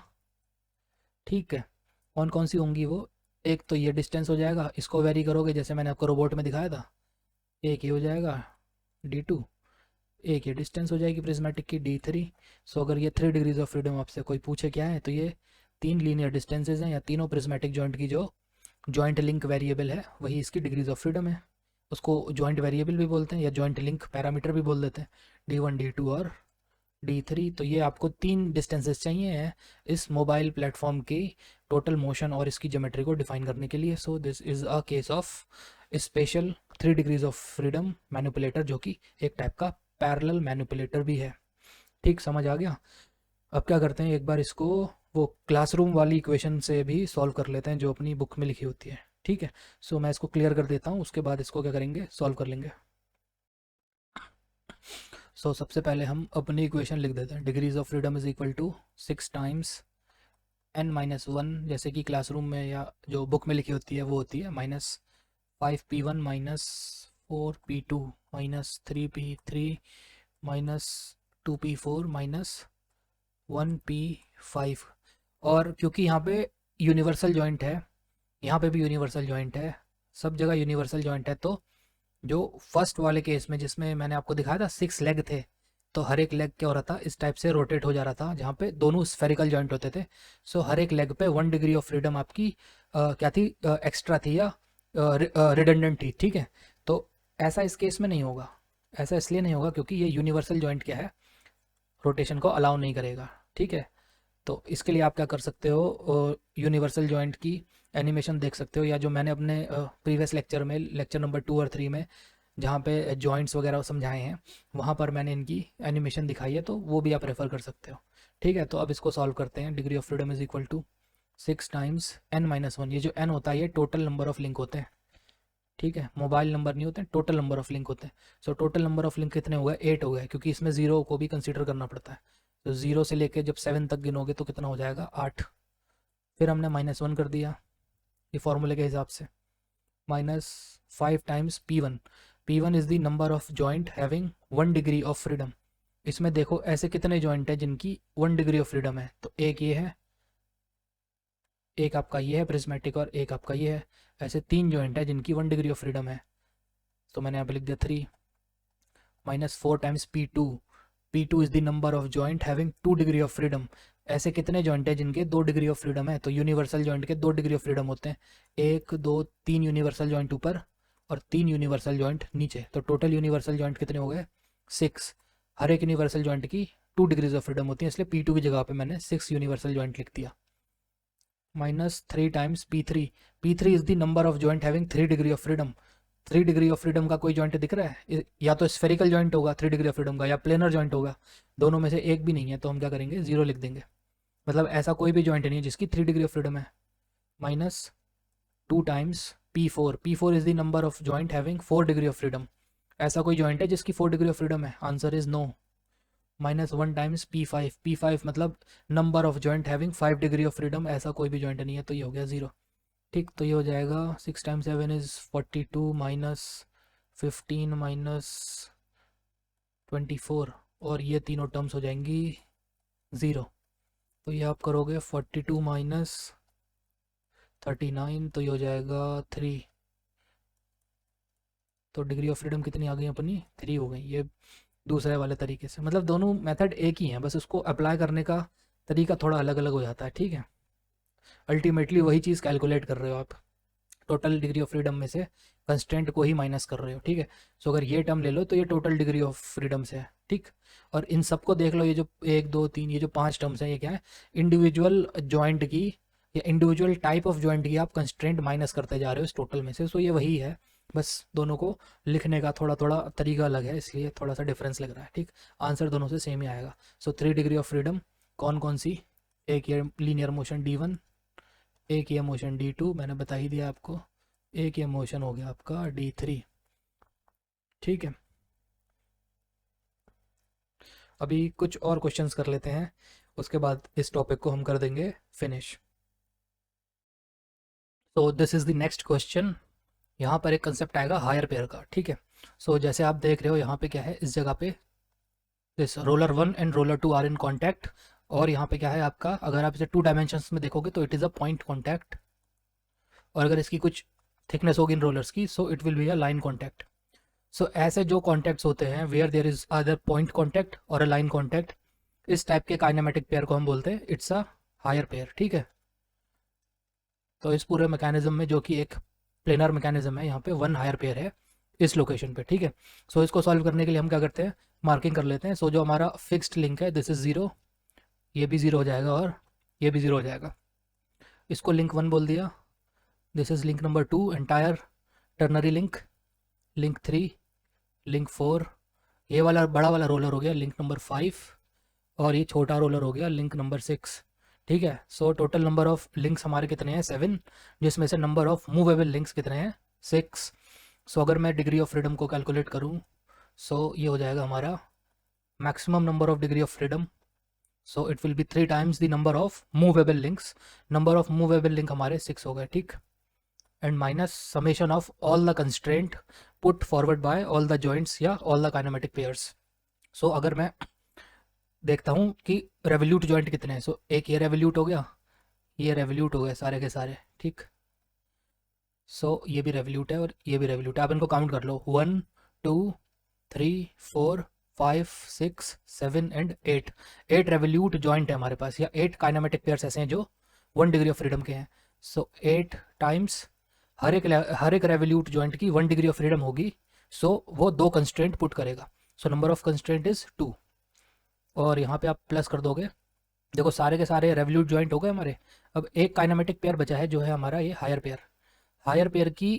ठीक है। कौन कौन सी होंगी वो, एक तो ये डिस्टेंस हो जाएगा, इसको वेरी करोगे जैसे मैंने आपको रोबोट में दिखाया था, एक ये हो जाएगा D2, एक ये डिस्टेंस हो जाएगी प्रिज्मेटिक की D3। सो अगर ये 3 डिग्रीज ऑफ फ्रीडम आपसे कोई पूछे क्या है, तो ये 3 लीनियर डिस्टेंसेज हैं, या तीनों प्रिज्मेटिक जॉइंट की जो जॉइंट लिंक वेरिएबल है वही इसकी डिग्रीज ऑफ फ्रीडम है। उसको जॉइंट वेरिएबल भी बोलते हैं या जॉइंट लिंक पैरामीटर भी बोल देते हैं, D1 D2 और D3। तो ये आपको 3 डिस्टेंसेस चाहिए हैं इस मोबाइल प्लेटफॉर्म की टोटल मोशन और इसकी ज्योमेट्री को डिफाइन करने के लिए। सो this is a case of special 3 degrees of freedom manipulator, जो कि एक टाइप का पैरेलल मैनिपुलेटर भी है, ठीक, समझ आ गया। अब क्या करते हैं, एक बार इसको वो क्लासरूम वाली इक्वेशन से भी सॉल्व कर लेते हैं जो अपनी बुक में लिखी होती है, ठीक है। सो मैं इसको क्लियर कर देता हूँ, उसके बाद इसको क्या करेंगे, सॉल्व कर लेंगे। सो सबसे पहले हम अपनी इक्वेशन लिख देते हैं, degrees of freedom is equal to 6 times n-1, जैसे कि क्लासरूम में या जो बुक में लिखी होती है वो होती है -5p1 -4p2 -3p3 -2p4 -1p5। और क्योंकि यहाँ पे यूनिवर्सल जॉइंट है, यहाँ पे भी यूनिवर्सल जॉइंट है, सब जगह यूनिवर्सल जॉइंट है, तो जो फर्स्ट वाले केस में जिसमें मैंने आपको दिखाया था 6 लेग थे, तो हर एक लेग क्या हो रहा था, इस टाइप से रोटेट हो जा रहा था, जहाँ पे दोनों स्फेरिकल जॉइंट होते थे। सो हर एक लेग पे 1 डिग्री ऑफ फ्रीडम आपकी क्या थी, एक्स्ट्रा थी या रिडंडेंट थी, ठीक है। तो ऐसा इस केस में नहीं होगा, ऐसा इसलिए नहीं होगा क्योंकि ये यूनिवर्सल जॉइंट क्या है, रोटेशन को अलाउ नहीं करेगा, ठीक है। तो इसके लिए आप क्या कर सकते हो, यूनिवर्सल जॉइंट की एनिमेशन देख सकते हो, या जो मैंने अपने प्रीवियस लेक्चर में, लेक्चर नंबर 2 और 3 में जहाँ पे जॉइंट्स वगैरह समझाए हैं, वहाँ पर मैंने इनकी एनिमेशन दिखाई है, तो वो भी आप रेफ़र कर सकते हो, ठीक है। तो अब इसको सॉल्व करते हैं, degree of freedom is equal to 6 times n-1, ये जो n होता है ये टोटल नंबर ऑफ लिंक होते हैं, ठीक है, मोबाइल नंबर नहीं होते, टोटल नंबर ऑफ लिंक होते हैं। So total number of link कितने हो गए, 8 हो गए, क्योंकि इसमें 0 को भी कंसिडर करना पड़ता है। तो 0 से लेके जब 7 तक गिनोगे तो कितना हो जाएगा, 8। फिर हमने -1 कर दिया ये फॉर्मूले के हिसाब से, -5 times p1, p1 is the number of joint having 1 degree of freedom. इसमें देखो ऐसे कितने जॉइंट है जिनकी 1 डिग्री ऑफ फ्रीडम है, तो एक ये है, एक आपका ये है प्रिज्मेटिक, और एक आपका ये है, ऐसे 3 जॉइंट है जिनकी 1 डिग्री ऑफ फ्रीडम है। तो मैंने यहाँ पे लिख दिया 3, -4 times p2, p2 is the number of joint having 2 degree of freedom. ऐसे कितने जॉइंट है जिनके 2 डिग्री ऑफ फ्रीडम है, तो यूनिवर्सल जॉइंट के 2 डिग्री ऑफ फ्रीडम होते हैं, 1 2 3 यूनिवर्सल जॉइंट ऊपर और 3 यूनिवर्सल जॉइंट नीचे, तो टोटल यूनिवर्सल जॉइंट कितने हो गए, 6। हर एक यूनिवर्सल जॉइंट की 2 डिग्रीज ऑफ फ्रीडम होती है, इसलिए p2 की जगह पे मैंने 6 यूनिवर्सल जॉइंट लिख दिया। -3 times p3, p3 is the number of joint having 3 degree of freedom. 3 degree of freedom का कोई जॉइंट दिख रहा है, या तो स्फेरिकल जॉइंट होगा 3 डिग्री ऑफ फ्रीडम का, या प्लेनर जॉइंट होगा, दोनों में से एक भी नहीं है, तो हम क्या करेंगे, 0 लिख देंगे। मतलब ऐसा कोई भी जॉइंट नहीं है जिसकी 3 डिग्री ऑफ फ्रीडम है। -2 times P4 is the number of joint having 4 degree of freedom. ऐसा कोई जॉइंट है जिसकी 4 डिग्री ऑफ फ्रीडम है? Answer is no. -1 times P5 मतलब number of joint having 5 degree of freedom, ऐसा कोई भी जॉइंट नहीं है, तो ये हो गया 0। ठीक, तो ये हो जाएगा 6 टाइम्स 7 इज 42 माइनस 15 माइनस 24, और ये तीनों टर्म्स हो जाएंगी 0। तो ये आप करोगे 42 माइनस 39, तो ये हो जाएगा 3। तो डिग्री ऑफ फ्रीडम कितनी आ गई अपनी? 3 हो गई। ये दूसरे वाले तरीके से, मतलब दोनों मेथड एक ही हैं, बस उसको अप्लाई करने का तरीका थोड़ा अलग अलग हो जाता है। ठीक है, अल्टीमेटली वही चीज़ कैलकुलेट कर रहे हो आप, टोटल डिग्री ऑफ फ्रीडम में से कंस्टेंट को ही माइनस कर रहे हो। ठीक है, सो अगर ये टर्म ले लो तो ये टोटल डिग्री ऑफ फ्रीडम से है। ठीक, और इन सबको देख लो, ये जो 1 2 3 ये जो 5 टर्म्स हैं, ये क्या है? इंडिविजुअल जॉइंट की या इंडिविजुअल टाइप ऑफ जॉइंट की आप कंस्ट्रेंट माइनस करते जा रहे हो इस टोटल में से। सो ये वही है, बस दोनों को लिखने का थोड़ा थोड़ा तरीका अलग है, इसलिए थोड़ा सा डिफरेंस लग रहा है। ठीक, आंसर दोनों से सेम ही आएगा। सो 3 डिग्री ऑफ फ्रीडम कौन कौन सी? एक ये लीनियर मोशन D1, एक ये मोशन D2 मैंने बता ही दिया आपको, एक ये मोशन हो गया आपका D3। ठीक है, अभी कुछ और क्वेश्चंस कर लेते हैं, उसके बाद इस टॉपिक को हम कर देंगे फिनिश। तो this is the next question. यहाँ पर एक कंसेप्ट आएगा हायर पेयर का। ठीक है, सो जैसे आप देख रहे हो यहाँ पे क्या है, इस जगह पे this roller 1 and roller 2 are in contact, और यहाँ पे क्या है आपका, अगर आप इसे 2 डायमेंशंस में देखोगे तो it is a point contact, और अगर इसकी कुछ थिकनेस होगी इन रोलर्स की, so it will be a line contact. So ऐसे जो कॉन्टैक्ट्स होते हैं where there is other point contact और अ लाइन कॉन्टैक्ट, इस टाइप के काइनेमेटिक पेयर को हम बोलते हैं इट्स अ हायर पेयर। ठीक है, तो इस पूरे मैकेनिज्म में, जो कि एक प्लेनर मैकेनिज्म है, यहाँ पे 1 हायर पेयर है इस लोकेशन पे। ठीक है, सो इसको सॉल्व करने के लिए हम क्या करते हैं, मार्किंग कर लेते हैं। सो जो हमारा फिक्स्ड लिंक है दिस इज 0, ये भी 0 हो जाएगा और ये भी 0 हो जाएगा। इसको लिंक 1 बोल दिया। This is link number 2 entire ternary link, link 3, link 4, ये वाला बड़ा वाला रोलर हो गया लिंक नंबर 5, और ये छोटा रोलर हो गया लिंक नंबर 6। ठीक है, so total number of links हमारे कितने हैं? 7, जिसमें से नंबर ऑफ मूवेबल लिंक्स कितने हैं? 6। सो अगर मैं डिग्री ऑफ फ्रीडम को कैलकुलेट करूँ, सो ये हो जाएगा हमारा maximum number of degree of freedom, so it will B 3 times the number of movable links. Number of movable link हमारे 6 हो गए। ठीक, and minus summation of all the constraint put forward bye all the joints या all the kinematic pairs. सो अगर मैं देखता हूँ कि रेवल्यूट जॉइंट कितने हैं, सो एक ये रेवल्यूट हो गया, ये रेवल्यूट हो गए सारे के सारे। ठीक, सो ये भी रेवल्यूट है और ये भी रेवल्यूट है, आप इनको काउंट कर लो, 1 2 3 4 5 6 7 एंड 8। 8 रेवल्यूट जॉइंट है हमारे पास, या 8 काइनेमेटिक पेयर्स ऐसे हैं जो 1 डिग्री ऑफ फ्रीडम के हैं। सो 8 टाइम्स हर एक रेवल्यूट जॉइंट की 1 डिग्री ऑफ फ्रीडम होगी, सो वो 2 कंस्ट्रेंट पुट करेगा। सो नंबर ऑफ कंस्ट्रेंट इज 2, और यहाँ पे आप प्लस कर दोगे। देखो सारे के सारे रेवल्यूट जॉइंट हो गए हमारे। अब एक काइनेमेटिक पेयर बचा है जो है हमारा ये हायर पेयर। हायर पेयर की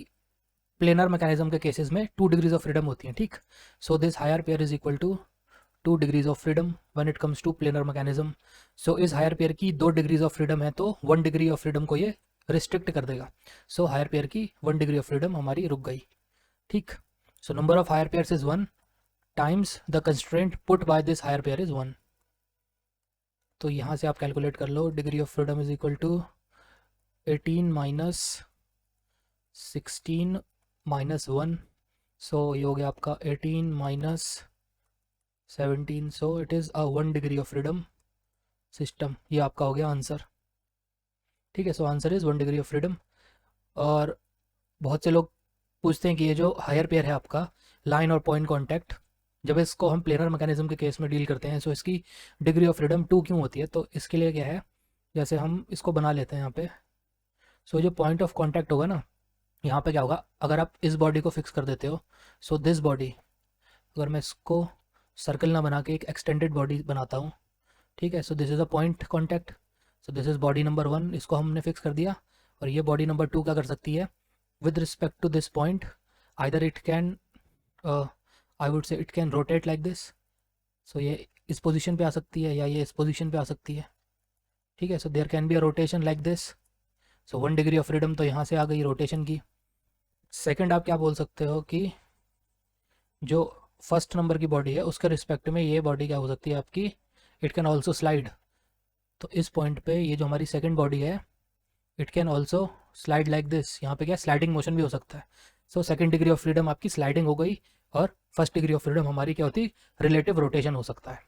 प्लेनर मैकेनिज्म के केसेस में 2 डिग्रीज ऑफ फ्रीडम होती हैं। ठीक, so this higher pair is equal to 2 degrees of freedom when it comes to planar mechanism. So इस हायर पेयर की 2 डिग्रीज ऑफ फ्रीडम है, तो 1 डिग्री ऑफ फ्रीडम को ये रिस्ट्रिक्ट कर देगा। सो हायर पेयर की 1 डिग्री ऑफ फ्रीडम हमारी रुक गई। ठीक, so number of higher pairs is 1 times the constraint put by this higher pair is 1। तो यहाँ से आप कैलकुलेट कर लो, degree of freedom is equal to 18 minus 16 minus 1। So ये हो गया आपका 18 minus 17, so it is a 1 degree of freedom system. ये आपका हो गया आंसर। ठीक है, so answer is 1 degree of freedom. और बहुत से लोग पूछते हैं कि ये जो हायर पेयर है आपका लाइन और पॉइंट कॉन्टैक्ट, जब इसको हम प्लेनर मैकेनिज्म के केस में डील करते हैं, सो इसकी डिग्री ऑफ फ्रीडम 2 क्यों होती है? तो इसके लिए क्या है, जैसे हम इसको बना लेते हैं यहाँ पे। सो जो पॉइंट ऑफ कॉन्टैक्ट होगा ना, यहाँ पे क्या होगा, अगर आप इस बॉडी को फिक्स कर देते हो, सो दिस बॉडी, अगर मैं इसको सर्कल ना बना के एक एक्सटेंडेड बॉडी बनाता हूँ, ठीक है, so this is a point contact. So this is body number 1, इसको हमने फिक्स कर दिया। और ये बॉडी नंबर 2 क्या कर सकती है, with respect to this point either it can, I would say it can rotate like this. So ये इस पोजीशन पे आ सकती है या ये इस पोजीशन पे आ सकती है। ठीक है, so there can be a rotation like this. So 1 degree of freedom तो यहाँ से आ गई रोटेशन की। सेकंड आप क्या बोल सकते हो कि जो फर्स्ट नंबर की बॉडी है उसके रिस्पेक्ट में ये बॉडी क्या हो सकती है आपकी, इट कैन ऑल्सो स्लाइड। तो इस पॉइंट पे ये जो हमारी सेकंड बॉडी है it can also slide like this, यहाँ पे क्या स्लाइडिंग मोशन भी हो सकता है। So second degree of freedom आपकी स्लाइडिंग हो गई, और फर्स्ट डिग्री ऑफ फ्रीडम हमारी क्या होती, रिलेटिव रोटेशन हो सकता है।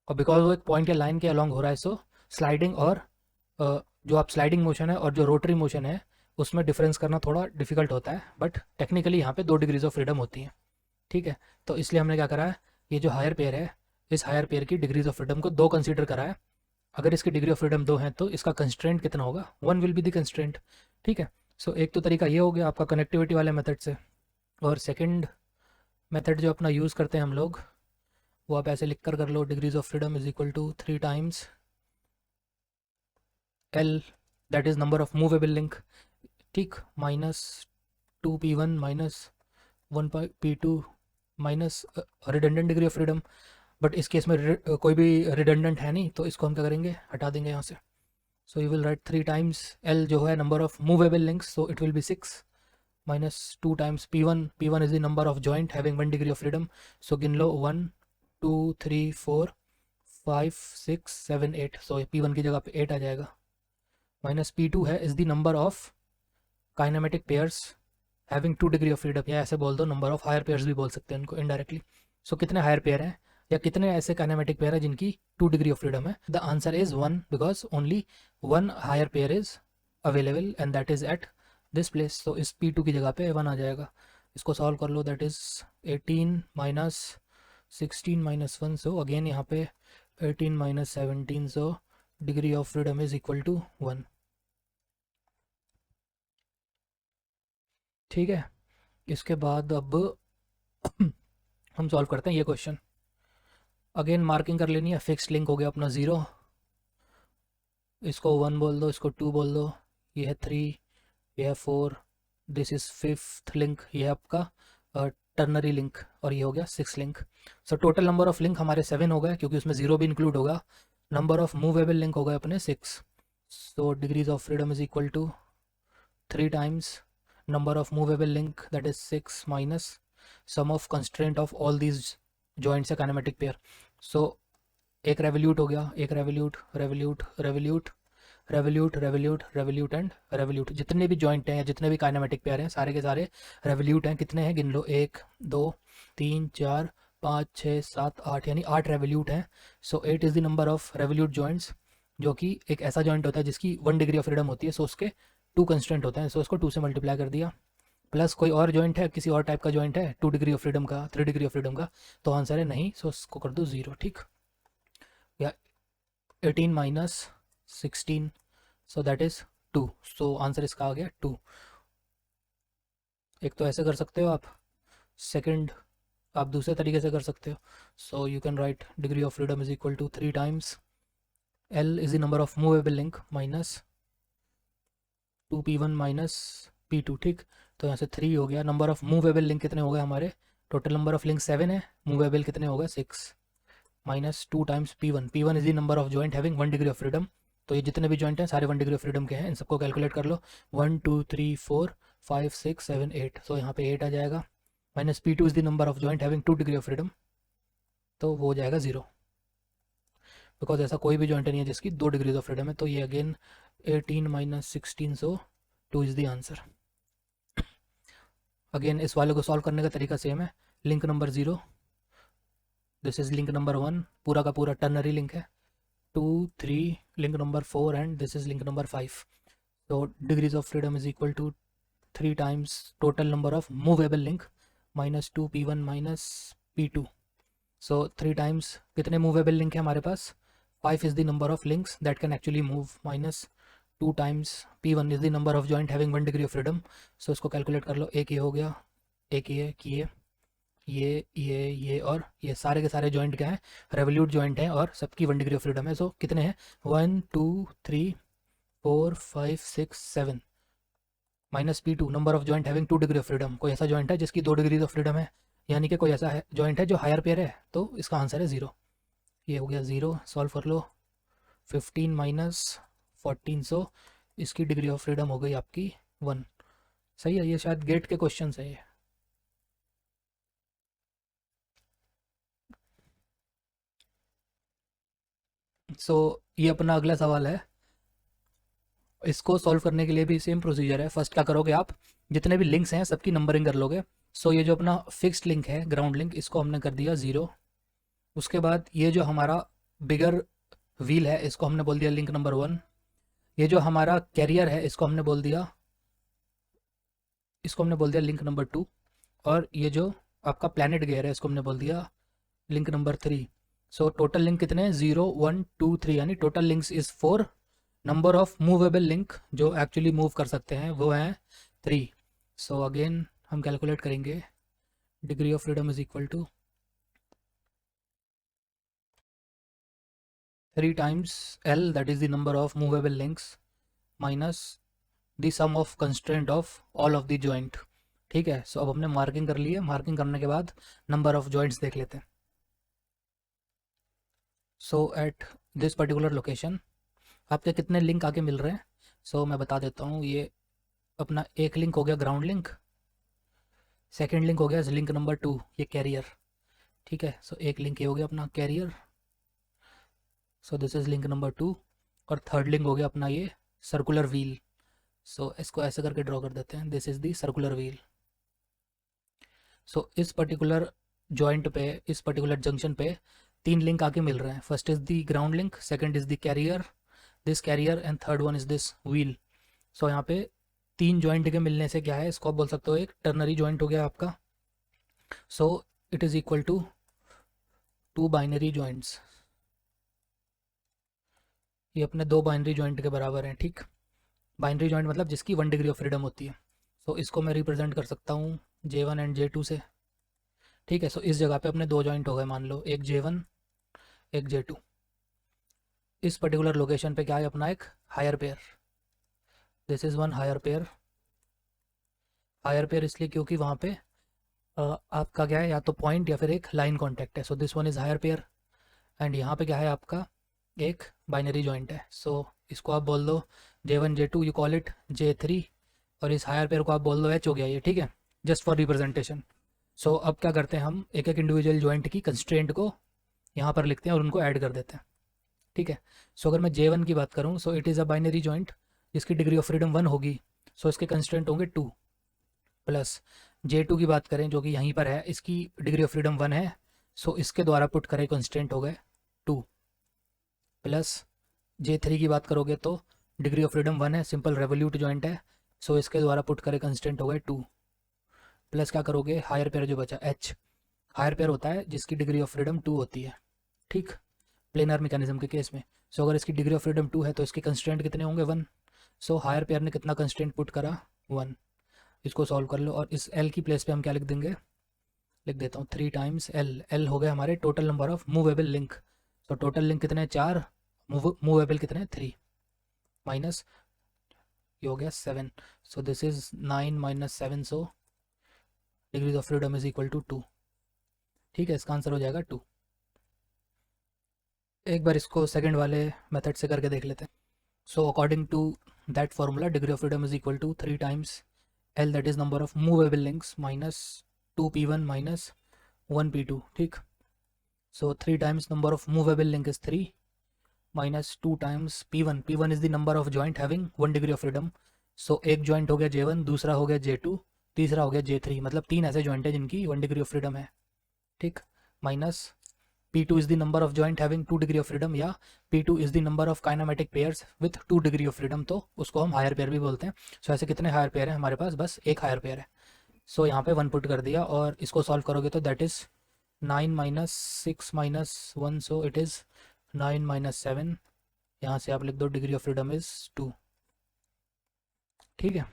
और बिकॉज वो एक पॉइंट या लाइन के अलॉन्ग हो रहा है, सो स्लाइडिंग और जो आप स्लाइडिंग मोशन है और जो रोटरी मोशन है उसमें डिफरेंस करना थोड़ा डिफिकल्ट होता है, बट टेक्निकली यहाँ पे 2 डिग्रीज ऑफ फ्रीडम होती हैं। ठीक है, तो इसलिए हमने क्या करा है, ये जो हायर पेयर है इस हायर पेयर की डिग्रीज ऑफ फ्रीडम को 2 कंसीडर करा है। अगर इसकी डिग्री ऑफ फ्रीडम 2 है तो इसका कंस्ट्रेंट कितना होगा, 1 विल बी द कंस्ट्रेंट। ठीक है, सो एक तो तरीका ये हो गया आपका कनेक्टिविटी वाले मेथड से, और सेकंड मेथड जो अपना यूज़ करते हैं हम लोग वो आप ऐसे लिख कर लो, degrees of freedom is equal to 3 times L, that is number of movable link, ठीक, minus 2p1 minus 1p2 minus redundant degree of freedom. But इस केस में कोई भी रिडंडेंट है नहीं, तो इसको हम क्या करेंगे, हटा देंगे यहाँ से। So you will write 3 times L जो है number of movable links, so it will be 6 minus 2 times p1 is the number of joint having 1 degree of freedom. So गिन लो 1 2 3 4 5 6 7 8, सो p1 की जगह पे 8 आ जाएगा। माइनस p2 है is the number of kinematic pairs having 2 degree of freedom, या ऐसे बोल दो नंबर ऑफ हायर पेयर्स भी बोल सकते हैं उनको इनडायरेक्टली। सो कितने हायर पेयर हैं या कितने ऐसे काइनेमेटिक पेयर है जिनकी 2 डिग्री ऑफ फ्रीडम है, the answer is 1 because only 1 higher pair is available and that is at this place. तो इस p2 की जगह पे 1 आ जाएगा। इसको सॉल्व कर लो, that is 18 minus 16 minus 1, so again यहाँ पे 18 minus 17, so degree of freedom is equal to 1। ठीक है, इसके बाद अब हम सॉल्व करते हैं ये क्वेश्चन। अगेन मार्किंग कर लेनी है, फिक्स्ड लिंक हो गया अपना 0, इसको 1 बोल दो, इसको 2 बोल दो, ये है 3, ये है 4, दिस इज 5th लिंक, ये है आपका टर्नरी लिंक, और ये हो गया 6 link. So total number of link हमारे 7 हो गए क्योंकि उसमें 0 भी इंक्लूड होगा। नंबर ऑफ मूवेबल लिंक हो गए अपने 6। So degrees of freedom is equal to 3 times number of movable link that is 6 minus sum of constraint of all these joints है kinematic pair। so एक revolute हो गया, एक revolute revolute revolute revolute revolute revolute and revolute, जितने भी joint हैं या जितने भी kinematic pair हैं सारे के सारे revolute हैं। कितने हैं गिन लो, 1 2 3 4 5 6 7 8, यानी 8 revolute हैं। so 8 is the number of revolute joints, जो कि एक ऐसा joint होता है जिसकी 1 डिग्री ऑफ फ्रीडम होती है। सो उसके 2 कंस्टेंट होते हैं, सो इसको 2 से मल्टीप्लाई कर दिया। प्लस कोई और जॉइंट है, किसी और टाइप का जॉइंट है 2 डिग्री ऑफ फ्रीडम का, 3 डिग्री ऑफ फ्रीडम का, तो आंसर है नहीं, सो इसको कर दो 0। ठीक, या 18 minus 16, so that is 2, so answer इसका आ गया 2। एक तो ऐसे कर सकते हो आप, सेकंड आप दूसरे तरीके से कर सकते हो। So you can write degree of freedom is equal to 3 times L is the number of movable link minus 2p1 minus p2। ठीक, तो यहाँ से 3 हो गया। नंबर ऑफ मूवेबल लिंक कितने हो गए हमारे, टोटल नंबर ऑफ लिंक 7 है, मूवेबल कितने हो गए 6, minus 2 times p1 is the number of joint having 1 degree of freedom. तो ये जितने भी जॉइंट हैं सारे 1 डिग्री ऑफ फ्रीडम के हैं, इन सबको कैलकुलेट कर लो, 1 2 3 4 5 6 7 8, सो यहाँ पे 8 आ जाएगा। Minus p2 is the number of joint having 2 degree of freedom, तो वो हो जाएगा 0, बिकॉज ऐसा कोई भी जॉइंट नहीं है जिसकी 2 डिग्रीज ऑफ फ्रीडम है। तो ये again 18 minus 16, so 2 is the answer. Again इस वाले को सॉल्व करने का तरीका सेम है, link number 0, this is link number 1, पूरा का पूरा टर्नरी लिंक है, 2 3 link number 4 and this is link number 5। तो degrees of freedom is equal to 3 times total number of movable link minus 2p1 minus p2। So 3 times कितने movable link है हमारे पास, 5 is the number of links that can actually move, minus 2 times p1 is the number of joint having 1 degree of freedom. So इसको calculate कर लो, एक ये हो गया, एक ये और ये सारे के सारे जॉइंट क्या है, रेवोल्यूट जॉइंट है और सबकी 1 डिग्री ऑफ फ्रीडम है। सो कितने हैं, 1 2 3 4 5 6 7, minus p2 number of joint having 2 degree of freedom, कोई ऐसा जॉइंट है जिसकी 2 डिग्री ऑफ फ्रीडम है, यानी कि कोई ऐसा है जॉइंट है जो हायर पेयर है, तो इसका आंसर है 0। ये हो गया 0, सॉल्व कर लो, 15 माइनस 14, सो इसकी डिग्री ऑफ फ्रीडम हो गई आपकी 1। सही है, ये शायद गेट के क्वेश्चन है ये। ये अपना अगला सवाल है। इसको सॉल्व करने के लिए भी सेम प्रोसीजर है। फर्स्ट क्या करोगे आप, जितने भी लिंक्स हैं सबकी नंबरिंग कर लोगे। ये जो अपना फिक्स्ड लिंक है, ग्राउंड लिंक, इसको हमने कर दिया 0। उसके बाद ये जो हमारा बिगर व्हील है, इसको हमने बोल दिया लिंक नंबर 1। ये जो हमारा कैरियर है, इसको हमने बोल दिया लिंक नंबर 2। और ये जो आपका प्लैनेट गियर है, इसको हमने बोल दिया लिंक नंबर 3। टोटल लिंक कितने हैं, 0 1 2 3, यानी total links is 4। Number of movable link जो एक्चुअली मूव कर सकते हैं वो हैं 3। अगेन हम कैलकुलेट करेंगे, degree of freedom is equal to 3 times L, that is the number of movable links, minus the sum of constraint of all of the joint। ठीक है, अब हमने मार्किंग कर ली है। मार्किंग करने के बाद नंबर ऑफ जॉइंट्स देख लेते हैं। एट दिस पर्टिकुलर लोकेशन आपके कितने लिंक आके मिल रहे हैं। मैं बता देता हूँ। ये अपना एक लिंक हो गया ग्राउंड लिंक, सेकेंड लिंक हो गया लिंक नंबर 2, ये कैरियर। ठीक है, एक लिंक ये हो गया अपना carrier, this is link number 2। और थर्ड लिंक हो गया अपना ये सर्कुलर व्हील। इसको ऐसे करके ड्रॉ कर देते हैं, this is the circular wheel. इस पर्टिकुलर जॉइंट पे, इस पर्टिकुलर जंक्शन पे 3 लिंक आके मिल रहे हैं। First is the ground link, second is the carrier, this carrier, and third one is this wheel. यहाँ पे 3 जॉइंट के मिलने से क्या है, इसको आप बोल सकते हो एक टर्नरी जॉइंट हो गया आपका। It is equal to 2 binary joints. ये अपने 2 बाइनरी जॉइंट के बराबर हैं। ठीक, बाइनरी जॉइंट मतलब जिसकी 1 डिग्री ऑफ फ्रीडम होती है। इसको मैं रिप्रेजेंट कर सकता हूँ J1 एंड J2 से। ठीक है, इस जगह पे अपने 2 जॉइंट हो गए, मान लो एक J1 एक J2। इस पर्टिकुलर लोकेशन पे क्या है अपना एक higher pair, this is one higher pair. Higher pair इसलिए क्योंकि वहाँ पे आपका क्या है, या तो पॉइंट या फिर एक लाइन कॉन्टैक्ट है। This one is higher pair. And यहाँ पे क्या है आपका एक बाइनरी जॉइंट है। इसको आप बोल दो J1 J2, you call it J3, और इस हायर पेयर को आप बोल दो H हो गया ये। ठीक है, जस्ट फॉर रिप्रेजेंटेशन। अब क्या करते हैं, हम एक एक इंडिविजुअल जॉइंट की कंस्ट्रेंट को यहाँ पर लिखते हैं और उनको ऐड कर देते हैं। ठीक है, अगर मैं J1 की बात करूँ, it is a binary joint जिसकी डिग्री ऑफ फ्रीडम 1 होगी। इसके कंस्ट्रेंट होंगे 2। प्लस J2 की बात करें जो कि यहीं पर है, इसकी डिग्री ऑफ फ्रीडम 1 है। इसके द्वारा पुट करे कंस्ट्रेंट हो गए 2। प्लस J3 की बात करोगे तो डिग्री ऑफ फ्रीडम 1 है, सिंपल रेवोल्यूट जॉइंट है। इसके द्वारा पुट करे कंस्टेंट हो गए 2। प्लस क्या करोगे, हायर पेयर जो बचा H। हायर पेयर होता है जिसकी डिग्री ऑफ फ्रीडम 2 होती है। ठीक, प्लेनर मैकेनिज्म के केस में। अगर इसकी डिग्री ऑफ फ्रीडम 2 है तो इसके कंस्टेंट कितने होंगे 1। हायर पेयर ने कितना कंस्टेंट पुट करा 1। इसको सॉल्व कर लो, और इस L की प्लेस पे हम क्या लिख देंगे, लिख देता हूँ 3 times L। L हो गए हमारे total number of movable link. Total link कितने हैं 4, मूवेबल कितने हैं 3, माइनस ये हो गया 7। This is 9 - 7, degrees of freedom is equal to 2। ठीक है, इसका आंसर हो जाएगा 2। एक बार इसको सेकंड वाले मेथड से करके देख लेते हैं। According to that formula, degree of freedom is equal to 3 times L, that is number of movable links, minus 2P1 minus 1P2। ठीक, 3 times number of movable link is 3 minus 2 times P1। P1 is the number of joint having 1 degree of freedom। एक joint हो गया J1, दूसरा हो गया J2, तीसरा हो गया J3, मतलब 3 ऐसे जॉइंट है जिनकी 1 डिग्री ऑफ फ्रीडम है। ठीक, minus P2 is the number of joint having 2 degree of freedom, या P2 is the number of kinematic pairs with 2 degree of freedom, तो उसको हम हायर पेयर भी बोलते हैं। ऐसे कितने हायर पेयर है हमारे पास, बस एक हायर पेयर है। यहाँ पे 1 पुट कर दिया, और इसको सॉल्व करोगे तो दैट इज़ 9 - 6 - 1, इट इज़ 9 - 7। यहाँ से आप लिख दो डिग्री ऑफ फ्रीडम इज़ 2। ठीक है,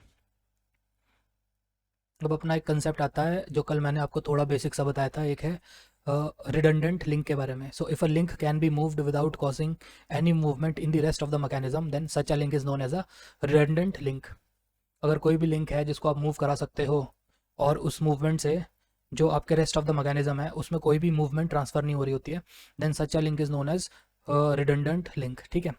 अब अपना एक कंसेप्ट आता है जो कल मैंने आपको थोड़ा बेसिक सा बताया था, एक है रिडंडेंट लिंक के बारे में। If a link can be moved without causing any movement in the rest of the mechanism, then such a link is known as a redundant link. अगर कोई भी लिंक है जिसको आप मूव करा सकते हो और उस मूवमेंट से जो आपके रेस्ट ऑफ द मैकेनिज्म है उसमें कोई भी मूवमेंट ट्रांसफ़र नहीं हो रही होती है, then such a link is known as redundant link. ठीक है,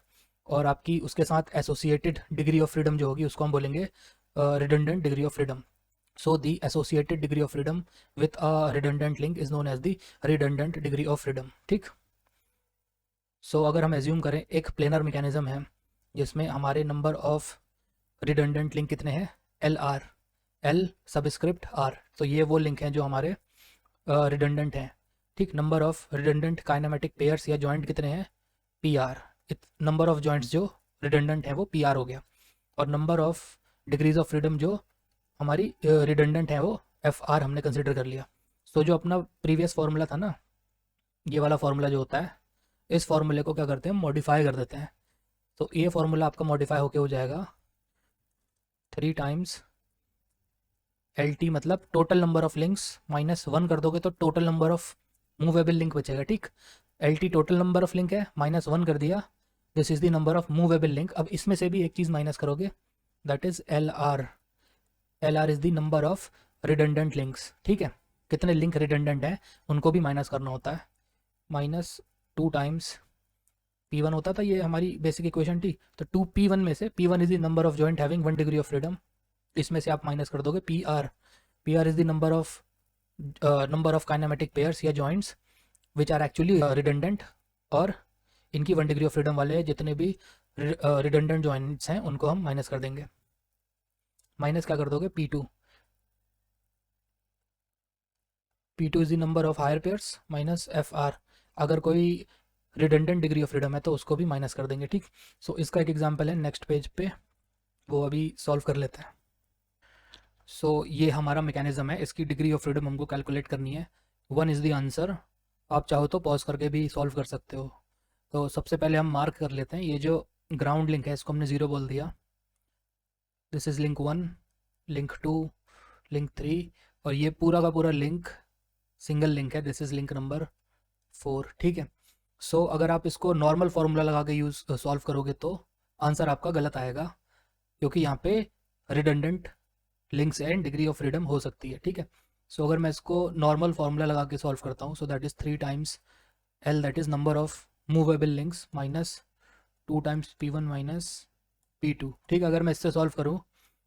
और आपकी उसके साथ एसोसिएटेड डिग्री ऑफ फ्रीडम जो होगी उसको हम बोलेंगे redundant degree of freedom. So the associated degree of freedom with a redundant link is known as the redundant degree of freedom. ठीक. So अगर हम assume करें एक planar mechanism है जिसमें हमारे number of redundant link कितने हैं, LR, L सबस्क्रिप्ट R. तो ये वो लिंक हैं जो हमारे redundant हैं. ठीक. Number of redundant kinematic pairs या joint कितने हैं, PR. नंबर ऑफ joints जो redundant हैं वो PR हो गया, और number of degrees of freedom जो हमारी redundant है वो FR हमने कंसिडर कर लिया. तो जो अपना प्रीवियस फार्मूला था ना, ये वाला फार्मूला जो होता है, इस फार्मूले को क्या करते हैं, मॉडिफाई कर देते हैं. तो ये फार्मूला आपका मॉडिफाई होके हो जाएगा 3 टाइम्स LT, मतलब total number of links minus 1 कर दोगे तो total number of movable link बचेगा. ठीक. LT total number of link है, माइनस 1 कर दिया, this is the number of movable link. अब इसमें से भी एक चीज़ माइनस करोगे, that is LR. LR is the number of redundant links. ठीक है. कितने लिंक रिडंडेंट हैं उनको भी माइनस करना होता है. माइनस 2 टाइम्स P1 होता था, ये हमारी बेसिक इक्वेशन थी. तो 2P1 में से P1 is the number of joint having 1 degree of freedom, इसमें से आप माइनस कर दोगे PR. PR is the number of kinematic pairs या joints which are actually redundant, और इनकी 1 डिग्री ऑफ फ्रीडम वाले जितने भी रिडंडेंट जॉइंट्स हैं उनको हम माइनस कर देंगे. माइनस क्या कर दोगे, P2. P2 is the number of higher pairs minus FR. अगर कोई रिडंडेंट डिग्री ऑफ फ्रीडम है तो उसको भी माइनस कर देंगे. ठीक. सो इसका एक एग्जांपल है नेक्स्ट पेज पे, वो अभी सॉल्व कर लेते हैं. सो ये हमारा मैकेनिज्म है, इसकी डिग्री ऑफ फ्रीडम हमको कैलकुलेट करनी है. 1 इज़ द आंसर. आप चाहो तो पॉज करके भी सॉल्व कर सकते हो. तो सबसे पहले हम मार्क कर लेते हैं, ये जो ग्राउंड लिंक है इसको हमने 0 बोल दिया. This is link 1, link 2, link 3, और ये पूरा का पूरा लिंक सिंगल लिंक है, दिस इज़ लिंक नंबर 4. ठीक है. सो अगर आप इसको नॉर्मल फार्मूला लगा के यूज़ सॉल्व करोगे तो आंसर आपका गलत आएगा, क्योंकि यहाँ पे redundant links and degree of freedom हो सकती है. ठीक है. सो अगर मैं इसको नॉर्मल फार्मूला लगा के सॉल्व करता हूँ, सो that is 3 times L, that is number of movable links, minus 2 times P1 minus P2. ठीक है. अगर मैं इससे सॉल्व करूँ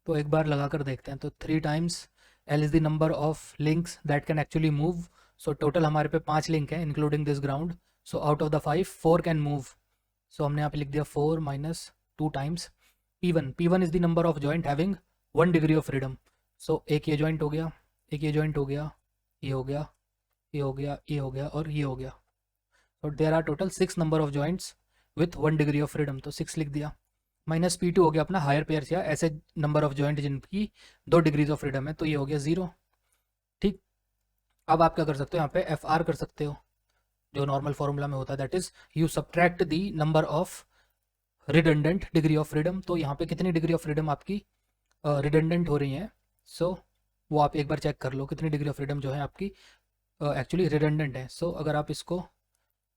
तो एक बार लगा कर देखते हैं. तो 3 times L is the number of links that can actually move. So total हमारे पे 5 लिंक हैं including this ground. So out of the 5 4 can move. So हमने यहाँ पे लिख दिया 4 minus 2 times P1. P1 is the number of joint having 1 degree of freedom. So एक ये जॉइंट हो गया, एक ये जॉइंट हो गया, ये हो गया, ये हो गया, ये हो गया, और ये हो गया. तो there are total 6 number of joints with 1 degree of freedom. तो 6 लिख दिया. माइनस P2 हो गया अपना हायर पेयर्स या ऐसे नंबर ऑफ जॉइंट जिनकी 2 डिग्रीज ऑफ फ्रीडम है, तो ये हो गया 0. ठीक. अब आप क्या कर सकते हो, यहाँ पे FR कर सकते हो जो नॉर्मल फॉर्मूला में होता है, that is you subtract the number of redundant degree of freedom. तो यहाँ पे कितनी डिग्री ऑफ फ्रीडम आपकी रिडंडेंट हो रही हैं. सो वो आप एक बार चेक कर लो कितनी डिग्री ऑफ फ्रीडम जो है आपकी एक्चुअली रिडंडेंट है. सो अगर आप इसको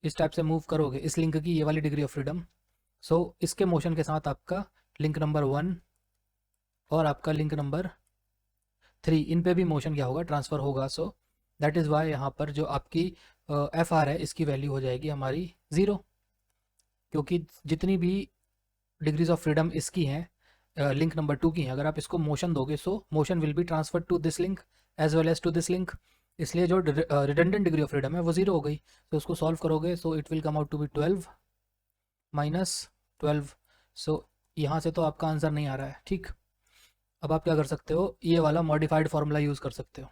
इस टाइप से मूव करोगे, इस लिंक की ये वाली डिग्री ऑफ फ्रीडम, सो इसके मोशन के साथ आपका लिंक नंबर 1 और आपका लिंक नंबर 3, इन पे भी मोशन क्या होगा, ट्रांसफ़र होगा. सो दैट इज़ वाई यहाँ पर जो आपकी FR है इसकी वैल्यू हो जाएगी हमारी 0, क्योंकि जितनी भी डिग्रीज ऑफ फ्रीडम इसकी हैं लिंक नंबर 2 की हैं, अगर आप इसको मोशन दोगे so motion will be transfer to this link as well as to this link. इसलिए जो रिडंडेंट डिग्री ऑफ फ्रीडम है वो 0 हो गई. तो उसको सॉल्व करोगे so it will come out to be 12 minus 12. So यहाँ से तो आपका आंसर नहीं आ रहा है. ठीक. अब आप क्या कर सकते हो, ये वाला मॉडिफाइड फार्मूला यूज़ कर सकते हो.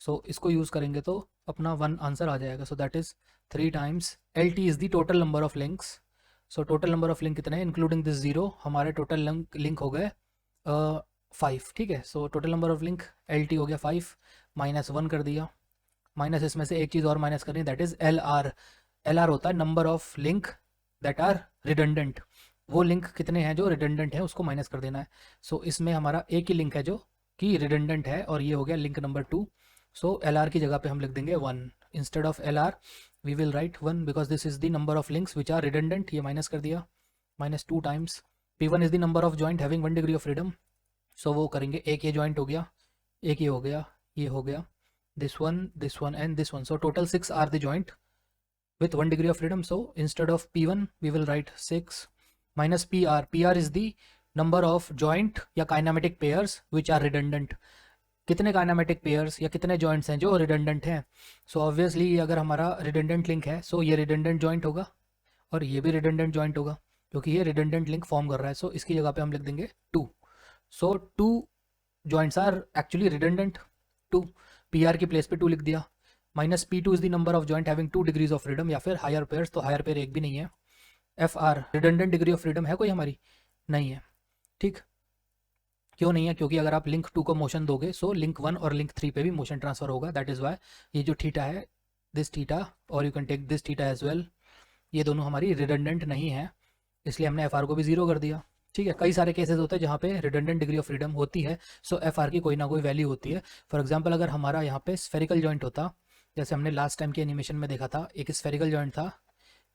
सो इसको यूज़ करेंगे तो अपना 1 आंसर आ जाएगा. सो that is 3 times LT is the total number of links. So total number of link कितने हैं इंक्लूडिंग दिस 0, हमारे टोटल लिंक हो गए 5. ठीक है. So total number of link LT हो गया 5, माइनस 1 कर दिया, माइनस इसमें से एक चीज़ और माइनस करनी, दैट इज़ LR. LR होता है number of link that are redundant. वो लिंक कितने हैं जो रिडंडेंट है उसको माइनस कर देना है. सो इसमें हमारा एक ही लिंक है जो कि रिडंडेंट है, और ये हो गया लिंक नंबर 2. सो LR की जगह पे हम लिख देंगे 1. Instead of LR we will write 1 because this is the number of links which are redundant. ये माइनस कर दिया, minus 2 times P1 is the number of joint having 1 degree of freedom. So वो करेंगे, एक ये जॉइंट हो गया, एक ये हो गया, ये हो गया, this one and this one. So total 6 are the joint with 1 degree of freedom. So instead of P1 we will write 6 minus PR. PR is the number of joint या kinematic pairs which are redundant, कितने kinematic pairs या कितने joints हैं जो redundant हैं। So obviously अगर हमारा redundant link है सो ये रिडंडेंट जॉइंट होगा और ये भी रिडंडेंट जॉइंट होगा क्योंकि ये रिडंडेंट लिंक फॉर्म कर रहा है। सो इसकी जगह पे हम लिख देंगे 2। So 2 joints are actually redundant. 2 PR की प्लेस पे 2 लिख दिया। Minus P2 is the number of joint having 2 degrees of freedom, या फिर हायर पेयर्स, तो हायर पेयर एक भी नहीं है। FR redundant degree of freedom है कोई हमारी, नहीं है। ठीक, क्यों नहीं है? क्योंकि अगर आप लिंक 2 को मोशन दोगे सो लिंक 1 और लिंक 3 पे भी मोशन ट्रांसफर होगा। दैट इज़ वाई ये जो थीटा है, दिस थीटा और you can take this theta as well, ये दोनों हमारी रिडंडेंट नहीं है, इसलिए हमने FR को भी 0 कर दिया। ठीक है, कई सारे केसेस होते हैं जहाँ पे रिडंडेंट डिग्री ऑफ फ्रीडम होती है, सो FR की कोई ना कोई वैल्यू होती है। फॉर एग्जांपल अगर हमारा यहाँ पे स्फेरिकल जॉइंट होता, जैसे हमने लास्ट टाइम के एनिमेशन में देखा था, एक स्फेरिकल जॉइंट था,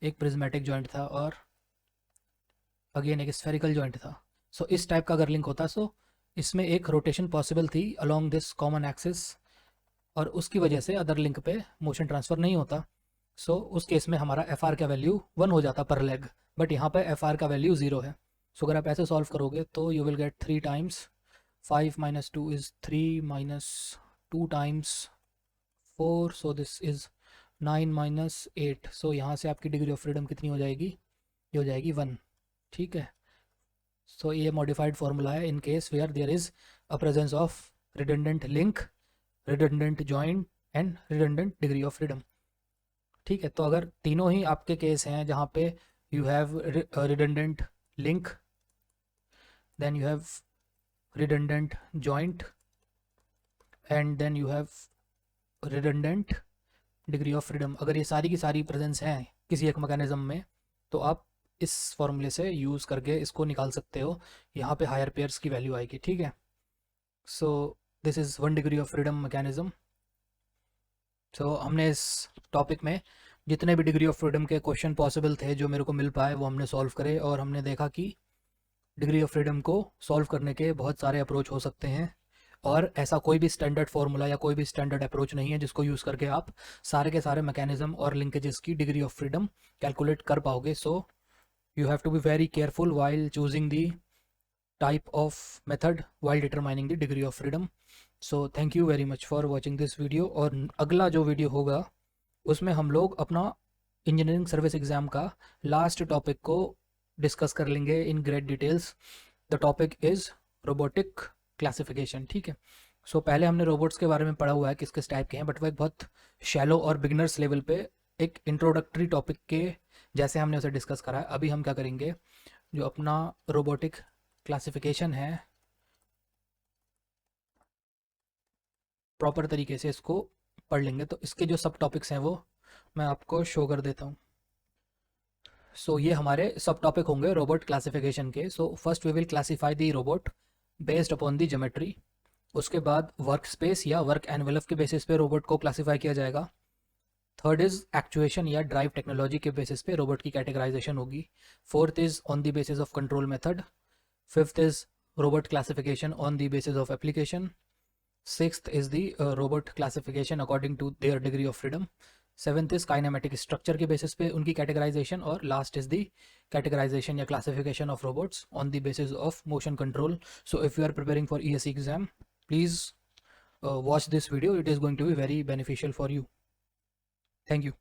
एक प्रिज्मेटिक जॉइंट था और अगेन एक स्फेरिकल जॉइंट था। सो इस टाइप का अगर लिंक होता सो इसमें एक रोटेशन पॉसिबल थी अलोंग दिस कॉमन एक्सिस और उसकी वजह से अदर लिंक पे मोशन ट्रांसफ़र नहीं होता। सो उस केस में हमारा FR का वैल्यू 1 हो जाता पर लेग, बट यहाँ पे FR का वैल्यू 0 है। सो अगर आप ऐसे सॉल्व करोगे तो you will get 3 times 5 minus 2 is 3 minus 2 times 4, so this is 9 minus 8। सो यहाँ से आपकी डिग्री ऑफ फ्रीडम कितनी हो जाएगी? ये हो जाएगी 1। ठीक है, सो ये मॉडिफाइड फॉर्मूला है in case where there is a presence of redundant link, redundant joint and redundant degree of freedom. ठीक है, तो अगर तीनों ही आपके केस हैं जहाँ पे you have redundant link, then you have redundant joint and then you have redundant degree of freedom, अगर ये सारी की सारी प्रेजेंस हैं किसी एक मैकेनिज्म में तो आप इस फॉर्मूले से यूज़ करके इसको निकाल सकते हो। यहाँ पे हायर पेयर्स की वैल्यू आएगी। ठीक है, so this is 1 degree of freedom mechanism. So हमने इस टॉपिक में जितने भी डिग्री ऑफ फ्रीडम के क्वेश्चन पॉसिबल थे जो मेरे को मिल पाए वो हमने सॉल्व करे, और हमने देखा कि डिग्री ऑफ फ्रीडम को सॉल्व करने के बहुत सारे अप्रोच हो सकते हैं और ऐसा कोई भी स्टैंडर्ड फार्मूला या कोई भी स्टैंडर्ड अप्रोच नहीं है जिसको यूज़ करके आप सारे के सारे मैकेनिज्म और लिंकेजेस की डिग्री ऑफ फ्रीडम कैलकुलेट कर पाओगे। सो you have to be very careful while choosing the type of method while determining the degree of freedom. So thank you very much for watching this video। और अगला जो video होगा उसमें हम लोग अपना इंजीनियरिंग सर्विस एग्ज़ाम का last topic को डिस्कस कर लेंगे in great details. The topic is robotic classification. ठीक है, सो पहले हमने रोबोट्स के बारे में पढ़ा हुआ है किस किस टाइप के हैं, बट वो एक बहुत शैलो और बिगनर्स लेवल पे एक इंट्रोडक्टरी टॉपिक के जैसे हमने उसे डिस्कस करा है। अभी हम क्या करेंगे, जो अपना रोबोटिक क्लासिफिकेशन है प्रॉपर तरीके से इसको पढ़ लेंगे। तो इसके जो सब टॉपिक्स हैं वो मैं आपको शो कर देता हूँ। सो ये हमारे सब टॉपिक होंगे रोबोट क्लासिफिकेशन के। So first we will classify the robot based upon the geometry. उसके बाद वर्क स्पेस या वर्क एनवेलप के बेसिस पे रोबोट को क्लासीफाई किया जाएगा। थर्ड इज एक्चुएशन या ड्राइव टेक्नोलॉजी के बेसिस पे रोबोट की कैटेगराइजेशन होगी। Fourth is on the basis of control method. Fifth is robot classification on the basis of application. Sixth is the robot classification according to their degree of freedom. Seventh is kinematic structure के basis पे उनकी categorization. और last is the categorization या classification of robots on the basis of motion control. So if you are preparing for ESE exam, please watch this video, it is going to be very beneficial for you. Thank you.